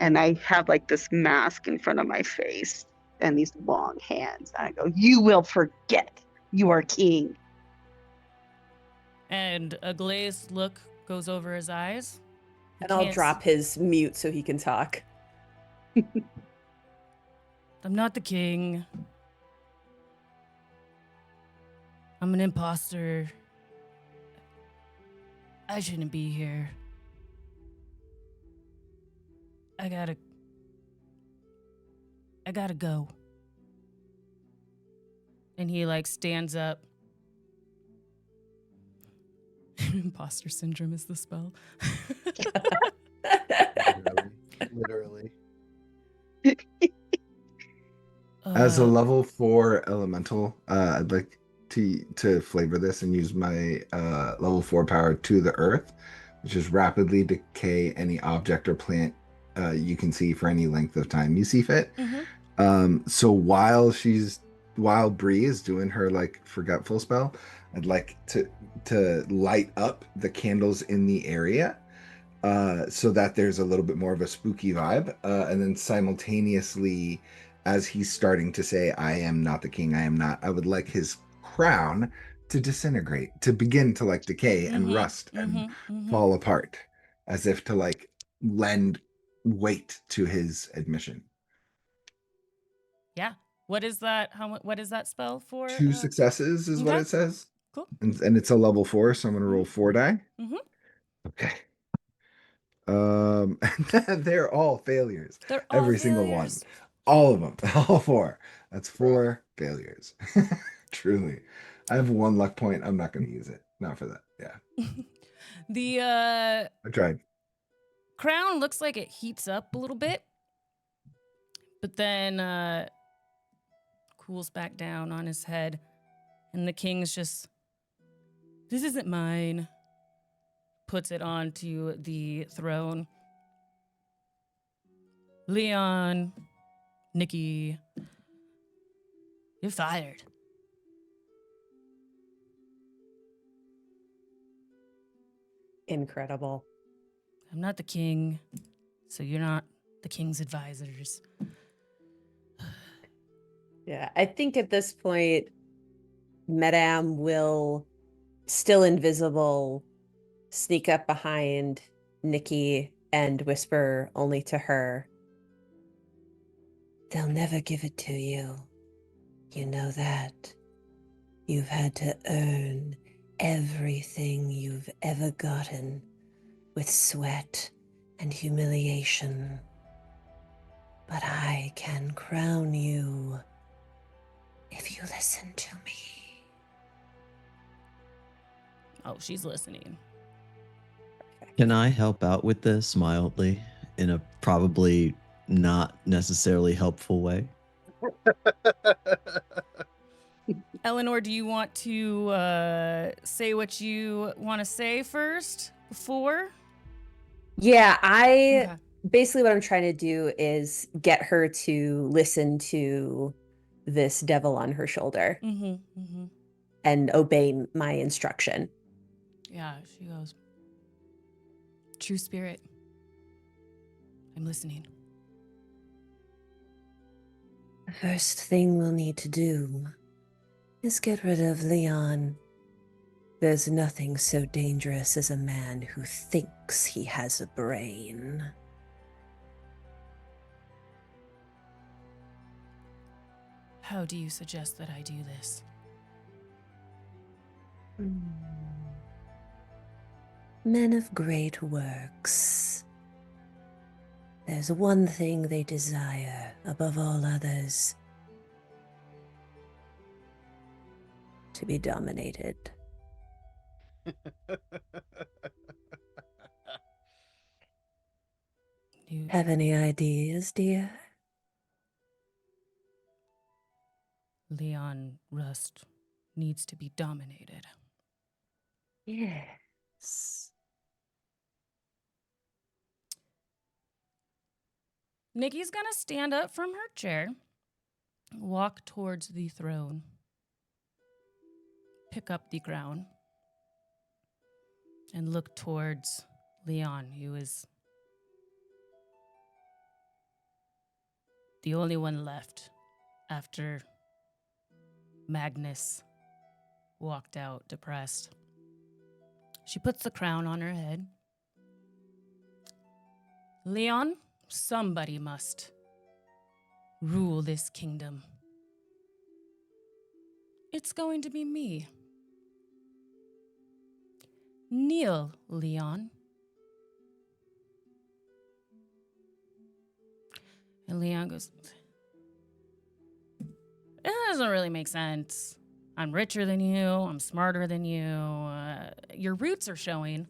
And I have like this mask in front of my face and these long hands. And I go, "You will forget you are king." And a glazed look goes over his eyes. And I'll drop his mute so he can talk. I'm not the king. I'm an imposter. I shouldn't be here. I gotta go. And he stands up. Imposter syndrome is the spell. Literally. As a level 4 elemental, I'd like to flavor this and use my level 4 power to the earth, which is rapidly decay any object or plant you can see for any length of time you see fit. So while Bree is doing her forgetful spell, I'd like to light up the candles in the area so that there's a little bit more of a spooky vibe, and then simultaneously, as he's starting to say, "I am not the king, I am not," I would like his crown to disintegrate, to begin to decay and rust and fall apart, as if to lend weight to his admission. Yeah. What is that? What is that spell for? 2 successes is what it says. Cool. And it's a level 4, so I'm gonna roll 4 die. Okay. They're all failures. They're all Every single one. All of them. All 4. That's 4 failures. Truly. I have 1 luck point. I'm not going to use it. Not for that. Yeah. I tried. Crown looks like it heats up a little bit, but then cools back down on his head. And the king's just, "This isn't mine." Puts it onto the throne. "Leon, Nikki, you're fired." Incredible. "I'm not the king, so you're not the king's advisors." Yeah, I think at this point, Madame will, still invisible, sneak up behind Nikki and whisper only to her, "They'll never give it to you. You know that. You've had to earn everything you've ever gotten. with sweat and humiliation. But I can crown you if you listen to me. Oh, she's listening. Can I help out with this mildly in a probably not necessarily helpful way? Eleanor, do you want to say what you want to say first before? Yeah, Okay. basically what I'm trying to do is get her to listen to this devil on her shoulder and obey my instruction. Yeah, she goes, "True spirit, I'm listening." The first thing we'll need to do is get rid of Leon. There's nothing so dangerous as a man who thinks he has a brain. How do you suggest that I do this? Men of great works. There's one thing they desire above all others: to be dominated. Have any ideas, dear? Leon Rust needs to be dominated. Yes. Nikki's gonna stand up from her chair, walk towards the throne, pick up the crown, and look towards Leon, who is the only one left after Magnus walked out depressed. She puts the crown on her head. Leon, somebody must rule this kingdom. It's going to be me. Kneel, Leon. And Leon goes, "It doesn't really make sense. I'm richer than you. I'm smarter than you. Your roots are showing."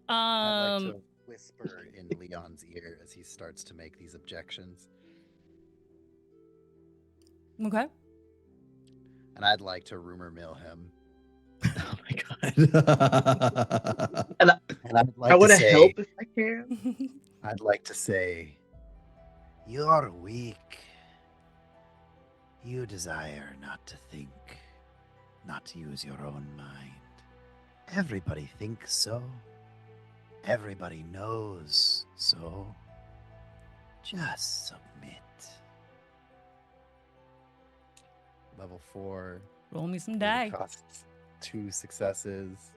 I'd like to whisper in Leon's ear as he starts to make these objections. Okay. And I'd like to rumor mill him. Oh my god. And I'd like I to want to say, help if I can. I'd like to say, you're weak. You desire not to think, not to use your own mind. Everybody thinks so. Everybody knows so. Just submit. Level 4. Roll me some It die. costs 2 successes.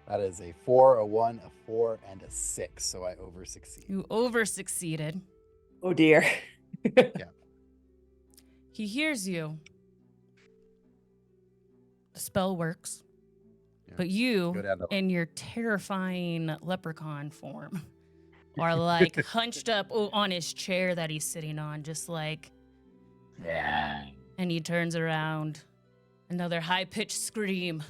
That is a 4, a 1, a 4, and a 6. So I over succeed. You over succeeded. Oh dear. He hears you. The spell works. Yeah. But you, Go down to- in your terrifying leprechaun form, are like hunched up on his chair that he's sitting on, just like. Yeah. And he turns around. Another high-pitched scream.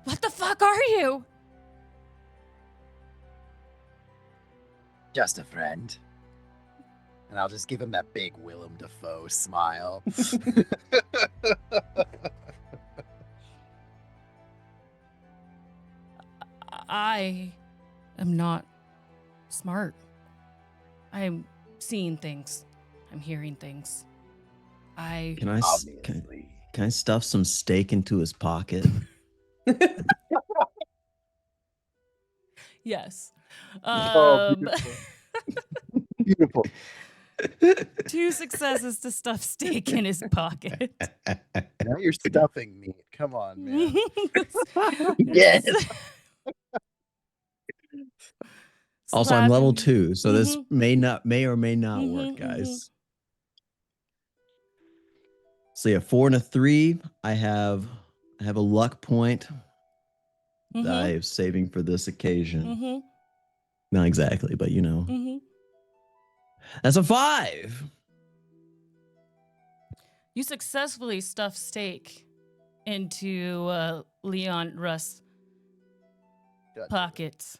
What the fuck are you? Just a friend. And I'll just give him that big Willem Dafoe smile. I am not smart. I'm seeing things. I'm hearing things. Can I stuff some steak into his pocket? Yes. Beautiful. 2 successes to stuff steak in his pocket. Now you're stuffing me. Come on, man. Yes. Also, I'm level Slapping you. 2, so this may or may not work, guys. So yeah, 4 and a 3. I have a luck point. I'm saving for this occasion. Mm-hmm. Not exactly, but you know. Mm-hmm. That's a 5. You successfully stuff steak into Leon Russ' pockets.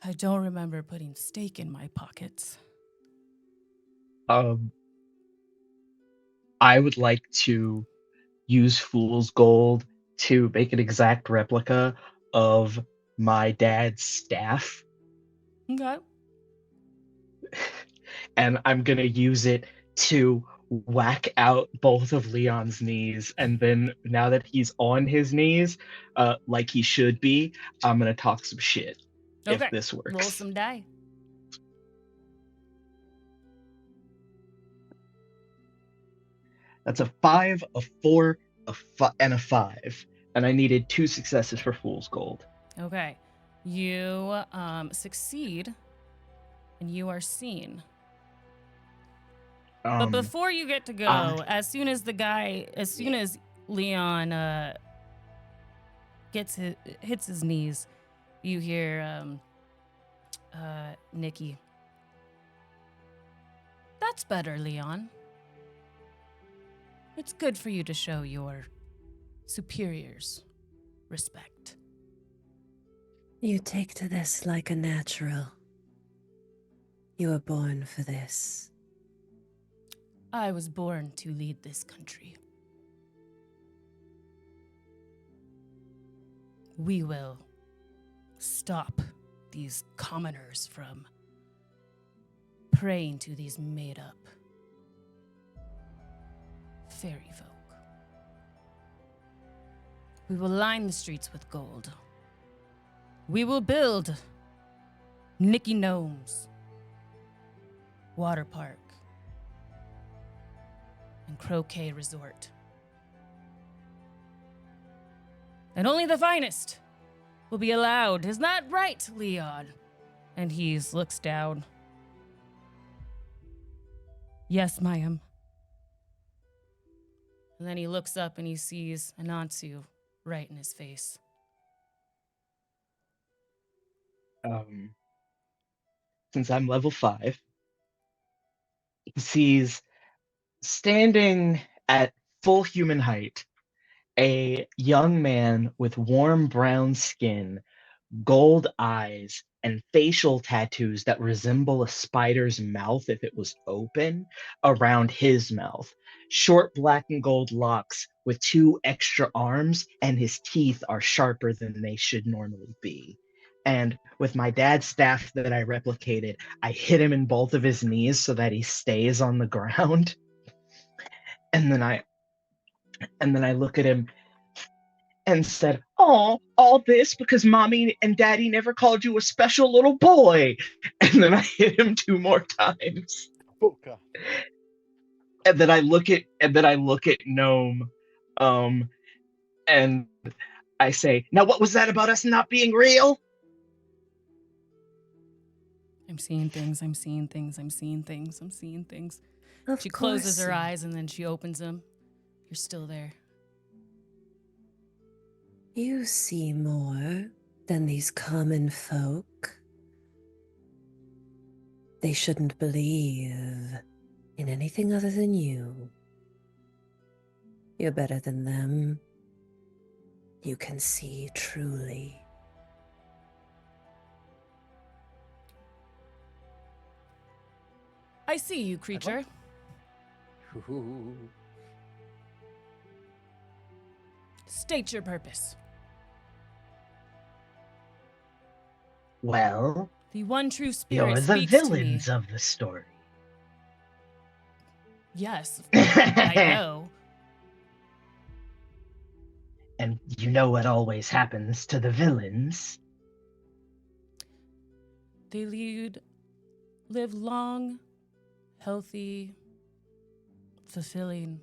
I don't remember putting steak in my pockets. I would like to use Fool's Gold to make an exact replica of my dad's staff, Okay. and I'm gonna use it to whack out both of Leon's knees, and then now that he's on his knees, like he should be, I'm gonna talk some shit Okay. if this works. Roll some die. That's a 5, a 4, and a 5, and I needed 2 successes for Fool's Gold. Okay. You succeed, and you are seen. But before you get to go, as soon as Leon hits his knees, you hear Nikki. That's better, Leon. It's good for you to show your superiors respect. You take to this like a natural. You were born for this. I was born to lead this country. We will stop these commoners from praying to these made-up fairy folk. We will line the streets with gold. We will build Nicky Gnomes, water park, and croquet resort. And only the finest will be allowed. Is that right, Leon? And he looks down. Yes, ma'am. And then he looks up and he sees Anansu right in his face. Since I'm level 5, he sees standing at full human height a young man with warm brown skin, gold eyes, and facial tattoos that resemble a spider's mouth if it was open around his mouth. Short black and gold locks with 2 extra arms, and his teeth are sharper than they should normally be. And with my dad's staff that I replicated, I hit him in both of his knees so that he stays on the ground. And then I look at him and said, "Oh, all this because mommy and daddy never called you a special little boy." And then I hit him 2 more times. Oh god. And then I look at Gnome, and I say, "Now what was that about us not being real?" I'm seeing things, I'm seeing things, I'm seeing things, I'm seeing things. Of She closes course her you- eyes and then she opens them. You're still there. You see more than these common folk. They shouldn't believe in anything other than you. You're better than them. You can see truly. I see you, creature. Ooh. State your purpose. Well, The one true spirit you're the speaks to me. villains of the story. Yes, I know. And you know what always happens to the villains. They live long, healthy, fulfilling,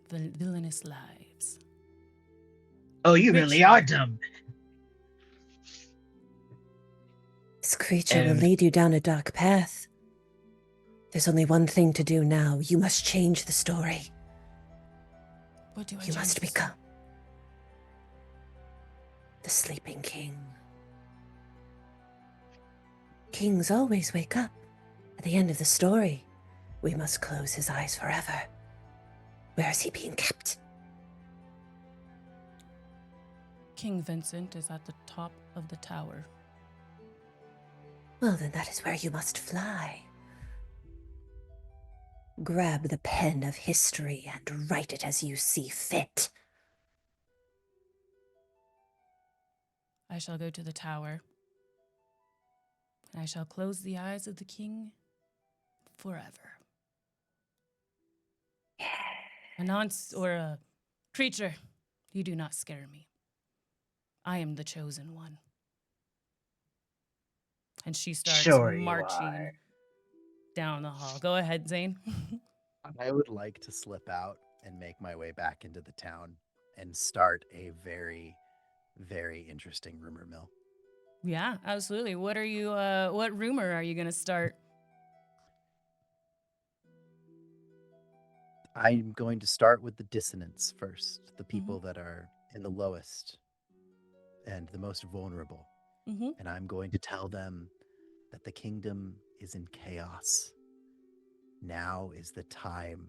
villainous lives. Oh, you Rich really are lives. dumb. This creature will And- lead you down a dark path. There's only one thing to do now. You must change the story. What do I You must change this to? become the sleeping king. Kings always wake up. At the end of the story, we must close his eyes forever. Where is he being kept? King Vincent is at the top of the tower. Well, then that is where you must fly. Grab the pen of history and write it as you see fit. I shall go to the tower. I shall close the eyes of the king forever. A nonce or a creature, you do not scare me. I am the chosen one. And she starts Sure you marching are. down the hall. Go ahead, Zane. I would like to slip out and make my way back into the town and start a very, very interesting rumor mill. Yeah, absolutely. What are you? What rumor are you gonna start? I'm going to start with the dissonance first, the people that are in the lowest and the most vulnerable. Mm-hmm. And I'm going to tell them that the kingdom is in chaos. Now is the time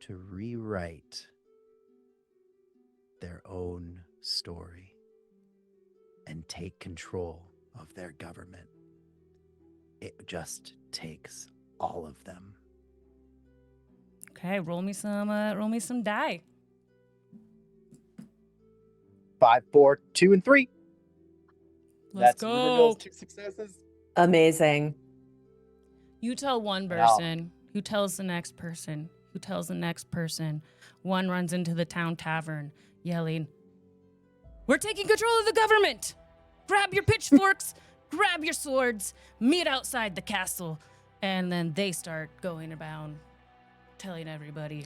to rewrite their own story and take control of their government. It just takes all of them. Okay, roll me some die. 5, 4, 2, and 3. Let's That's Rumor go. Mill's 2 successes. Amazing. You tell one And I'll- person, who tells the next person, who tells the next person. One runs into the town tavern, yelling, "We're taking control of the government! Grab your pitchforks, grab your swords, meet outside the castle." And then they start going around telling everybody.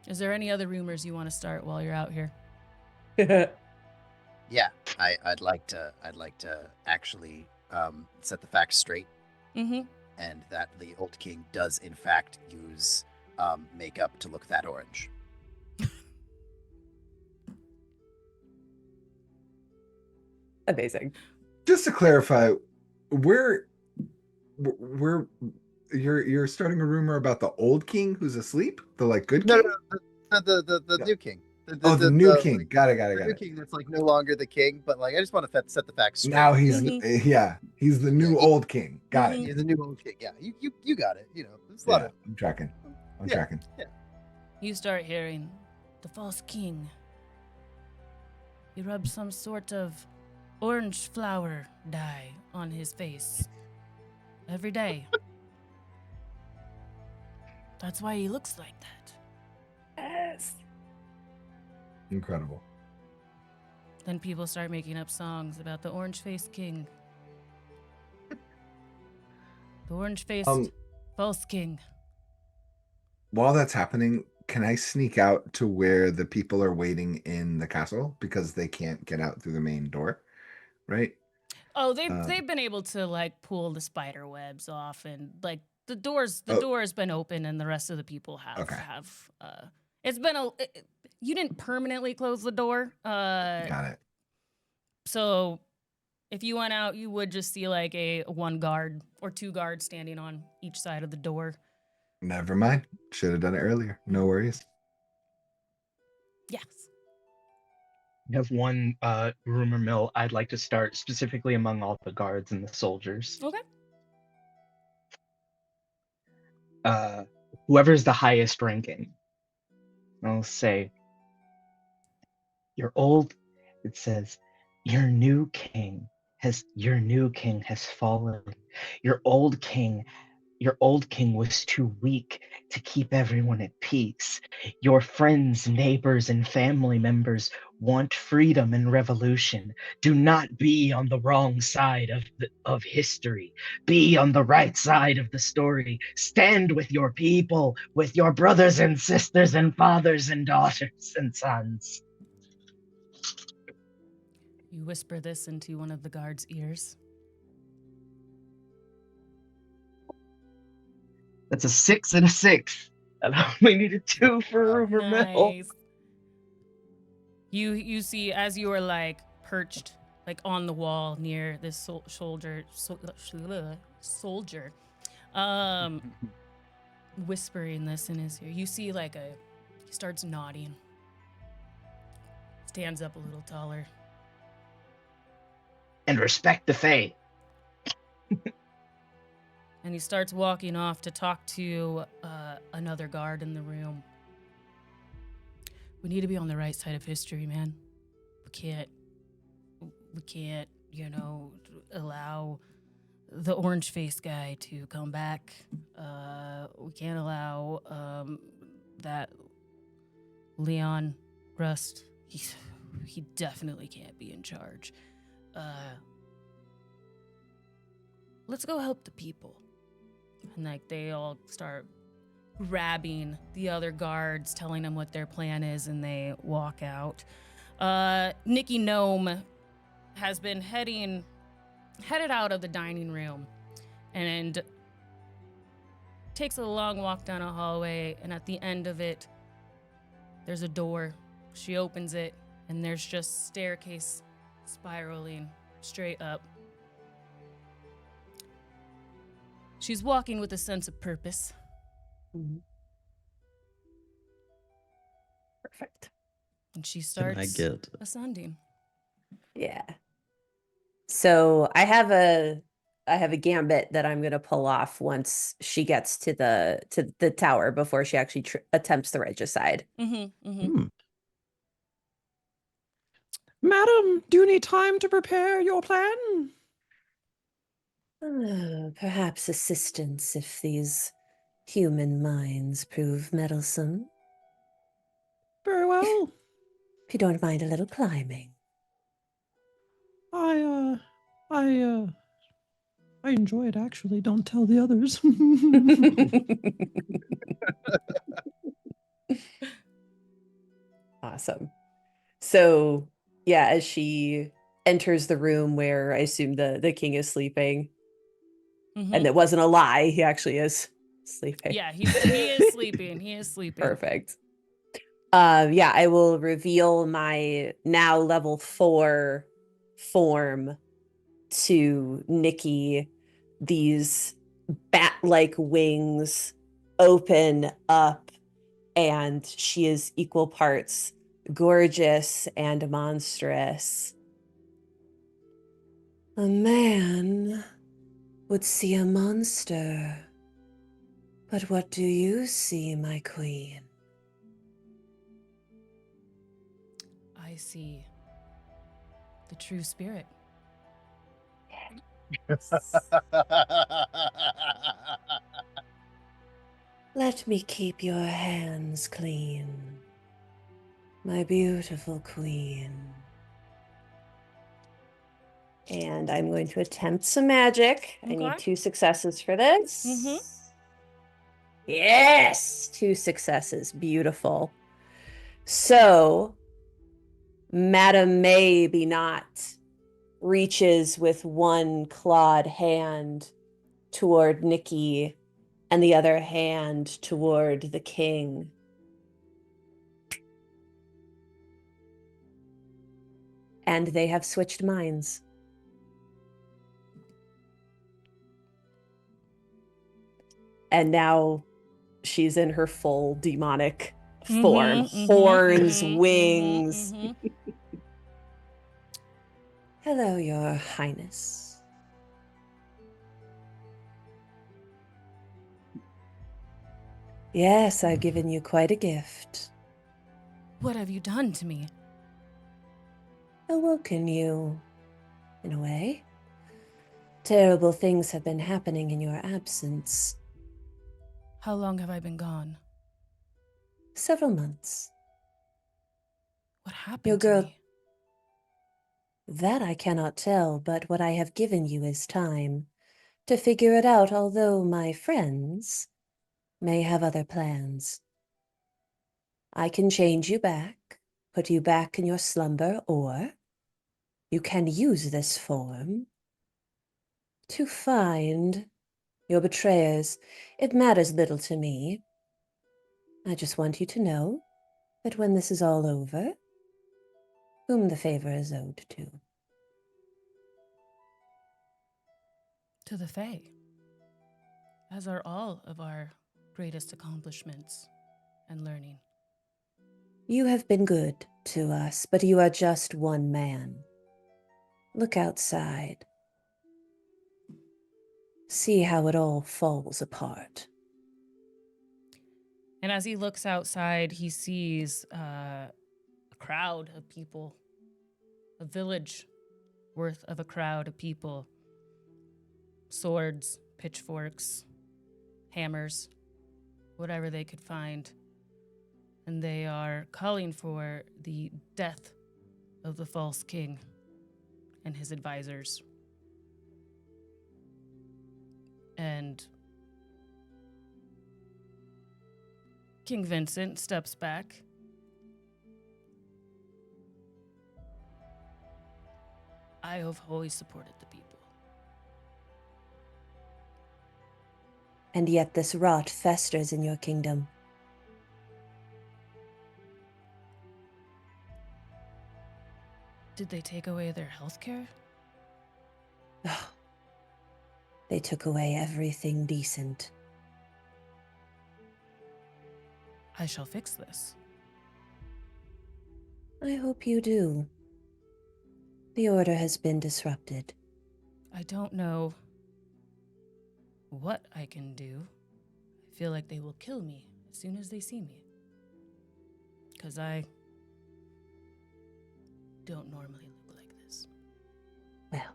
Is there any other rumors you want to start while you're out here? Yeah, I'd like to actually set the facts straight, Mm-hmm. and that the old king does in fact use makeup to look that orange. Amazing. Just to clarify, we're you're starting a rumor about the old king who's asleep, the like good No, king. the No. new king. The new the, king. like, Got it. the new king that's like no longer the king, but like I just want to set the facts straight. Now he's Mhm. he's the new old king. Got Mhm. it. He's the new old king. Yeah, you got it. You know, it's a Yeah, lot of I'm tracking. I'm Yeah. tracking. You start hearing the false king. He rubs some sort of orange flower dye on his face every day. That's why he looks like that. Yes. Incredible. Then people start making up songs about the orange-faced king. The orange-faced false king. While that's happening, can I sneak out to where the people are waiting in the castle because they can't get out through the main door, right? Oh, they've been able to like pull the spider webs off, and like the door's been open, and the rest of the people have it's been you didn't permanently close the door. Got it. So if you went out, you would just see like a one guard or two guards standing on each side of the door. Never mind. Should have done it earlier. No worries. Yes. I have one rumor mill I'd like to start specifically among all the guards and the soldiers. Okay. Whoever's the highest ranking, I'll say, it says, your new king has fallen. Your old king was too weak to keep everyone at peace. Your friends, neighbors, and family members want freedom and revolution. Do not be on the wrong side of history. Be on the right side of the story. Stand with your people, with your brothers and sisters and fathers and daughters and sons. You whisper this into one of the guards' ears. That's a 6 and a 6. And I only needed 2 for rumor mill. Nice. You see as you are like perched like on the wall near this soldier, whispering this in his ear. You see like he starts nodding, stands up a little taller. And respect the Fae. And he starts walking off to talk to another guard in the room. We need to be on the right side of history, man. We can't, allow the orange face guy to come back. We can't allow that Leon Rust. He definitely can't be in charge. Let's go help the people. And like they all start grabbing the other guards, telling them what their plan is, and they walk out. Nikki Gnome has been headed out of the dining room and takes a long walk down a hallway, and at the end of it, there's a door. She opens it, and there's just staircase spiraling straight up. She's walking with a sense of purpose. Mhm. Perfect. And she Can starts I get ascending. Yeah. So I have a gambit that I'm gonna pull off once she gets to the tower before she actually attempts the regicide. Mm-hmm, mm-hmm. Hmm. Madam, do you need time to prepare your plan? Perhaps assistance if these human minds prove meddlesome. Very well. If you don't mind a little climbing. I enjoy it actually. Don't tell the others. Awesome. So, yeah, as she enters the room where I assume the king is sleeping, Mm-hmm. and it wasn't a lie, he actually is sleeping. Yeah, he is sleeping. He is sleeping. Perfect. Yeah, I will reveal my now level 4 form to Nikki. These bat-like wings open up, and she is equal parts gorgeous and monstrous. A man would see a monster. But what do you see, my queen? I see the true spirit. Let me keep your hands clean, my beautiful queen. And I'm going to attempt some magic. I Okay. need 2 successes for this. Mm-hmm. Yes! 2 successes. Beautiful. So, Madam Maybe Not reaches with one clawed hand toward Nikki and the other hand toward the king. And they have switched minds. And now she's in her full demonic form. Horns, wings. Hello, Your Highness. Yes, I've given you quite a gift. What have you done to me? Awoken you, in a way. Terrible things have been happening in your absence. How long have I been gone? Several months. What happened Your to girl- me? That I cannot tell, but what I have given you is time to figure it out, although my friends may have other plans. I can change you back, put you back in your slumber, or you can use this form to find your betrayers. It matters little to me. I just want you to know that when this is all over, whom the favor is owed to. To the Fae, as are all of our greatest accomplishments and learning. You have been good to us, but you are just one man. Look outside. See how it all falls apart. And as he looks outside, he sees a crowd of people, a village worth of a crowd of people. Swords, pitchforks, hammers, whatever they could find. And they are calling for the death of the false king and his advisors. And King Vincent steps back. I have always supported the people. And yet this rot festers in your kingdom. Did they take away their health care? Oh, they took away everything decent. I shall fix this. I hope you do. The order has been disrupted. I don't know what I can do. I feel like they will kill me as soon as they see me. Because I don't normally look like this. Well,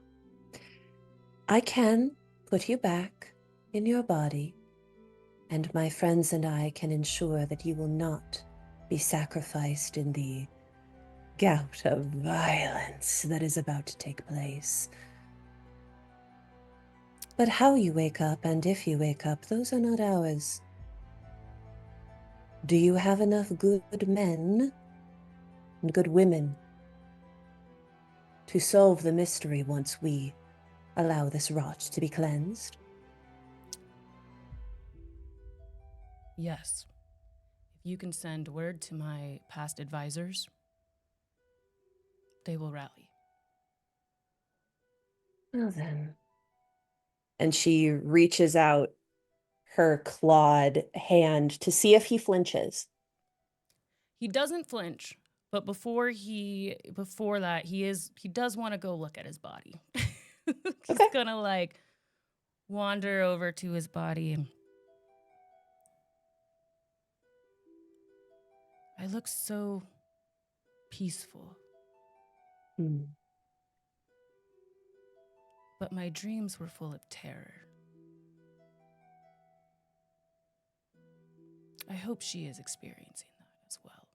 I can put you back in your body, and my friends and I can ensure that you will not be sacrificed in the gout of violence that is about to take place. But how you wake up, and if you wake up, those are not ours. Do you have enough good men and good women to solve the mystery once we allow this rot to be cleansed? Yes. If you can send word to my past advisors, they will rally. Well then. And she reaches out her clawed hand to see if he flinches. He doesn't flinch, but before that, he does want to go look at his body. He's Okay. gonna like wander over to his body. I look so peaceful, but my dreams were full of terror. I hope she is experiencing that as well.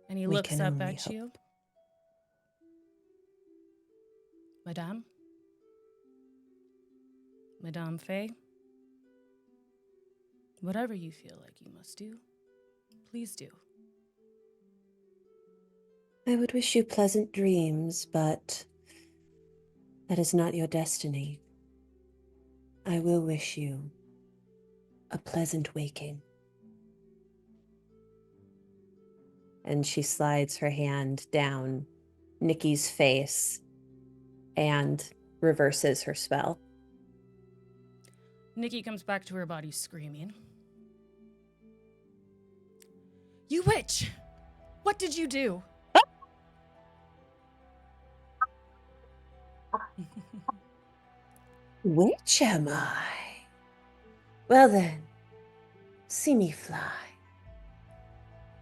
And he We looks can up only at you. Madame? Madame Faye? Whatever you feel like you must do, please do. I would wish you pleasant dreams, but that is not your destiny. I will wish you a pleasant waking. And she slides her hand down Nikki's face and reverses her spell. Nikki comes back to her body screaming. You witch! What did you do? Which am I? Well then, see me fly.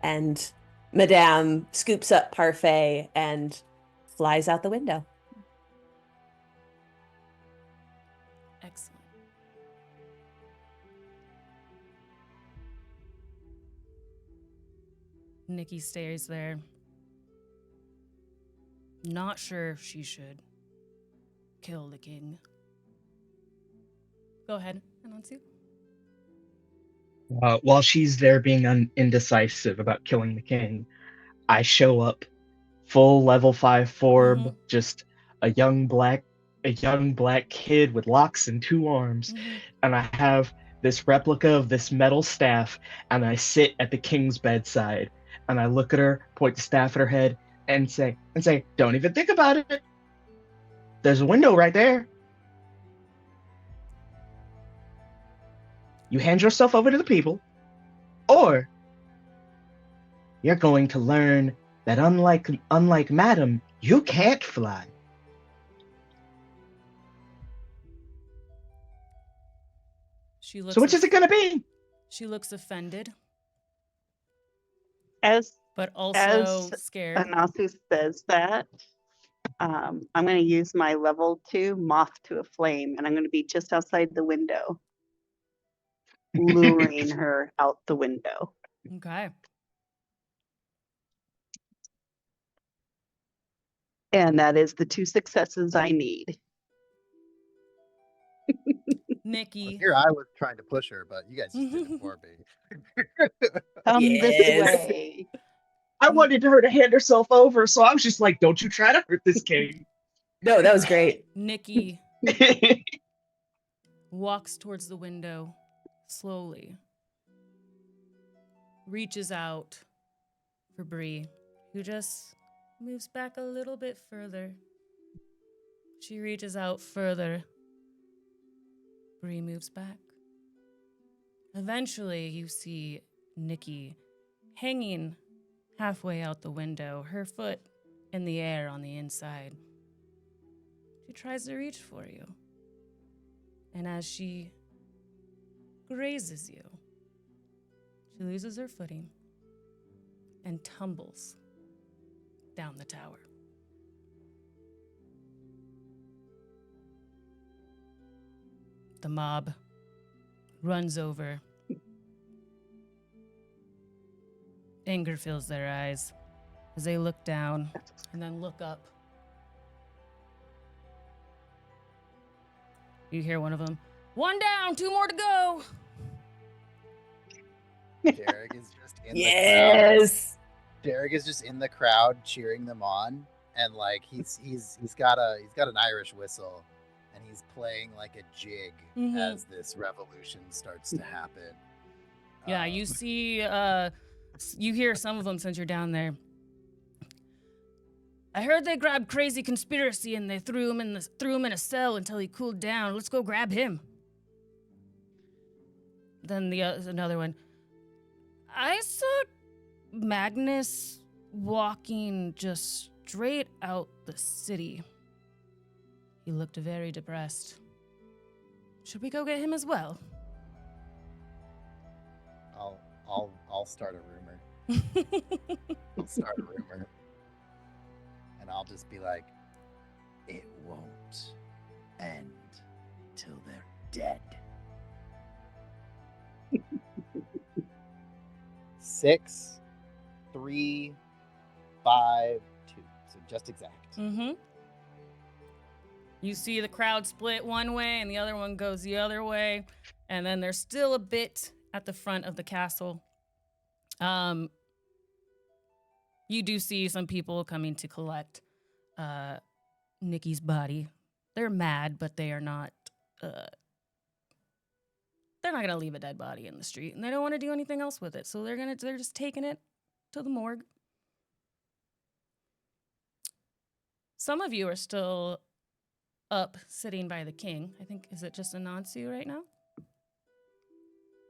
And Madame scoops up Parfait and flies out the window. Excellent. Nikki stays there. Not sure if she should kill the king. Go ahead, Anansu. While she's there being indecisive about killing the king, I show up, full level 5 forb, just a young black kid with locks and 2 arms, and I have this replica of this metal staff, and I sit at the king's bedside, and I look at her, point the staff at her head, and say, "Don't even think about it. There's a window right there. You hand yourself over to the people, or you're going to learn that unlike Madam, you can't fly." She looks So which is it gonna be? She looks offended, As but also as scared. Anasu says that, I'm going to use my level 2 moth to a flame, and I'm going to be just outside the window, luring her out the window. Okay. And that is the 2 successes I need. Nikki. Here I was trying to push her, but you guys just did it for me. Come Yes. this way. I wanted her to hand herself over, so I was just like, "Don't you try to hurt this king." No, that was great. Nikki walks towards the window slowly, reaches out for Bree, who just moves back a little bit further. She reaches out further. Bree moves back. Eventually, you see Nikki hanging halfway out the window, her foot in the air on the inside. She tries to reach for you. And as she grazes you, she loses her footing and tumbles down the tower. The mob runs over. Anger fills their eyes as they look down and then look up. You hear one of them, "One down, 2 more to go." Derek is just in the crowd. Yes. Derek is just in the crowd cheering them on, and like he's got an Irish whistle, and he's playing like a jig as this revolution starts to happen. Yeah, you see, you hear some of them since you're down there. "I heard they grabbed Crazy Conspiracy and they threw him in a cell until he cooled down. Let's go grab him." Then another one. "I saw Magnus walking just straight out the city. He looked very depressed. Should we go get him as well?" I'll start a rumor. I'll start a rumor. And I'll just be like, "It won't end till they're dead." 6, 3, 5, 2. So just exact. You see the crowd split one way and the other one goes the other way. And then there's still a bit at the front of the castle. You do see some people coming to collect Nikki's body. They're mad, but they are not. They're not gonna leave a dead body in the street, and they don't want to do anything else with it. So they're just taking it to the morgue. Some of you are still up, sitting by the king. I think, is it just Anansu right now?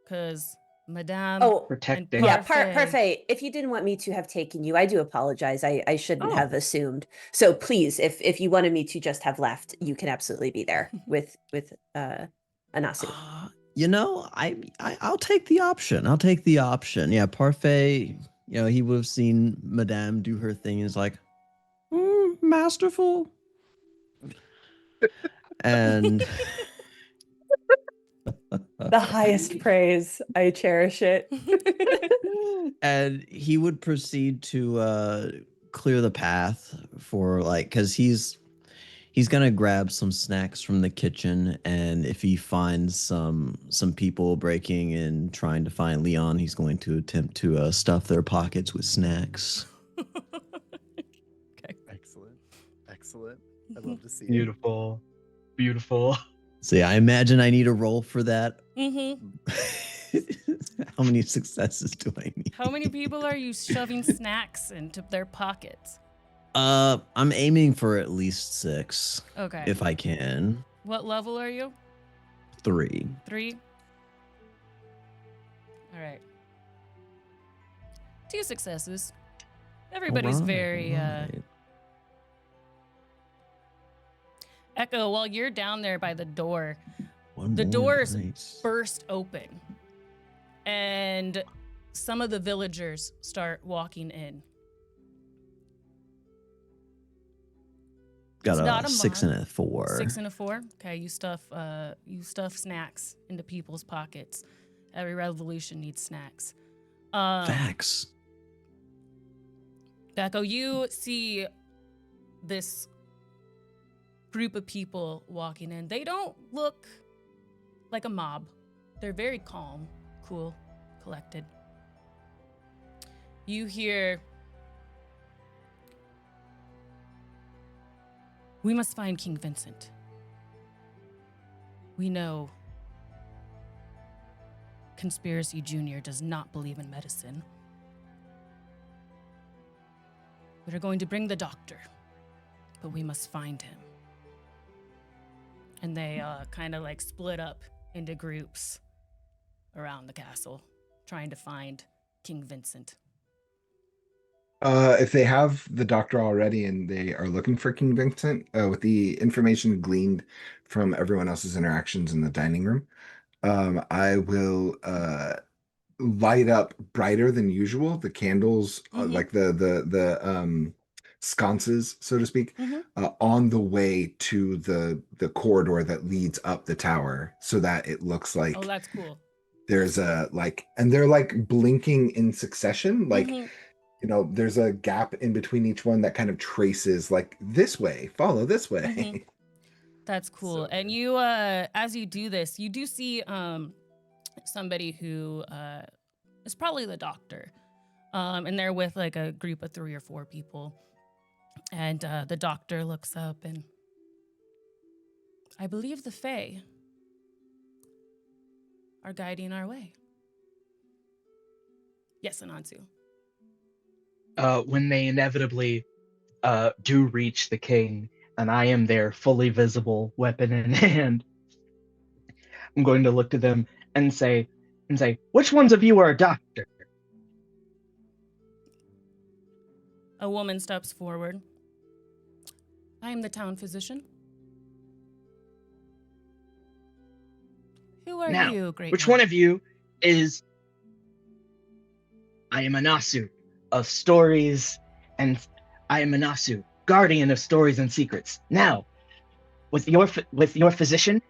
Because Madame. Oh, Protecting. yeah, Parfait. Parfait. If you didn't want me to have taken you, I do apologize. I shouldn't Oh. have assumed. So please, if you wanted me to just have left, you can absolutely be there with Anasu. I'll take the option. Yeah, Parfait, he would have seen Madame do her thing and is like, masterful. And The highest praise. I cherish it. and he would proceed to clear the path for because he's gonna grab some snacks from the kitchen, and if he finds some people breaking and trying to find Leon, he's going to attempt to stuff their pockets with snacks. Excellent. I'd love to see it. Beautiful. See, I imagine I need a roll for that. Mm-hmm. How many successes do I need? How many people are you shoving snacks into their pockets? I'm aiming for at least 6. Okay. If I can. What level are you? 3. 3? All right. 2 successes. Everybody's Alright, very alright. Echo, while you're down there by the door, One the more doors dice. burst open and some of the villagers start walking in. Got It's not a a 6 mob. and a 4. 6 and a 4. Okay, you stuff snacks into people's pockets. Every revolution needs snacks. Facts. Becco, you see this group of people walking in. They don't look like a mob. They're very calm, cool, collected. You hear, "We must find King Vincent. We know Conspiracy Jr. does not believe in medicine. We're going to bring the doctor, but we must find him." And they kind of like split up into groups around the castle, trying to find King Vincent. If they have the doctor already and they are looking for King Vincent, with the information gleaned from everyone else's interactions in the dining room, I will light up brighter than usual the candles, Mhm. like the sconces, so to speak, Mhm. on the way to the corridor that leads up the tower, so that it looks like Oh, that's cool. there's a like, and they're like blinking in succession, like. Mhm. There's a gap in between each one that kind of traces like this way, follow this way. Mhm. That's cool. So And you, as you do this, you do see somebody who is probably the doctor. And they're with like a group of 3 or 4 people. And the doctor looks up and, "I believe the Fae are guiding our way." Yes, Anansu. When they inevitably do reach the king, and I am there, fully visible, weapon in hand, I'm going to look to them and say, "Which ones of you are a doctor?" A woman steps forward. "I am the town physician." "Who are Now, you, great which one?" one of you is? "I am Anasu of stories, and I am Anasu, guardian of stories and secrets. Now, with your physician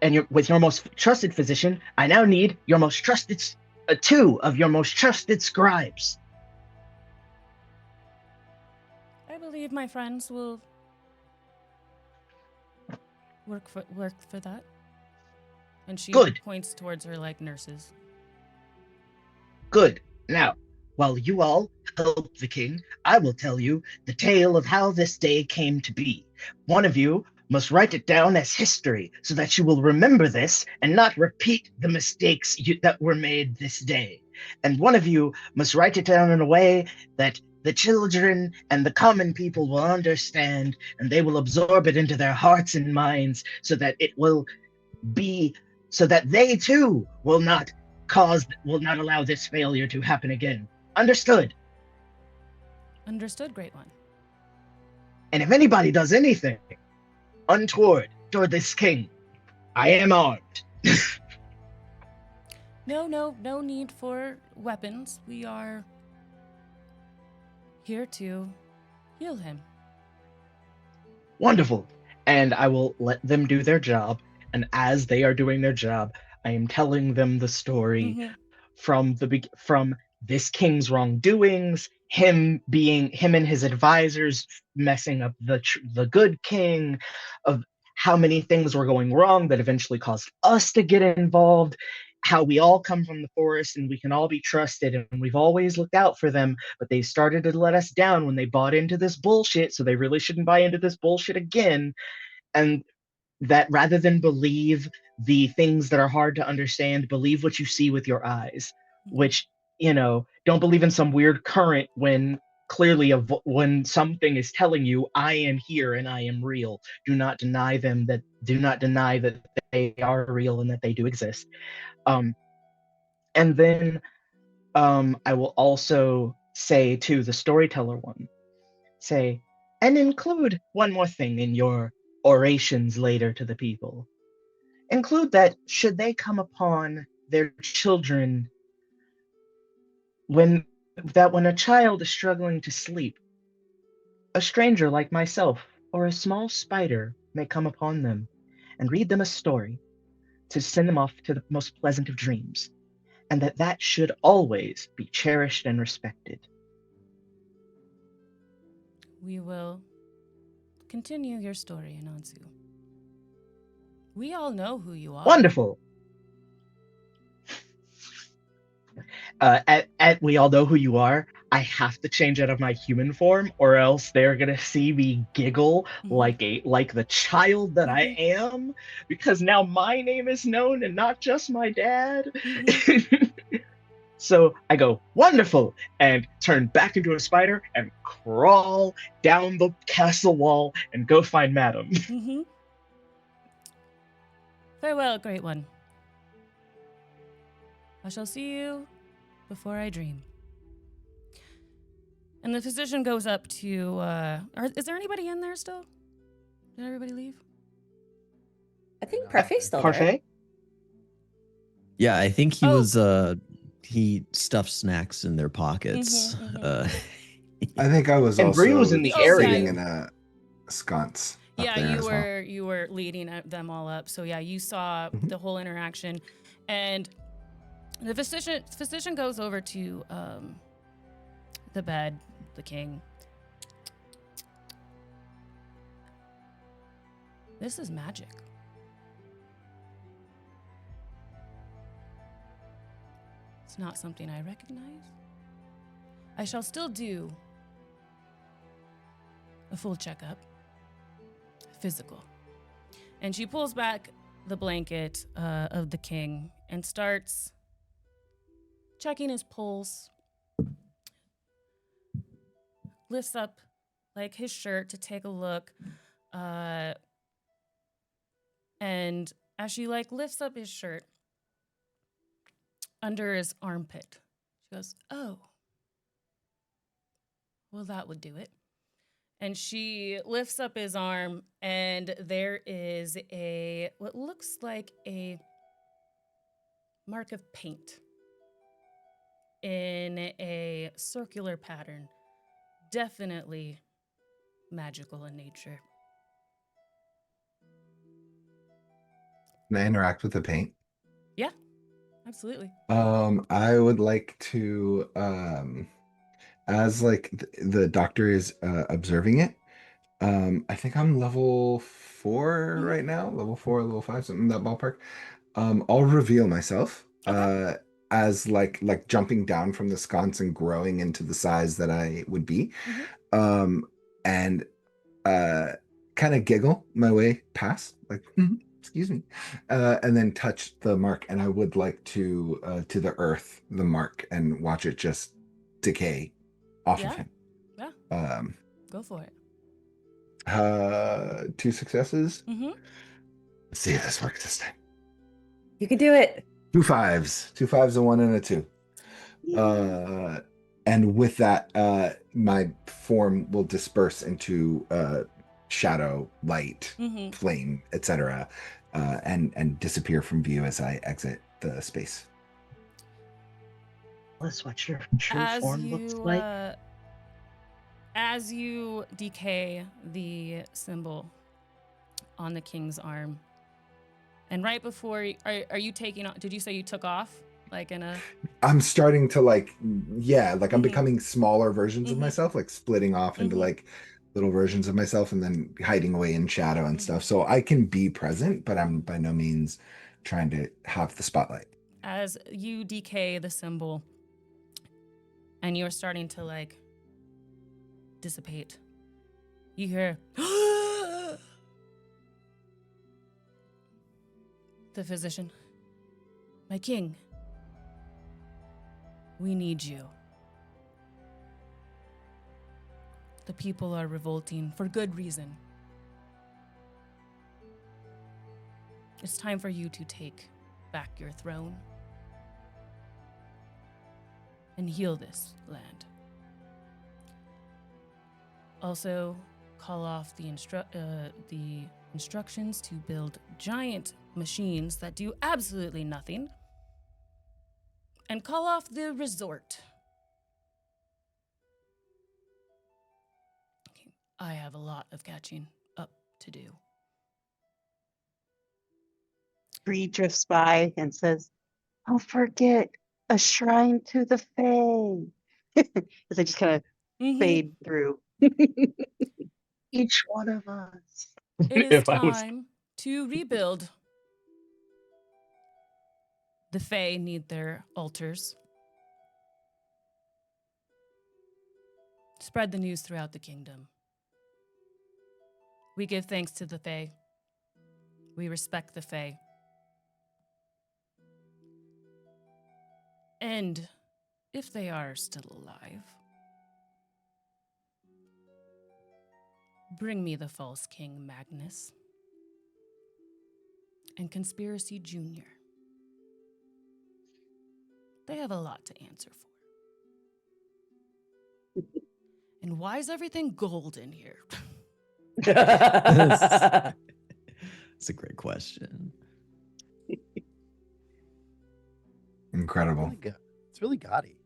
and with your most trusted physician, I now need your most trusted 2 of your most trusted scribes." "I believe my friends will work for that." And she Good. points towards her like nurses. Good. Now, while you all help the king, I will tell you the tale of how this day came to be. One of you must write it down as history so that you will remember this and not repeat the mistakes that were made this day. And one of you must write it down in a way that the children and the common people will understand, and they will absorb it into their hearts and minds so that it will be, so that they too will not allow this failure to happen again. Understood? Understood, great one. And if anybody does anything untoward toward this king, I am armed. No need for weapons. We are here to heal him. Wonderful. And I will let them do their job. And as they are doing their job, I am telling them the story Mhm. from this king's wrongdoings, him and his advisors messing up the good king, of how many things were going wrong that eventually caused us to get involved, how we all come from the forest and we can all be trusted and we've always looked out for them, but they started to let us down when they bought into this bullshit, so they really shouldn't buy into this bullshit again. And that rather than believe the things that are hard to understand, believe what you see with your eyes, which, don't believe in some weird current when clearly when something is telling you, I am here and I am real. Do not deny that they are real and that they do exist. And then I will also say to the storyteller one, say, and include one more thing in your orations later to the people. Include that should they come upon their children when a child is struggling to sleep, a stranger like myself or a small spider may come upon them and read them a story to send them off to the most pleasant of dreams, and that should always be cherished and respected. We will continue your story, Anansu. We all know who you are. Wonderful. We all know who you are. I have to change out of my human form, or else they're gonna see me giggle like the child that I am, because now my name is known and not just my dad. So I go, wonderful, and turn back into a spider and crawl down the castle wall and go find Madam. Farewell, great one. I shall see you before I dream. And the physician goes up to, is there anybody in there still? Did everybody leave? I think Parfait's still there. Parfait? Yeah, I think he was, he stuffed snacks in their pockets. I think I was And also Bree was in the sitting area. in a sconce up Yeah, there you were leading them all up. So yeah, you saw the whole interaction, and the physician goes over to the bed, the king. This is magic. It's not something I recognize. I shall still do a full checkup, physical. And she pulls back the blanket of the king and starts checking his pulse, lifts up like his shirt to take a look, and as she like lifts up his shirt under his armpit, she goes, "Oh, well, that would do it." And she lifts up his arm, and there is what looks like a mark of paint in a circular pattern. Definitely magical in nature. Can I interact with the paint? Yeah, absolutely. I would like to, as like the doctor is observing it. I think I'm level 4 right now, level 4, level 5, something in that ballpark. I'll reveal myself as like jumping down from the sconce and growing into the size that I would be, and kind of giggle my way past, like, excuse me, and then touch the mark. And I would like to the earth the mark and watch it just decay off of him. Yeah. Go for it. 2 successes. Let's see if this works this time. You can do it. 2 5s, 2 5s, a 1 and a 2. And with that, my form will disperse into shadow, light, flame, etc., and disappear from view as I exit the space. That's what your true form looks like. As you decay the symbol on the king's arm, and right before, are you taking off? Did you say you took off? Like in a... I'm starting to I'm becoming smaller versions of myself, like splitting off into like little versions of myself and then hiding away in shadow and stuff. So I can be present, but I'm by no means trying to have the spotlight. As you decay the symbol and you're starting to like dissipate, you hear The physician. My king. We need you. The people are revolting for good reason. It's time for you to take back your throne and heal this land. Also, call off the instructions to build giant machines that do absolutely nothing, and call off the resort. Okay, I have a lot of catching up to do. Bree drifts by and says, "Don't forget a shrine to the Fae." As I just kind of fade through. Each one of us. It is If I was time to rebuild. The Fae need their altars. Spread the news throughout the kingdom. We give thanks to the Fae. We respect the Fae. And if they are still alive, bring me the false King Magnus and Conspiracy Jr. They have a lot to answer for. And why is everything gold in here? That's a great question. Incredible. It's really gaudy.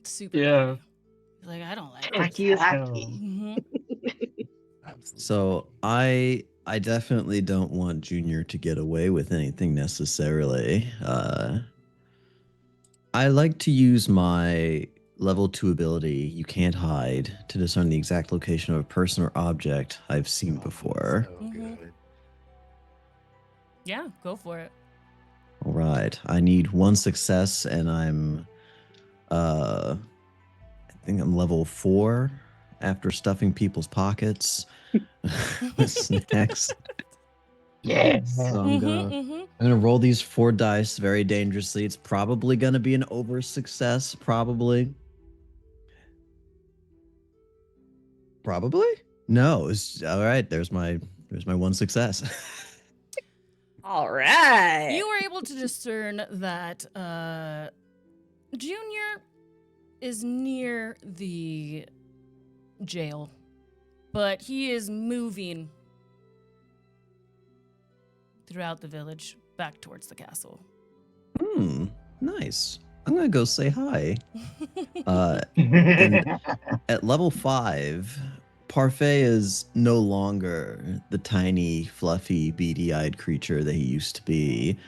Super. Yeah. gaudy. Like, I don't like it. tacky as hell. Mhm. Absolutely. So I definitely don't want Junior to get away with anything necessarily. I like to use my level 2 ability, You Can't Hide, to discern the exact location of a person or object I've seen before. So Mhm. good. Yeah, go for it. All right. I need 1 success, and I'm I think I'm level 4 after stuffing people's pockets with snacks. Yes. So I'm gonna roll these 4 dice very dangerously. It's probably gonna be an over success, probably. No, it's all right. There's my 1 success. All right. You were able to discern that Junior is near the jail, but he is moving throughout the village back towards the castle. Nice. I'm gonna go say hi. And at level 5, Parfait is no longer the tiny, fluffy, beady-eyed creature that he used to be.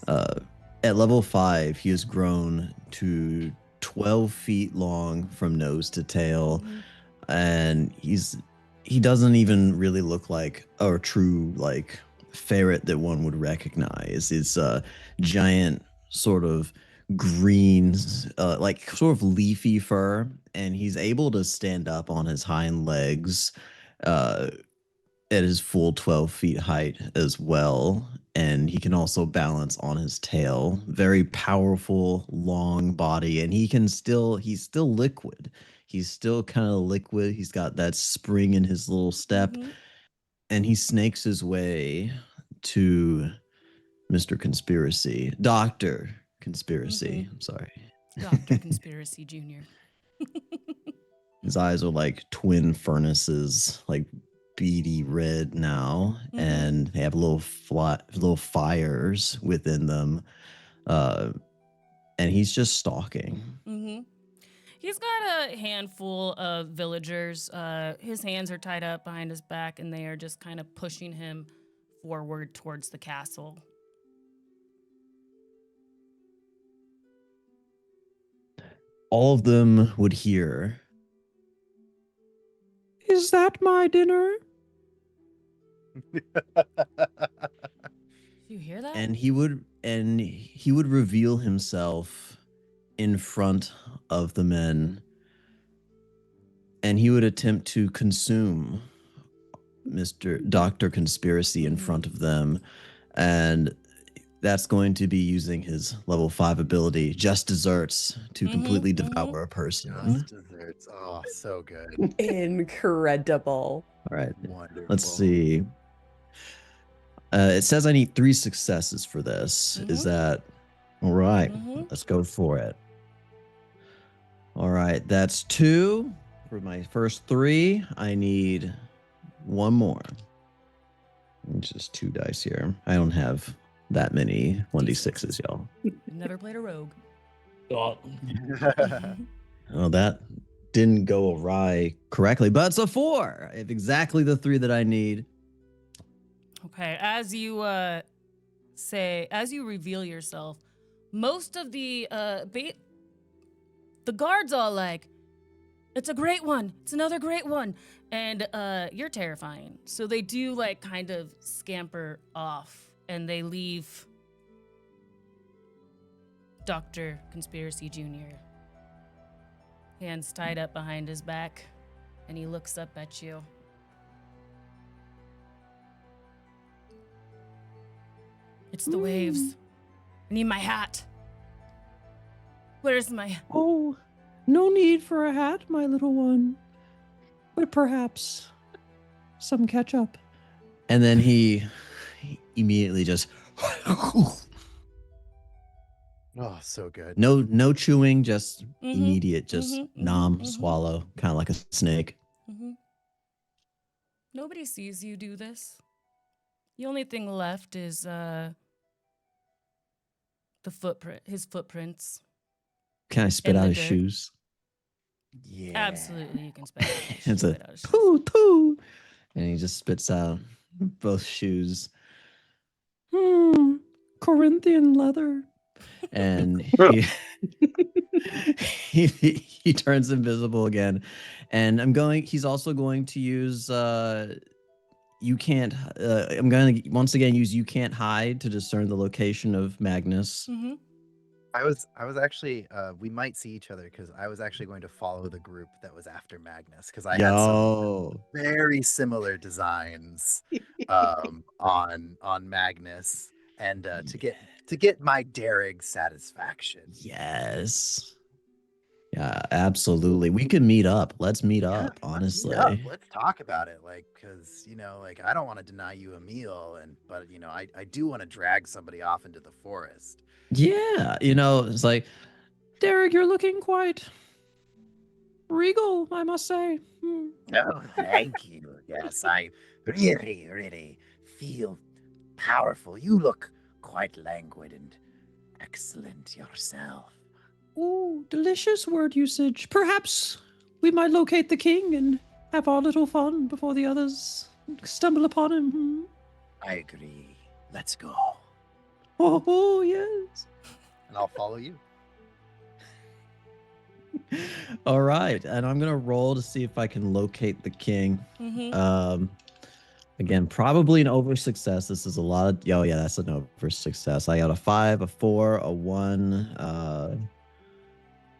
At level 5, he has grown to 12 feet long from nose to tail, and he doesn't even really look like a true like ferret that one would recognize. It's a giant sort of green, like sort of leafy fur, and he's able to stand up on his hind legs at his full 12 feet height as well. And he can also balance on his tail. Very powerful, long body, and he's still liquid. He's still kind of liquid. He's got that spring in his little step, and he snakes his way to Mr. Conspiracy. Dr. Conspiracy. I'm sorry. Dr. Conspiracy Jr. His eyes are like twin furnaces, like beady red now, and they have little fires within them. And he's just stalking. He's got a handful of villagers. His hands are tied up behind his back, and they are just kind of pushing him forward towards the castle. All of them would hear, "Is that my dinner?" You hear that? And he would reveal himself in front of the men, and he would attempt to consume Dr. Conspiracy in front of them. And that's going to be using his level 5 ability, Just Desserts, to completely devour a person. Just desserts. Oh, so good. Incredible. All right. Wonderful. Let's see. It says I need 3 successes for this. Is that all right? Let's go for it. All right. That's 2 for my first 3. I need 1 more. It's just 2 dice here. I don't have that many 1d6s, y'all. Never played a rogue. Oh, that didn't go awry correctly, but it's a 4. I have exactly the 3 that I need. Okay, as you reveal yourself, most of the guards all like, it's a great one. It's another great one. And you're terrifying. So they do like kind of scamper off and they leave Dr. Conspiracy Jr. hands tied up behind his back, and he looks up at you. It's the waves. I need my hat. Where's my... Oh, no need for a hat, my little one. But perhaps some ketchup. And then he immediately just... Oh, so good. No chewing, just immediate, just swallow, kind of like a snake. Nobody sees you do this. The only thing left is the his footprints. Can I spit out his shoes? Yeah. Absolutely, you can spit out his It's a shoes. poo, and he just spits out both shoes. Corinthian leather. And he turns invisible again. And he's also going to use you can't I'm going to once again use you can't hide to discern the location of Magnus. I was actually we might see each other because I was actually going to follow the group that was after Magnus because I had some very similar designs on Magnus and to get my Derrig satisfaction. Yes. Yeah, absolutely. We can meet up. Let's meet up, honestly. Let's talk about it. Like, because, I don't want to deny you a meal, but I do want to drag somebody off into the forest. Yeah, it's like, Derek, you're looking quite regal, I must say. Oh, thank you. Yes, I really, really feel powerful. You look quite languid and excellent yourself. Oh, delicious word usage. Perhaps we might locate the king and have our little fun before the others stumble upon him. I agree. Let's go. Oh, yes. And I'll follow you. All right. And I'm going to roll to see if I can locate the king. Again, probably an over success. This is a lot of... Oh, yeah, that's an over success. I got a 5, a 4, a 1,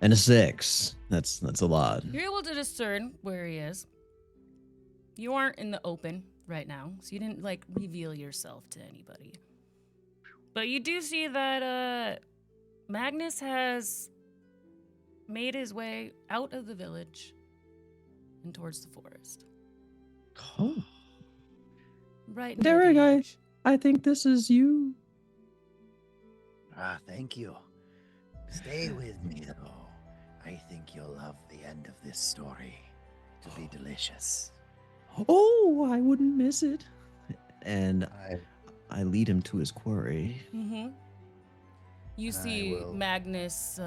and a 6. That's a lot. You're able to discern where he is. You aren't in the open right now, so you didn't reveal yourself to anybody. But you do see that Magnus has made his way out of the village and towards the forest. Oh. Right. Derek, I think this is you. Thank you. Stay with me, though. I think you'll love the end of this story. It'll be delicious. Oh, I wouldn't miss it. And I lead him to his quarry. You see Magnus,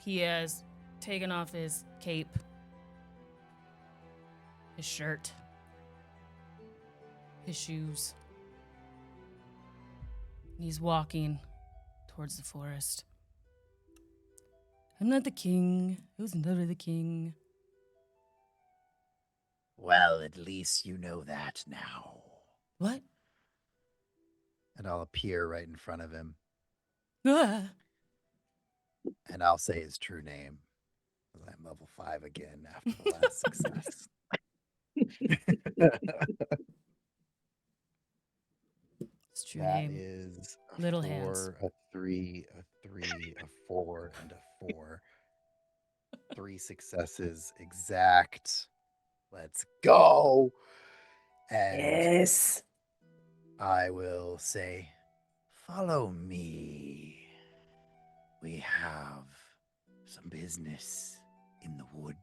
he has taken off his cape, his shirt, his shoes. And he's walking towards the forest. I'm not the king. I was never the king. Well, at least you know that now. What? And I'll appear right in front of him. Ah. And I'll say his true name. I'm level 5 again after the last success. His What's your That name? is a Little 4, hands. a 3, a 3, a 4, and a 4. 3 successes exact. Let's go. And Yes. I will say, follow me. We have some business in the wood.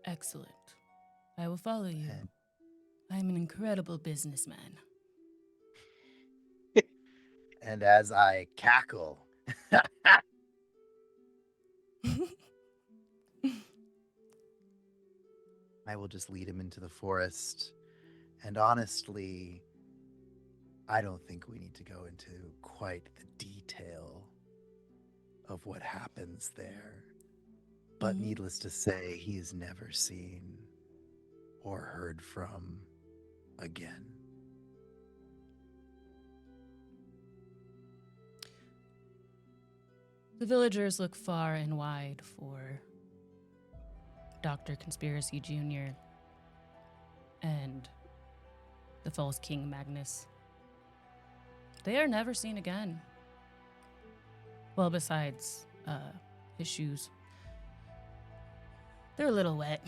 Excellent. I will follow you. And I'm an incredible businessman. And as I cackle, I will just lead him into the forest. And honestly, I don't think we need to go into quite the detail of what happens there. But Mhm. needless to say, he is never seen or heard from again. The villagers look far and wide for Dr. Conspiracy Jr. and the false King Magnus. They are never seen again. Well, besides his shoes. They're a little wet.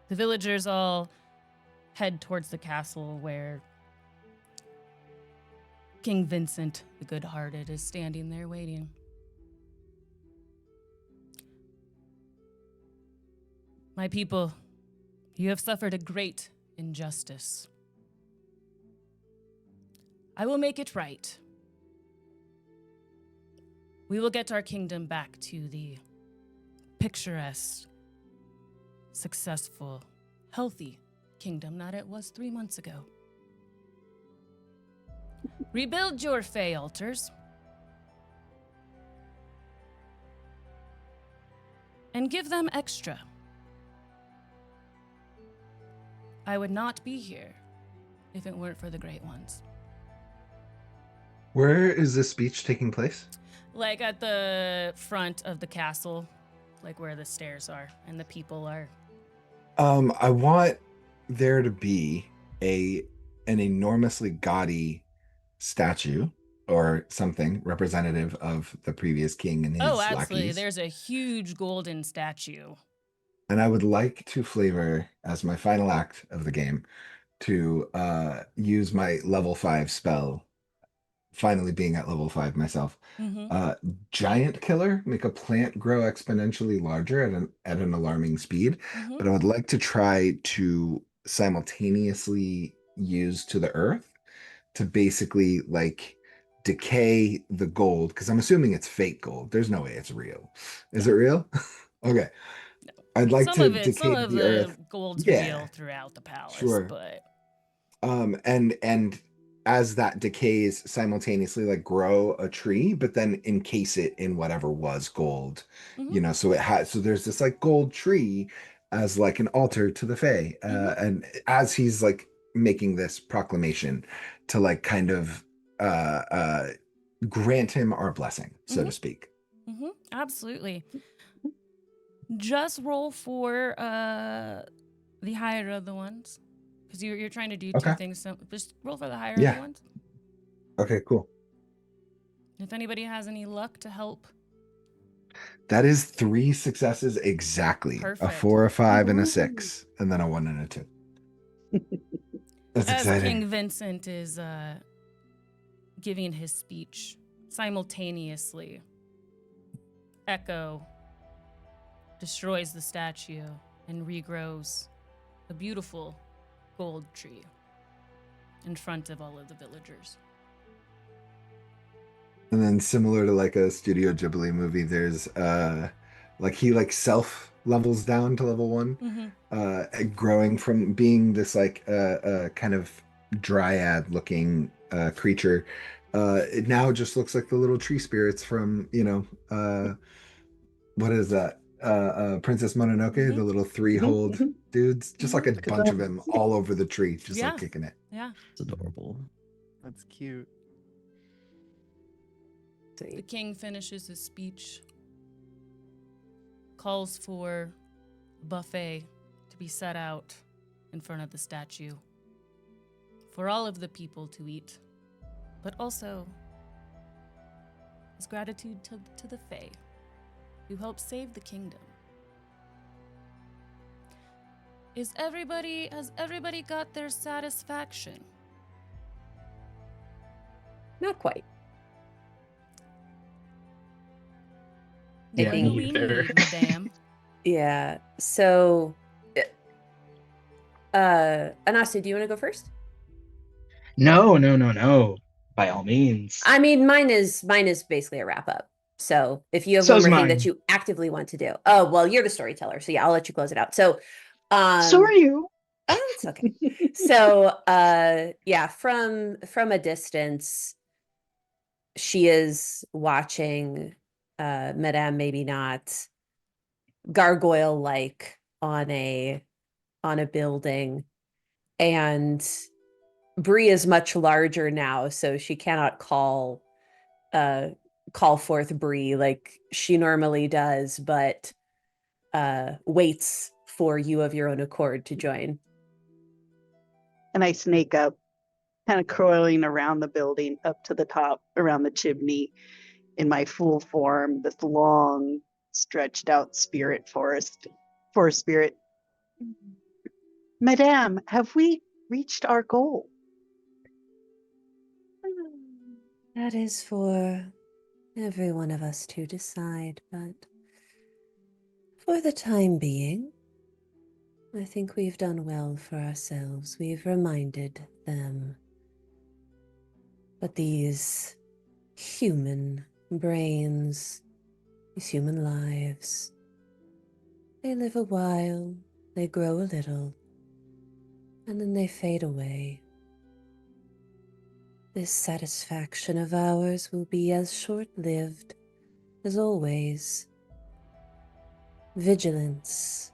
The villagers all head towards the castle where King Vincent, the good-hearted, is standing there waiting. My people, you have suffered a great injustice. I will make it right. We will get our kingdom back to the picturesque, successful, healthy kingdom that it was 3 months ago. Rebuild your Fey altars and give them extra. I would not be here if it weren't for the Great Ones. Where is this speech taking place? Like at the front of the castle, like where the stairs are and the people are. I want there to be an enormously gaudy statue or something representative of the previous king and his Oh, absolutely. lackeys. There's a huge golden statue. And I would like to flavor as my final act of the game to use my level 5 spell, finally being at level 5 myself. Mm-hmm. Giant Killer, make a plant grow exponentially larger at an alarming speed. Mm-hmm. But I would like to try to simultaneously use to the earth to basically like decay the gold, because I'm assuming it's fake gold. There's no way it's real. Is it real? Okay. I'd like Some to of decay the the earth. gold's Yeah, real throughout the palace, sure. but And as that decays, simultaneously like grow a tree, but then encase it in whatever was gold. Mhm. So it has, so there's this like gold tree as like an altar to the Fae. And as he's like making this proclamation to like kind of uh grant him our blessing, so to speak. Absolutely. Just roll for the higher of the ones, because you're trying to do two Okay. things. So just roll for the higher of Yeah. the ones. Okay, cool. If anybody has any luck to help, That is 3 successes exactly. Perfect. A 4, a 5, and a Woohoo. 6, and then a 1 and a 2. That's as exciting. King Vincent is giving his speech, simultaneously, Echo destroys the statue and regrows a beautiful gold tree in front of all of the villagers. And then similar to like a Studio Ghibli movie, there's like he like self levels down to level 1, growing from being this like kind of dryad looking creature. It now just looks like the little tree spirits from, what is that? Princess Mononoke, the little 3-hold dudes, just like a Look at bunch of that. them all over the tree, just Yeah. like kicking it. Yeah. It's adorable. That's cute. The king finishes his speech, calls for a buffet to be set out in front of the statue for all of the people to eat, but also as gratitude to the Fae who helped save the kingdom. Has everybody got their satisfaction? Not quite. I What think- do we need, madame? Yeah. So, Anastasia, do you want to go first? No. By all means. I mean, mine is basically a wrap up. So if you have So one is more thing that mine. you actively want to do, oh well, you're the storyteller, so yeah, I'll let you close it out. So, So are you. oh, it's okay. So, yeah, from a distance, she is watching, Madame Maybe Not gargoyle like on a building, and Bree is much larger now, so she cannot call forth Bree like she normally does, but waits for you of your own accord to join. And I snake up, kind of crawling around the building up to the top, around the chimney in my full form, this long, stretched out forest spirit. Madame, have we reached our goal? That is for every one of us to decide, but for the time being, I think we've done well for ourselves. We've reminded them. But these human brains, these human lives, they live a while, they grow a little, and then they fade away. This satisfaction of ours will be as short-lived as always. Vigilance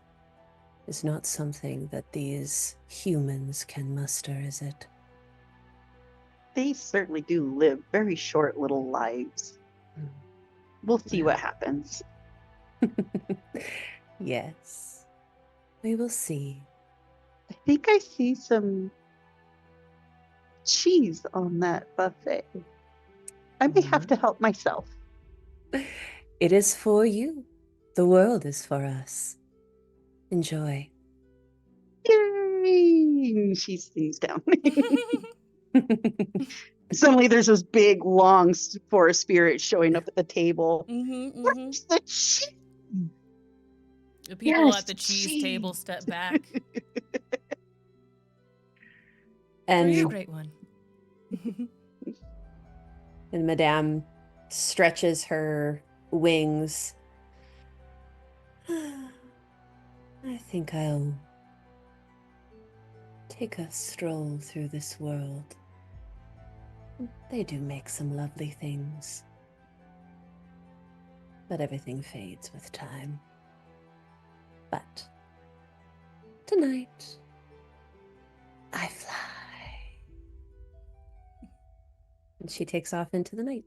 is not something that these humans can muster, is it? They certainly do live very short little lives. We'll see what happens. Yes, we will see. I think I see some cheese on that buffet. I may have to help myself. It is for you. The world is for us. Enjoy. Yay! She sings down. Suddenly there's this big, long forest spirit showing up at the table. Where's the cheese? The people Yes, at the cheese cheese. table step back. And You're a great one. And Madame stretches her wings. I think I'll take a stroll through this world. They do make some lovely things. But everything fades with time. But tonight, I fly. And she takes off into the night.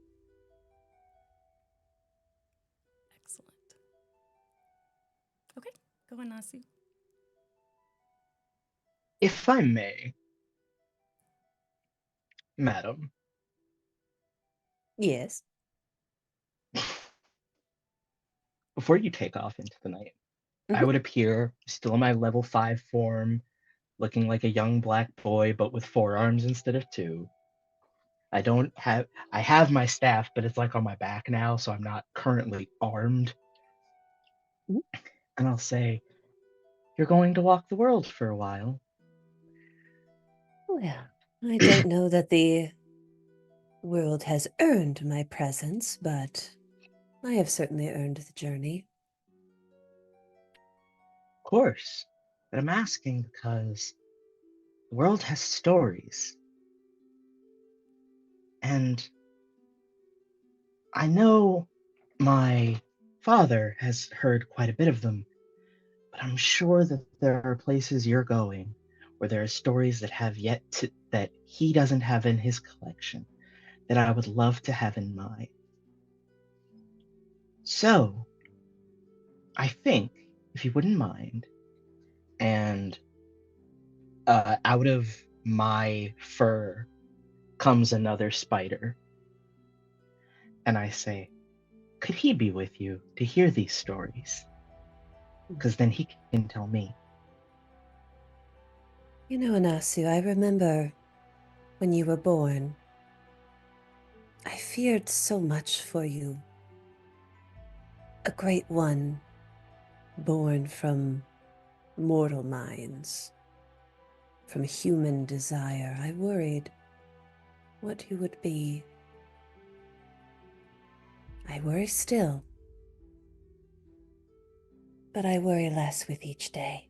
Excellent. Okay, go on, Nasu. If I may, madam, Yes. before you take off into the night, I Mhm. would appear still in my level 5 form, looking like a young black boy, but with 4 arms instead of 2. I have my staff, but it's like on my back now, so I'm not currently armed. Mhm. And I'll say, you're going to walk the world for a while. Well, I don't know that the world has earned my presence, but I have certainly earned the journey. Of course. But I'm asking because the world has stories. And I know my father has heard quite a bit of them, but I'm sure that there are places you're going where there are stories that he doesn't have in his collection that I would love to have in mine. So, I think, if you wouldn't mind, and out of my fur comes another spider. And I say, could he be with you to hear these stories? Because then he can tell me. You know, Anasu, I remember when you were born. I feared so much for you. A great one, born from mortal minds, from human desire. I worried what you would be. I worry still, but I worry less with each day.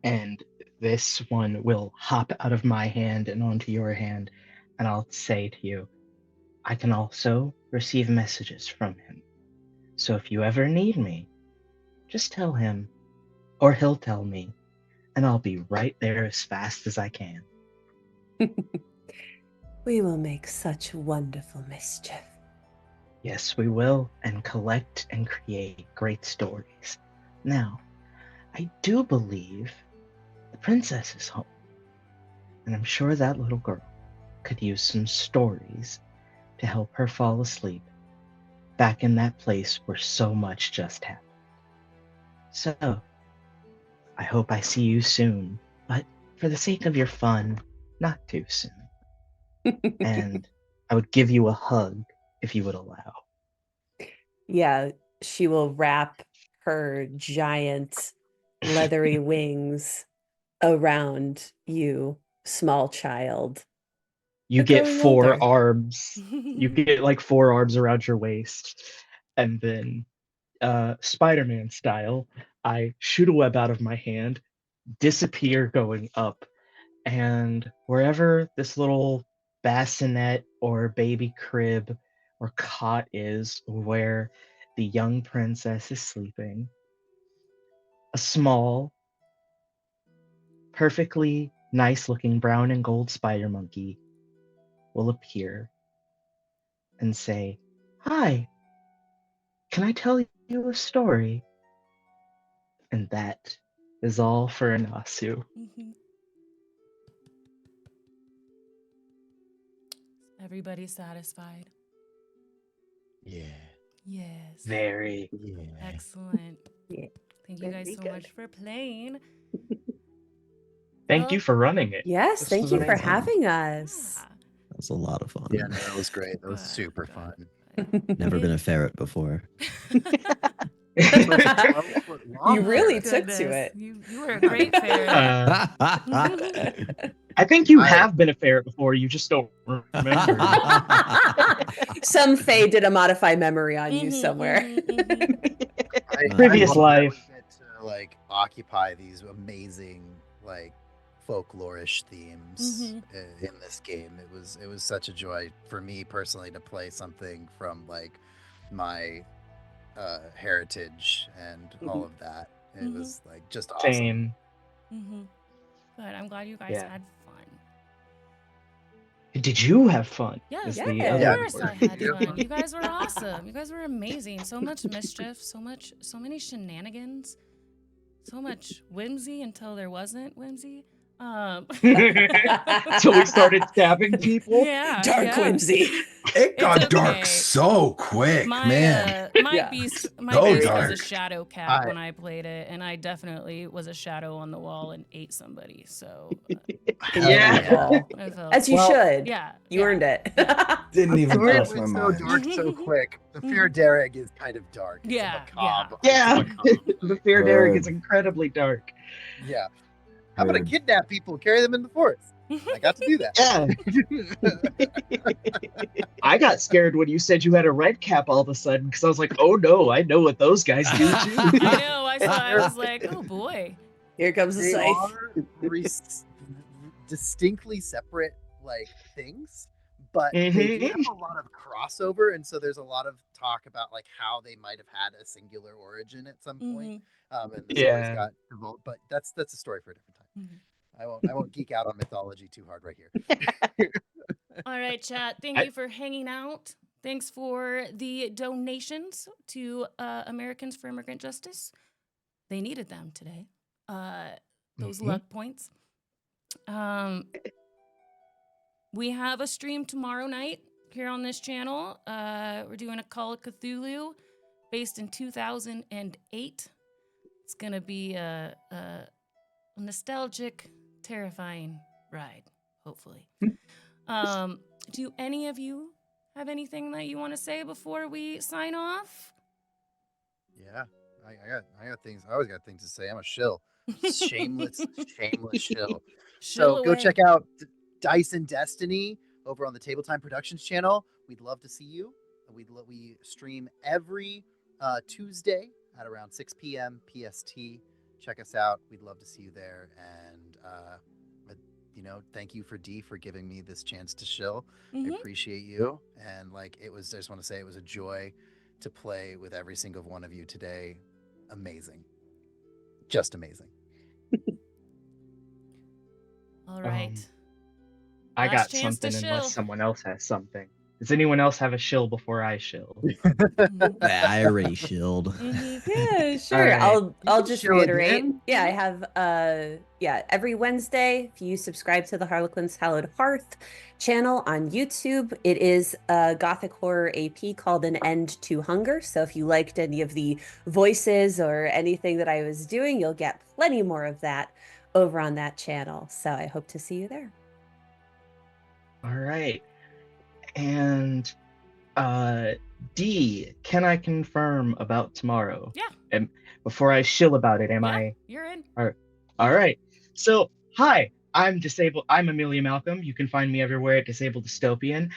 And this one will hop out of my hand and onto your hand, and I'll say to you, I can also receive messages from him. So if you ever need me, just tell him, or he'll tell me, and I'll be right there as fast as I can. We will make such wonderful mischief. Yes, we will, and collect and create great stories. Now, I do believe the princess is home, and I'm sure that little girl could use some stories to help her fall asleep back in that place where so much just happened. So, I hope I see you soon, but for the sake of your fun, not too soon. And I would give you a hug if you would allow. Yeah, she will wrap her giant leathery wings around you, small child. You But get growing 4 older. arms. You get like 4 arms around your waist. And then, Spider-Man style, I shoot a web out of my hand, disappear going up, and wherever this little bassinet or baby crib or cot is where the young princess is sleeping, a small, perfectly nice looking brown and gold spider monkey will appear and say, "Hi, can I tell you a story?" And that is all for Anasu. Everybody satisfied? Yeah. Yes. Very. Yeah. Excellent. Yeah. Thank you guys Very so good. much for playing. Thank you for running it. Yes, This thank was you for amazing. having us. Yeah. That was a lot of fun. Yeah, no, that was great. That was Good, super good, fun. good. Never been a ferret before. It's like 12-foot long. You really ferret. took to it. You were a great ferret. I think you I- have been a ferret before, you just don't remember. Some Fae did a modify memory on you Mhm, somewhere. Previous I love that life. we get to like occupy these amazing like folklorish themes in this game. It was such a joy for me personally to play something from like my heritage and all of that. It was like just awesome. Same. Good. I'm glad you guys Yeah. had fun. Did you have fun? Yes, Is of the Yeah. other course I important. had fun. You guys were awesome. You guys were amazing. So much mischief, so many shenanigans, so much whimsy until there wasn't whimsy. Till we started stabbing people. Yeah, Dark yeah. whimsy. It got It's dark okay. so quick, man. My Yeah. beast So was a dark. shadow cat I- when I played it, and I definitely was a shadow on the wall and ate somebody. So Hell Yeah. I felt, As you Well, should. yeah, You yeah. earned it. Didn't even Sorry it cross my went so mind. dark so quick. The Fear Derek is kind of dark. It's Yeah, a macabre. Yeah. It's a macabre. The Fear Derek Heard. is incredibly dark. Yeah. How about I Heard. kidnap people and carry them in the forest? I got to do that. Yeah. I got scared when you said you had a red cap all of a sudden because I was like, oh no, I know what those guys do too. I know. I was like, oh boy. Here comes the They scythe. are distinctly separate like things, but they do have a lot of crossover, and so there's a lot of talk about like how they might have had a singular origin at some point, and the stories Yeah. got evolved. But that's a story for a different time. I won't geek out on mythology too hard right here. All right, chat. Thank you for hanging out. Thanks for the donations to Americans for Immigrant Justice. They needed them today. those Mhm. luck points. We have a stream tomorrow night here on this channel. We're doing a Call of Cthulhu based in 2008. It's gonna be a nostalgic, terrifying ride, hopefully. Do any of you have anything that you want to say before we sign off? Yeah, I got things. I always got things to say. I'm a shill, shameless shill. Shill So go check away. out Dice and Destiny over on the Table Time Productions channel. We'd love to see you. We stream every Tuesday at around 6 p.m. PST. Check us out. We'd love to see you there. And thank you for D for giving me this chance to shill. I appreciate you. And I just want to say it was a joy to play with every single one of you today. Amazing. Just amazing. All right. I Last got chance to something shill. unless someone else has something. Does anyone else have a shill before I shill? I already shilled. Yeah, sure. right. I'll can just shill reiterate. again. Yeah, I have every Wednesday, if you subscribe to the Harlequin's Hallowed Hearth channel on YouTube, it is a gothic horror AP called An End to Hunger. So if you liked any of the voices or anything that I was doing, you'll get plenty more of that over on that channel. So I hope to see you there. All right. And D, can I confirm about tomorrow? Yeah. And before I shill about it, am Yeah, I? you're in. All right. So, hi, I'm Disabled. I'm Amelia Malcolm. You can find me everywhere at Disabled Dystopian.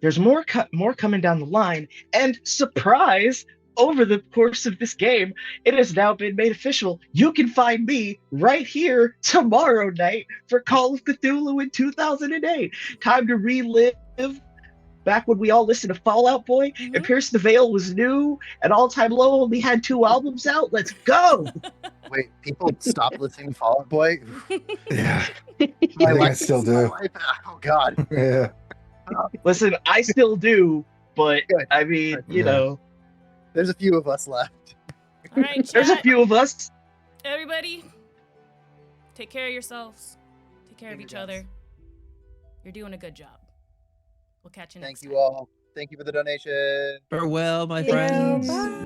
There's more coming down the line, and surprise! Over the course of this game, it has now been made official. You can find me right here tomorrow night for Call of Cthulhu in 2008. Time to relive back when we all listened to Fall Out Boy and Pierce the Veil was new and All Time Low only had 2 albums out. Let's go! Wait, people stopped listening to Fall Out Boy? Yeah. My I think I life- still my do. life- Oh God. Yeah. Listen, I still do, but Good. I mean, you Yeah. know, There's a few of us left. All right, there's a chat. few of us. Everybody, take care of yourselves. Take care of Thank each you, guys. other. You're doing a good job. We'll catch you next Thank time. you all. Thank you for the donation. Farewell, my Thank you. friends. Bye.